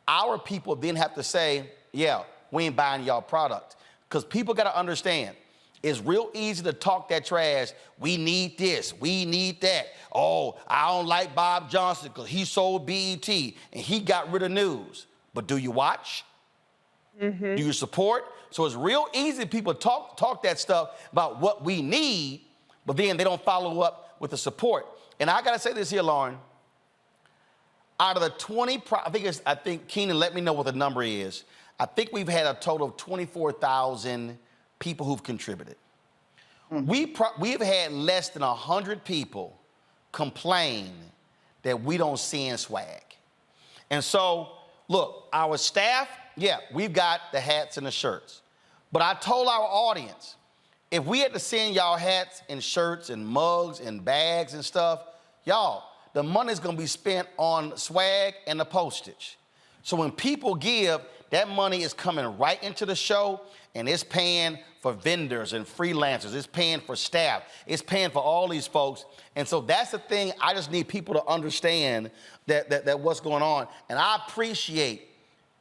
our people then have to say, yeah, we ain't buying y'all product. Because people got to understand, it's real easy to talk that trash. We need this, we need that. Oh, I don't like Bob Johnson because he sold BET and he got rid of news. But do you watch? Mm-hmm. Do you support? So it's real easy people talk that stuff about what we need, but then they don't follow up with the support. And I got to say this here, Lauren. Out of the 20, I think Keenan, let me know what the number is. I think we've had a total of 24,000 people who've contributed. Mm-hmm. We've had less than 100 people complain that we don't send swag. And so, look, our staff, yeah, we've got the hats and the shirts. But I told our audience, if we had to send y'all hats and shirts and mugs and bags and stuff, y'all, the money's gonna be spent on swag and the postage. So when people give, that money is coming right into the show, and it's paying for vendors and freelancers, it's paying for staff, it's paying for all these folks. And so that's the thing I just need people to understand that what's going on. And I appreciate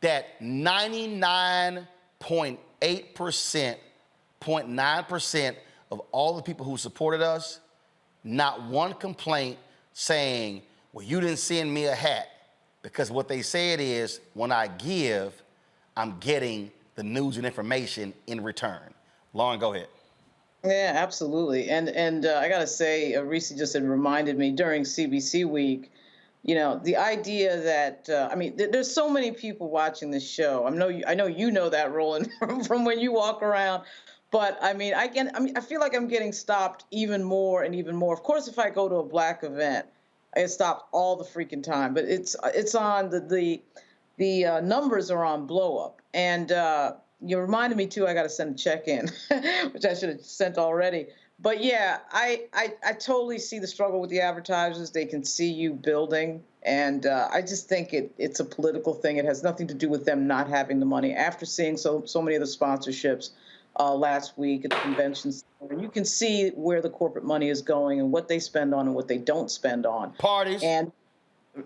that 99.8%, 0.9% of all the people who supported us, not one complaint saying, well, you didn't send me a hat. Because what they said is, when I give, I'm getting the news and information in return. Lauren, go ahead. Yeah, absolutely. And I got to say, Reese just had reminded me during CBC week, you know, the idea that, I mean, there's so many people watching this show. I know you know that, Roland, from when you walk around. But I mean, I feel like I'm getting stopped even more and even more. Of course, if I go to a Black event, I get stopped all the freaking time. But it's on the numbers are on blow up. And you reminded me too, I got to send a check in, which I should have sent already. But yeah, I totally see the struggle with the advertisers. They can see you building. And I just think it's a political thing. It has nothing to do with them not having the money. After seeing so many of the sponsorships last week at the conventions, you can see where the corporate money is going and what they spend on and what they don't spend on. Parties. And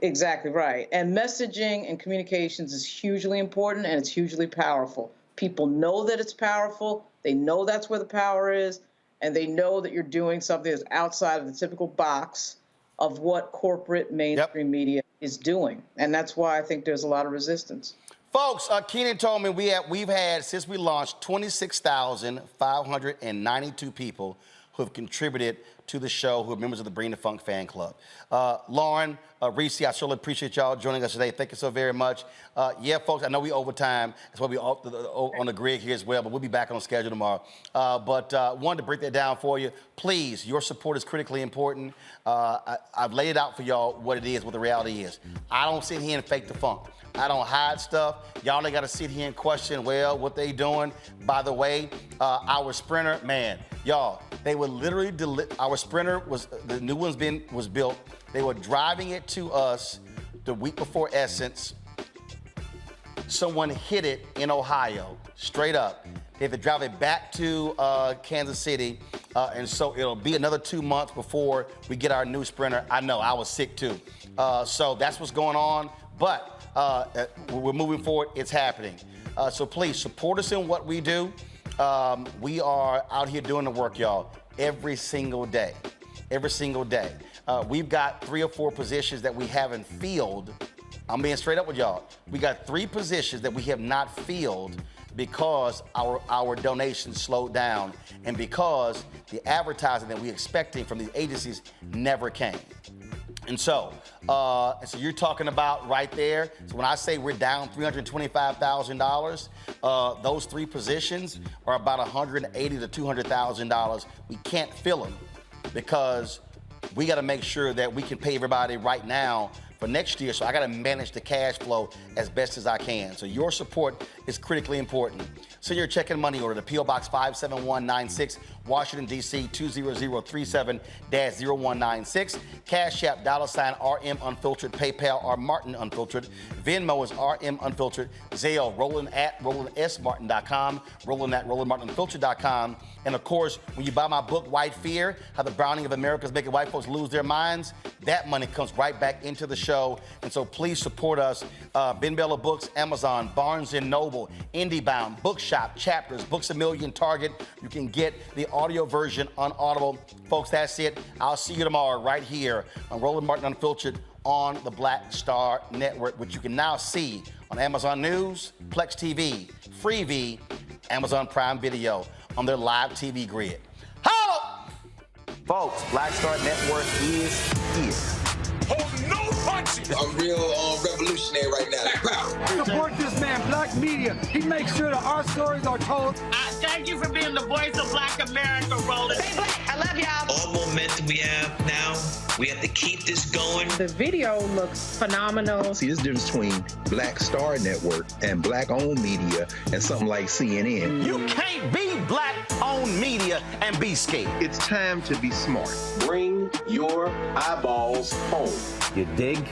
exactly right. And messaging and communications is hugely important, and it's hugely powerful. People know that it's powerful. They know that's where the power is, and they know that you're doing something that's outside of the typical box of what corporate mainstream media is doing. And that's why I think there's a lot of resistance. Folks, Keenan told me we've had, since we launched, 26,592 people who have contributed to the show, who are members of the Bring the Funk fan club. Lauren, Reese, I surely appreciate y'all joining us today. Thank you so very much. Yeah, folks, I know we overtime. That's why we on the grid here as well, but we'll be back on schedule tomorrow. But wanted to break that down for you. Please, your support is critically important. I've laid it out for y'all what it is, what the reality is. I don't sit here and fake the funk. I don't hide stuff. Y'all ain't got to sit here and question, well, what they doing. By the way, our Sprinter, man, y'all, they were literally, our Sprinter was, the new one's was built. They were driving it to us the week before Essence. Someone hit it in Ohio, straight up. They had to drive it back to Kansas City, and so it'll be another 2 months before we get our new Sprinter. I know, I was sick too. So that's what's going on, but we're moving forward, it's happening. So please support us in what we do. We are out here doing the work, y'all, every single day. Every single day. We've got 3 or 4 positions that we haven't filled. I'm being straight up with y'all. We got 3 positions that we have not filled because our donations slowed down and because the advertising that we're expecting from these agencies never came. And so you're talking about right there. So when I say we're down $325,000, those 3 positions are about $180,000 to $200,000. We can't fill them because we got to make sure that we can pay everybody right now for next year. So I got to manage the cash flow as best as I can. So your support is critically important. Send your check and money order to P.O. Box 57196, Washington, D.C. 20037-0196. Cash App, $RM Unfiltered. PayPal, R Martin Unfiltered. Venmo is RM Unfiltered. Zelle, Roland at RolandSMartin.com. Roland at RolandMartinUnfiltered.com. And of course, when you buy my book, White Fear, How the Browning of America is Making White Folks Lose Their Minds, that money comes right back into the show. And so please support us. Ben Bella Books, Amazon, Barnes & Noble, IndieBound, Bookshop, Chapters, Books A Million, Target. You can get the audio version on Audible. Folks, that's it. I'll see you tomorrow right here on Roland Martin Unfiltered on the Black Star Network, which you can now see on Amazon News, Plex TV, Freevee, Amazon Prime Video on their live TV grid. Hello! Folks, Black Star Network is here. Hold no punches! I'm real revolutionary right now. Support this man, Black Media. He makes sure that our stories are told. Thank you for being the voice of Black America, Roland. Stay black. I love y'all. All momentum we have now, we have to keep this going. The video looks phenomenal. See, there's a difference between Black Star Network and Black-owned media and something like CNN. You can't be Black-owned media and be scared. It's time to be smart. Bring your eyeballs home. You dig?